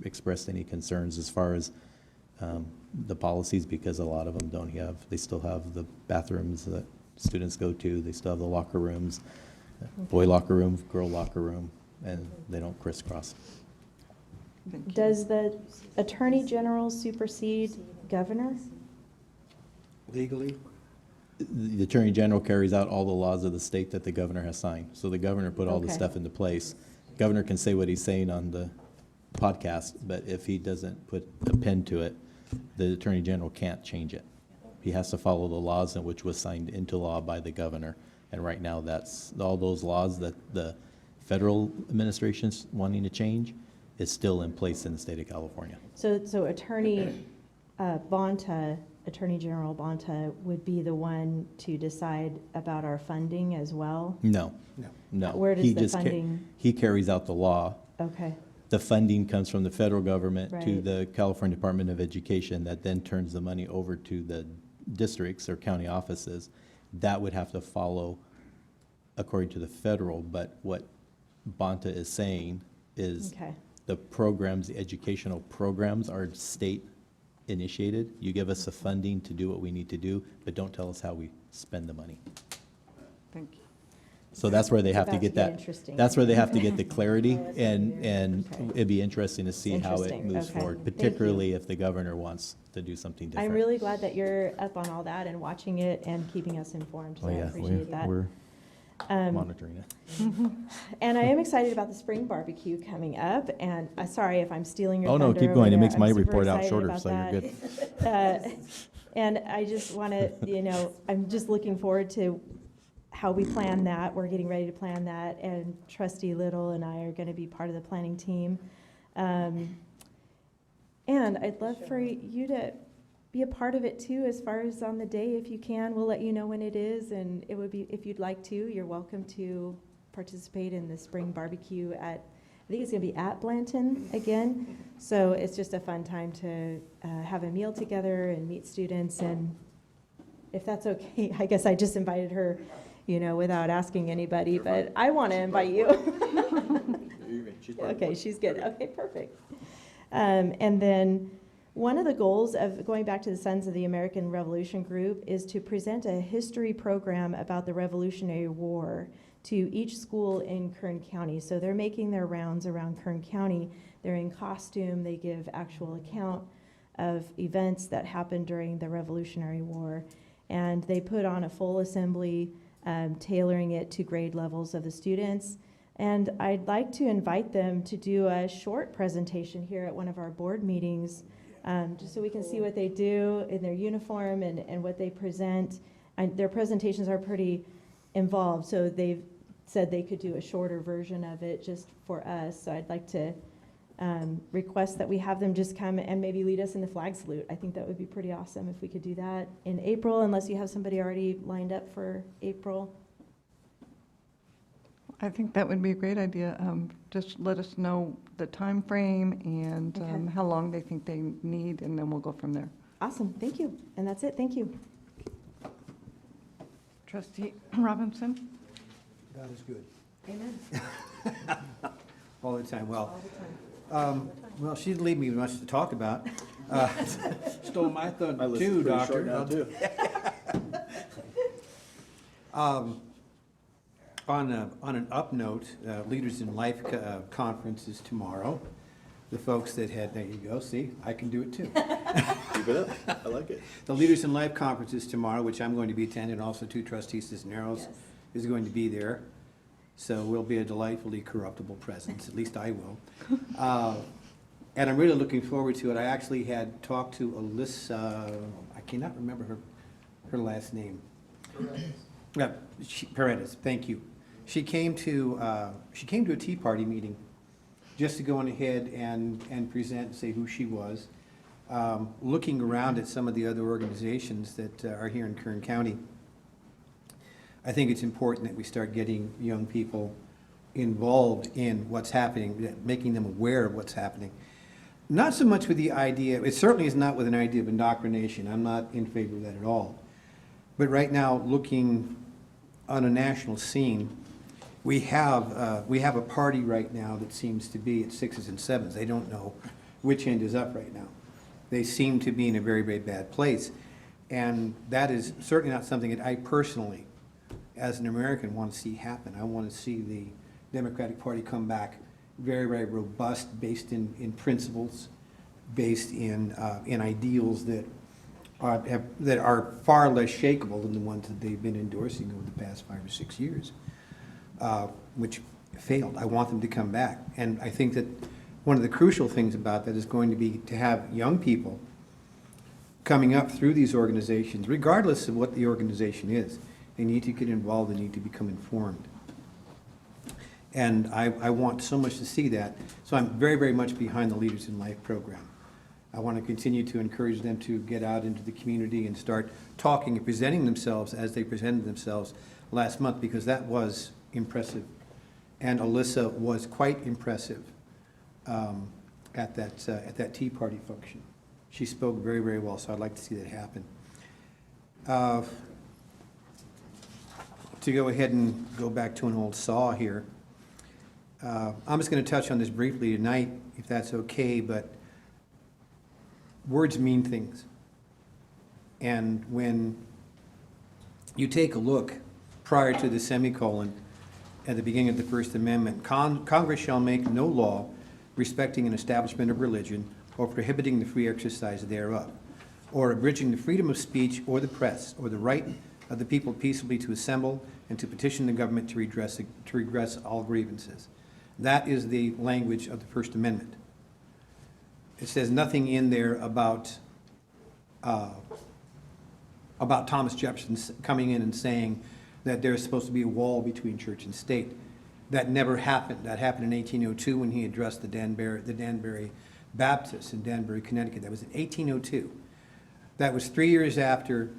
expressed any concerns as far as the policies, because a lot of them they still have the bathrooms that students go to, they still have the locker rooms, boy locker room, girl locker room, and they don't crisscross. Does the Attorney General supersede governor? Legally? The Attorney General carries out all the laws of the state that the governor has signed. So the governor put all the Okay. stuff into place. Governor can say what he's saying on the podcast, but if he doesn't put a pen to it, the Attorney General can't change it. He has to follow the laws in which was signed into law by the governor. And right now, that's all those laws that the federal administration's wanting to change is still in place in the state of California. So Attorney Bonta, Attorney General Bonta would be the one to decide about our funding as well? No. Where does He the just funding? he carries out the law. Okay. The funding comes from the federal government to Right. the California Department of Education, that then turns the money over to the districts or county offices. That would have to follow according to the federal, but what Bonta is saying is Okay. the programs, the educational programs are state initiated. You give us the funding to do what we need to do, but don't tell us how we spend the money. Thank you. So that's where they It's have to about get to get that, interesting. that's where they have to get the clarity, Oh, that's and Okay. it'd be interesting to see how it Interesting. moves Okay. forward, Thank you. particularly if the governor wants to do something different. I'm really glad that you're up on all that and watching it and keeping us informed, so Oh, I yeah, appreciate that. we're Um, monitoring it. And I am excited about the spring barbecue coming up, and sorry if I'm stealing your Oh, thunder no, keep over going. It there. makes I'm my super report out excited shorter, about so you're that. good. And I just want to, I'm just looking forward to how we plan that. We're getting ready to plan that, and Trustee Little and I are going to be part of the planning team. And I'd love for you to be a part of it too, as far as on the day, if you can. We'll let you know when it is, and it would be, if you'd like to, you're welcome to participate in the spring barbecue at, I think it's going to be at Blanton again. So it's just a fun time to have a meal together and meet students, and if that's okay, I guess I just invited her, without asking anybody, but I want to invite you. Okay, she's good. Okay, perfect. And then one of the goals of going back to the Sons of the American Revolution group is to present a history program about the Revolutionary War to each school in Kern County. So they're making their rounds around Kern County. They're in costume. They give actual account of events that happened during the Revolutionary War. And they put on a full assembly, tailoring it to grade levels of the students. And I'd like to invite them to do a short presentation here at one of our board meetings, just so we can see what they do in their uniform and what they present. Their presentations are pretty involved, so they've said they could do a shorter version of it just for us. So I'd like to request that we have them just come and maybe lead us in the flag salute. I think that would be pretty awesome if we could do that in April, unless you have somebody already lined up for April. I think that would be a great idea. Just let us know the time frame and Okay. how long they think they need, and then we'll go from there. Awesome, thank you. And that's it, thank you. Trustee Robinson? God is good. Amen. All the time. Well, All the time. well, she didn't leave me much to talk about. Stole my thunder list too, is pretty Doctor. short now, too. On an up note, Leaders in Life conference is tomorrow. The folks that had, there you go, see, I can do it too. Keep it up. I like it. The Leaders in Life conference is tomorrow, which I'm going to be attending, also two trustees Cisneros is going to be there. So we'll be a delightfully corruptible presence, at least I will. And I'm really looking forward to it. I actually had talked to Alyssa, I cannot remember her last name. Paredes, thank you. She came to a Tea Party meeting just to go on ahead and present and say who she was. Looking around at some of the other organizations that are here in Kern County, I think it's important that we start getting young people involved in what's happening, making them aware of what's happening. Not so much with the idea, it certainly is not with an idea of indoctrination. I'm not in favor of that at all. But right now, looking on a national scene, we have a party right now that seems to be at sixes and sevens. They don't know which end is up right now. They seem to be in a very, very bad place. And that is certainly not something that I personally, as an American, want to see happen. I want to see the Democratic Party come back very, very robust, based in principles, based in ideals that are far less shakeable than the ones that they've been endorsing over the past 5 or 6 years, which failed. I want them to come back. And I think that one of the crucial things about that is going to be to have young people coming up through these organizations, regardless of what the organization is. They need to get involved, they need to become informed. And I want so much to see that. So I'm very, very much behind the Leaders in Life program. I want to continue to encourage them to get out into the community and start talking and presenting themselves as they presented themselves last month, because that was impressive. And Alyssa was quite impressive at that Tea Party function. She spoke very, very well, so I'd like to see that happen. To go ahead and go back to an old saw here, I'm just going to touch on this briefly tonight, if that's okay, but words mean things. And when you take a look prior to the semicolon at the beginning of the First Amendment, Congress shall make no law respecting an establishment of religion or prohibiting the free exercise thereof, or abridging the freedom of speech or the press, or the right of the people peaceably to assemble and to petition the government to redress all grievances. That is the language of the First Amendment. It says nothing in there about Thomas Jefferson coming in and saying that there's supposed to be a wall between church and state. That never happened. That happened in 1802 when he addressed the Danbury Baptists in Danbury, Connecticut. That was in 1802. That was 3 years after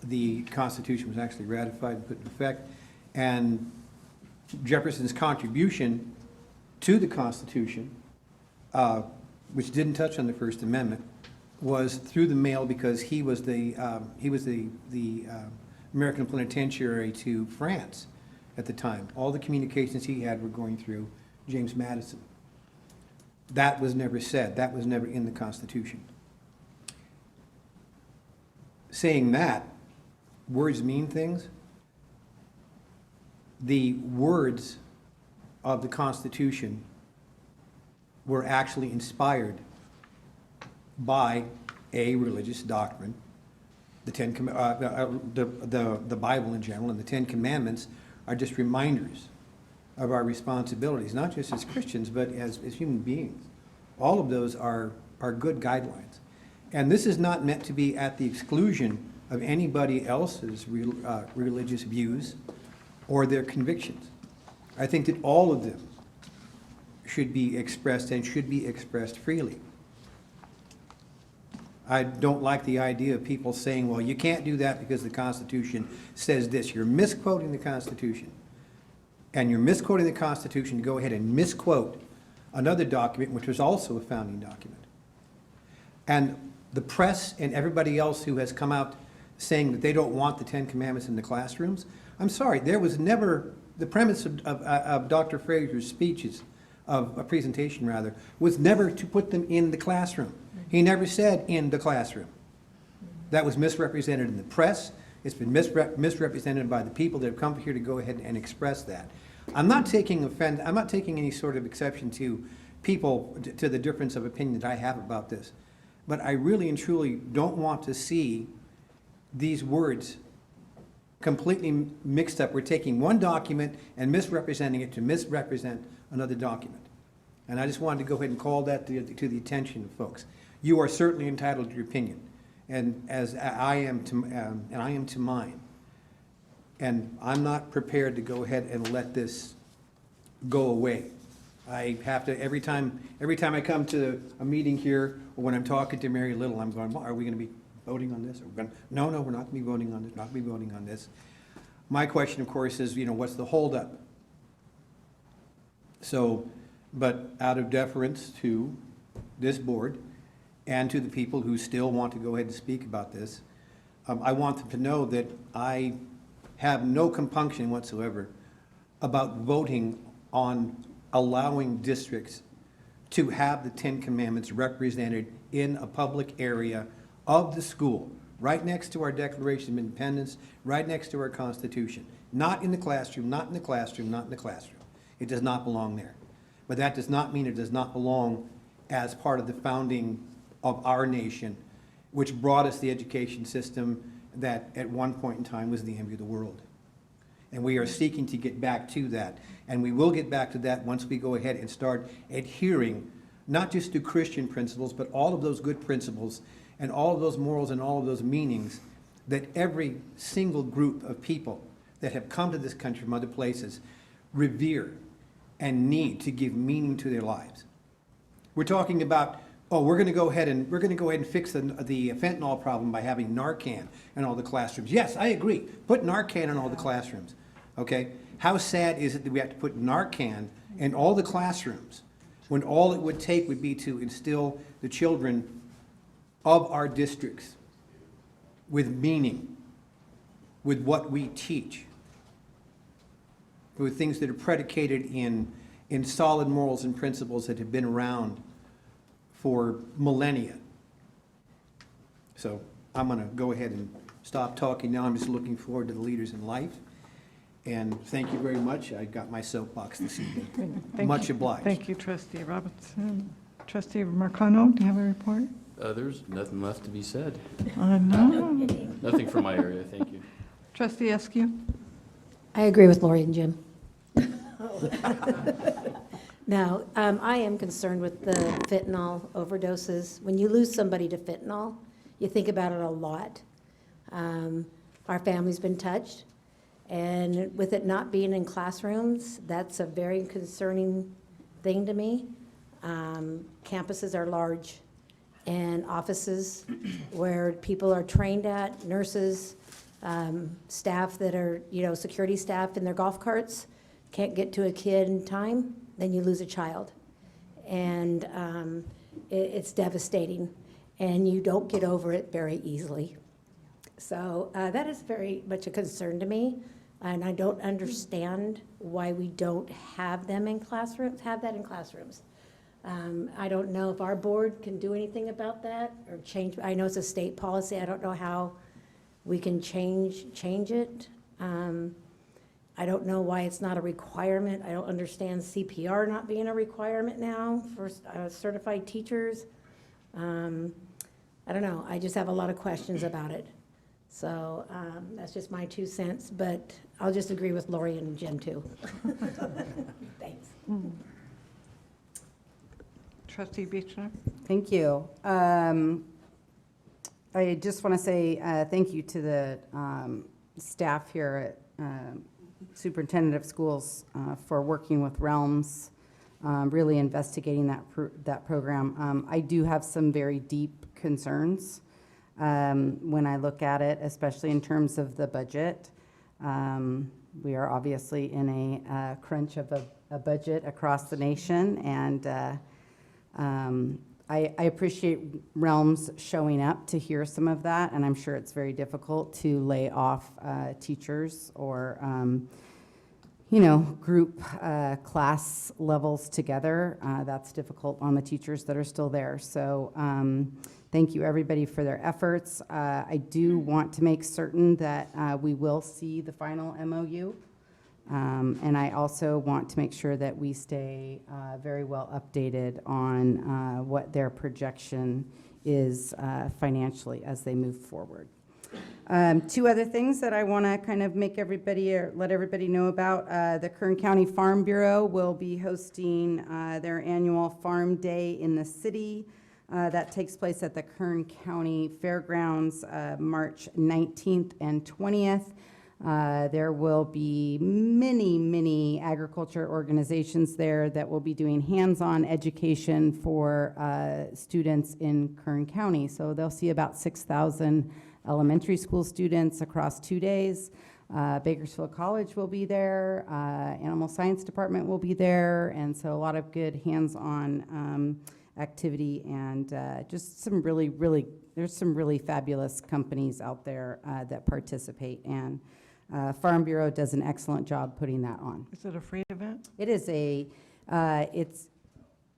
the Constitution was actually ratified and put in effect. And Jefferson's contribution to the Constitution, which didn't touch on the First Amendment, was through the mail, because he was the American plenipotentiary to France at the time. All the communications he had were going through James Madison. That was never said. That was never in the Constitution. Saying that, words mean things. The words of the Constitution were actually inspired by a religious doctrine, the Bible in general, and the Ten Commandments are just reminders of our responsibilities, not just as Christians, but as human beings. All of those are good guidelines. And this is not meant to be at the exclusion of anybody else's religious views or their convictions. I think that all of them should be expressed and should be expressed freely. I don't like the idea of people saying, well, you can't do that because the Constitution says this. You're misquoting the Constitution. And you're misquoting the Constitution to go ahead and misquote another document, which was also a founding document. And the press and everybody else who has come out saying that they don't want the Ten Commandments in the classrooms, I'm sorry, there was never, the premise of Dr. Fraser's speeches, of a presentation rather, was never to put them in the classroom. He never said in the classroom. That was misrepresented in the press. It's been misrepresented by the people that have come here to go ahead and express that. I'm not taking offense, I'm not taking any sort of exception to people, to the difference of opinion that I have about this. But I really and truly don't want to see these words completely mixed up. We're taking one document and misrepresenting it to misrepresent another document. And I just wanted to go ahead and call that to the attention of folks. You are certainly entitled to your opinion, and as I am to mine. And I'm not prepared to go ahead and let this go away. I have to, every time I come to a meeting here, or when I'm talking to Mary Little, I'm going, well, are we going to be voting on this? No, we're not going to be voting on this, not going to be voting on this. My question, of course, is, what's the holdup? So, but out of deference to this board and to the people who still want to go ahead and speak about this, I want them to know that I have no compunction whatsoever about voting on allowing districts to have the Ten Commandments represented in a public area of the school, right next to our Declaration of Independence, right next to our Constitution. Not in the classroom, not in the classroom, not in the classroom. It does not belong there. But that does not mean it does not belong as part of the founding of our nation, which brought us the education system that at one point in time was the envy of the world. And we are seeking to get back to that. And we will get back to that once we go ahead and start adhering, not just to Christian principles, but all of those good principles and all of those morals and all of those meanings that every single group of people that have come to this country from other places revere and need to give meaning to their lives. We're talking about, oh, we're going to go ahead and fix the fentanyl problem by having Narcan in all the classrooms. Yes, I agree. Put Narcan in all the classrooms. Okay? How sad is it that we have to put Narcan in all the classrooms when all it would take would be to instill the children of our districts with meaning, with what we teach, with things that are predicated in solid morals and principles that have been around for millennia. So I'm going to go ahead and stop talking now. I'm just looking forward to the leaders in life And thank you very much. I got my soapbox this evening. Thank Much you. obliged. Thank you, Trustee Robinson. Trustee Marcano, do you have a report? There's nothing left to be said. I know. Nothing from my area, thank you. Trustee Askew? I agree with Lori and Jim. Now, I am concerned with the fentanyl overdoses. When you lose somebody to fentanyl, you think about it a lot. Our family's been touched, and with it not being in classrooms, that's a very concerning thing to me. Campuses are large, and offices where people are trained at, nurses, staff that are, security staff in their golf carts, can't get to a kid in time, then you lose a child. And it's devastating, and you don't get over it very easily. So that is very much a concern to me, and I don't understand why we don't have them in classrooms, I don't know if our board can do anything about that or change. I know it's a state policy. I don't know how we can change it. I don't know why it's not a requirement. I don't understand CPR not being a requirement now for certified teachers. I don't know. I just have a lot of questions about it. So that's just my 2 cents, but I'll just agree with Lori and Jim too. Thanks. Trustee Beechner? Thank you. I just want to say thank you to the staff here at Superintendent of Schools for working with Realms, really investigating that program. I do have some very deep concerns when I look at it, especially in terms of the budget. We are obviously in a crunch of a budget across the nation, and I appreciate Realms showing up to hear some of that, and I'm sure it's very difficult to lay off teachers or, group class levels together. That's difficult on the teachers that are still there. So thank you, everybody, for their efforts. I do want to make certain that we will see the final MOU. And I also want to make sure that we stay very well updated on what their projection is financially as they move forward. 2 other things that I want to kind of make everybody or let everybody know about. The Kern County Farm Bureau will be hosting their annual Farm Day in the city. That takes place at the Kern County Fairgrounds March 19th and 20th. There will be many agriculture organizations there that will be doing hands-on education for students in Kern County. So they'll see about 6,000 elementary school students across 2 days. Bakersfield College will be there. Animal Science Department will be there. And so a lot of good hands-on activity and just some there's some really fabulous companies out there that participate, and Farm Bureau does an excellent job putting that on. Is it a free event? It is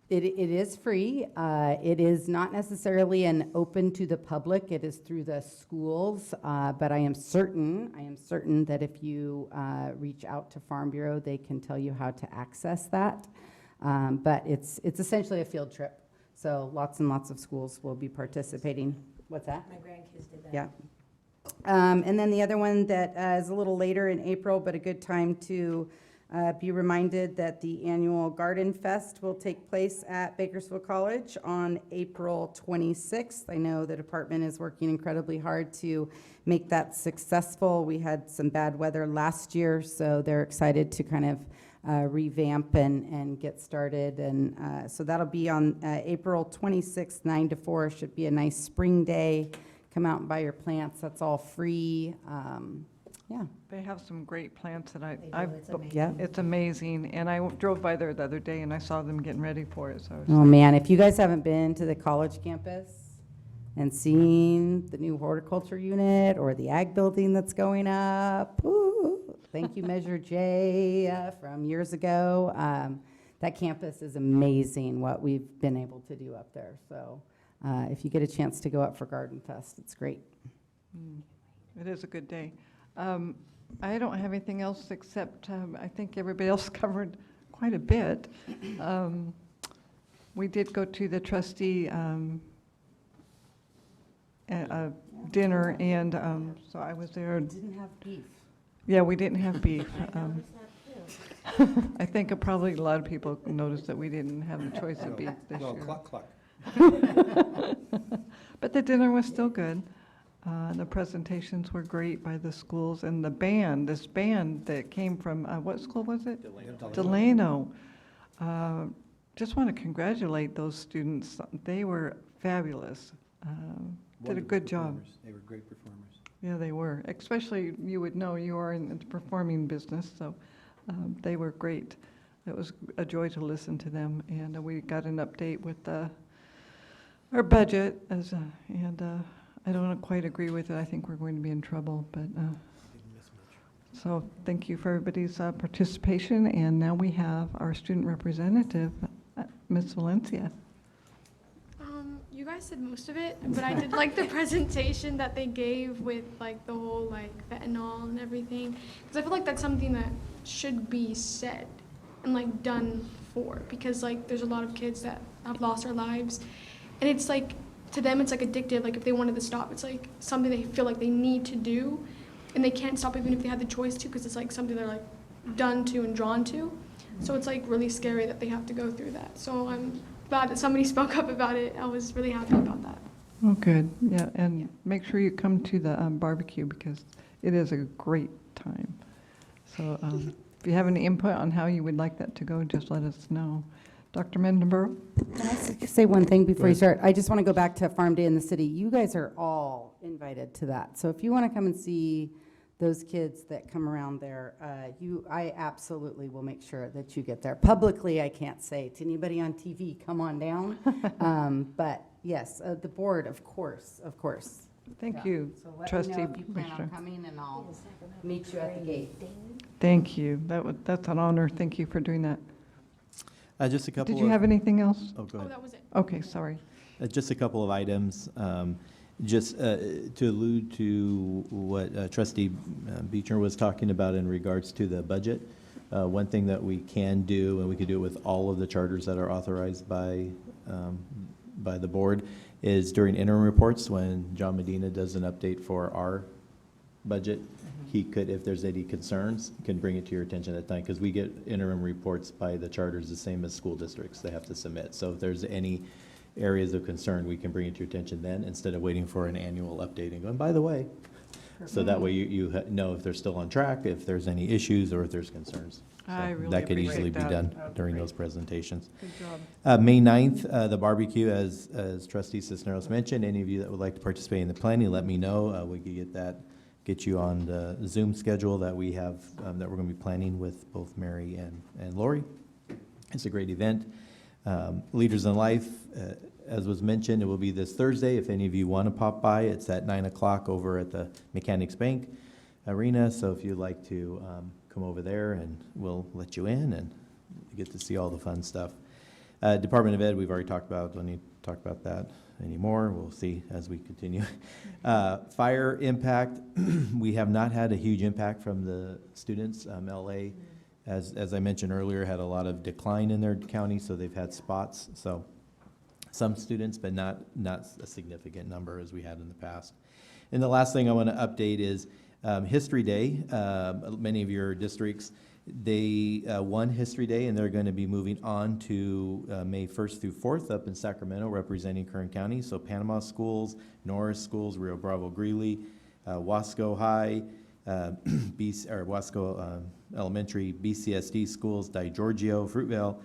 it is free. It is not necessarily an open to the public. It is through the schools, but I am certain that if you reach out to Farm Bureau, they can tell you how to access that. But it's essentially a field trip. So lots and lots of schools will be participating. What's that? My grandkids did that. Yeah. And then the other one that is a little later in April, but a good time to be reminded that the annual Garden Fest will take place at Bakersfield College on April 26th. I know the department is working incredibly hard to make that successful. We had some bad weather last year, so they're excited to kind of revamp and get started. And so that'll be on April 26th, 9 to 4. Should be a nice spring day. Come out and buy your plants. That's all free. Yeah. They have some great plants that It's amazing. Yeah. it's amazing. And I drove by there the other day and I saw them getting ready for it. So I was Oh, man, if you guys haven't been to the college campus and seen the new horticulture unit or the ag building that's going up, ooh, thank you, Measure J from years ago. That campus is amazing, what we've been able to do up there. So if you get a chance to go up for Garden Fest, it's great. It is a good day. I don't have anything else except I think everybody else covered quite a bit. We did go to the trustee dinner, and so I was there. Didn't have beef. Yeah, we didn't have beef. I think probably a lot of people noticed that we didn't have the choice of beef this year. Cluck, cluck. But the dinner was still good. The presentations were great by the schools, and the band, this band that came from, what school was it? Delano. Just want to congratulate those students. They were fabulous. Did a good job. They were great performers. Yeah, they were. Especially, you would know, you are in the performing business, so they were great. It was a joy to listen to them, and we got an update with our budget, and I don't quite agree with it. I think we're going to be in trouble, but so thank you for everybody's participation, and now we have our student representative, Ms. Valencia. You guys said most of it, but I did like the presentation that they gave with like the whole like fentanyl and everything, because I feel like that's something that should be said and like done for, because like there's a lot of kids that have lost their lives, and it's like to them it's like addictive. Like if they wanted to stop, it's like something they feel like they need to do, and they can't stop even if they had the choice to, because it's like something they're like done to and drawn to. So it's like really scary that they have to go through that. So I'm glad that somebody spoke up about it. I was really happy about that. Oh, good. Yeah, and make sure you come to the barbecue, because it is a great time. So if you have any input on how you would like that to go, just let us know. Dr. Mendenborough? Can I say one thing before you start? I just want to go back to Farm Day in the City. You guys are all invited to that. So if you want to come and see those kids that come around there, I absolutely will make sure that you get there. Publicly, I can't say to anybody on TV, come on down. But yes, the board, of course. Thank you, So let Trustee me know if you plan Bishop. on coming, and I'll meet you at the gate. Thank you. That's an honor. Thank you for doing that. Just a couple Did you have anything else? Oh, go ahead. That was it. Okay, sorry. Just a couple of items. Just to allude to what Trustee Beechner was talking about in regards to the budget, one thing that we can do, and we can do it with all of the charters that are authorized by the board, is during interim reports, when John Medina does an update for our budget, he could, if there's any concerns, can bring it to your attention at that time, because we get interim reports by the charters the same as school districts they have to submit. So if there's any areas of concern, we can bring it to your attention then, instead of waiting for an annual update and going, by the way. So that way you know if they're still on track, if there's any issues, or if there's concerns. So I really that could appreciate easily be that. done That was during great. those presentations. Good job. May 9th, the barbecue, as Trustee Cisneros mentioned, any of you that would like to participate in the planning, let me know. We could get you on the Zoom schedule that we have, that we're going to be planning with both Mary and Lori. It's a great event. Leaders in Life, as was mentioned, it will be this Thursday. If any of you want to pop by, it's at 9 o'clock over at the Mechanics Bank Arena. So if you'd like to come over there, and we'll let you in and you get to see all the fun stuff. Department of Ed, we've already talked about. Don't need to talk about that anymore. We'll see as we continue. Fire impact, we have not had a huge impact from the students. LA, as I mentioned earlier, had a lot of decline in their county, so they've had spots. So some students, but not a significant number as we had in the past. And the last thing I want to update is History Day. Many of your districts, they won History Day, and they're going to be moving on to May 1st through 4th up in Sacramento, representing Kern County. So Panama Schools, Norris Schools, Rio Bravo Greeley, Wasco High, Wasco Elementary, BCSD Schools, DiGiorgio, Fruitvale,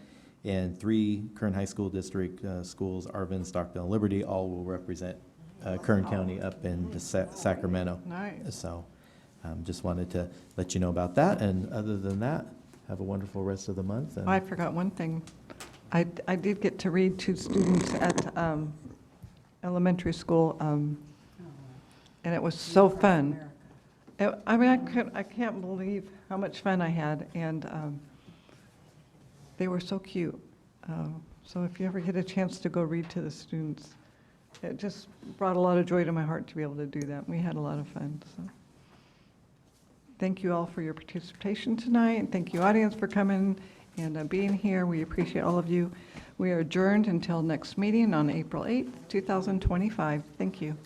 and 3 Kern High School District schools, Arvin, Stockdale, and Liberty, all will represent Kern County up in Sacramento. Nice. So just wanted to let you know about that. And other than that, have a wonderful rest of the month. And I forgot one thing. I did get to read to students at elementary school, and it was so fun. I can't believe how much fun I had, and they were so cute. So if you ever get a chance to go read to the students, it just brought a lot of joy to my heart to be able to do that. We had a lot of fun. So, thank you all for your participation tonight, and thank you, audience, for coming and being here. We appreciate all of you. We are adjourned until next meeting on April 8th, 2025. Thank you.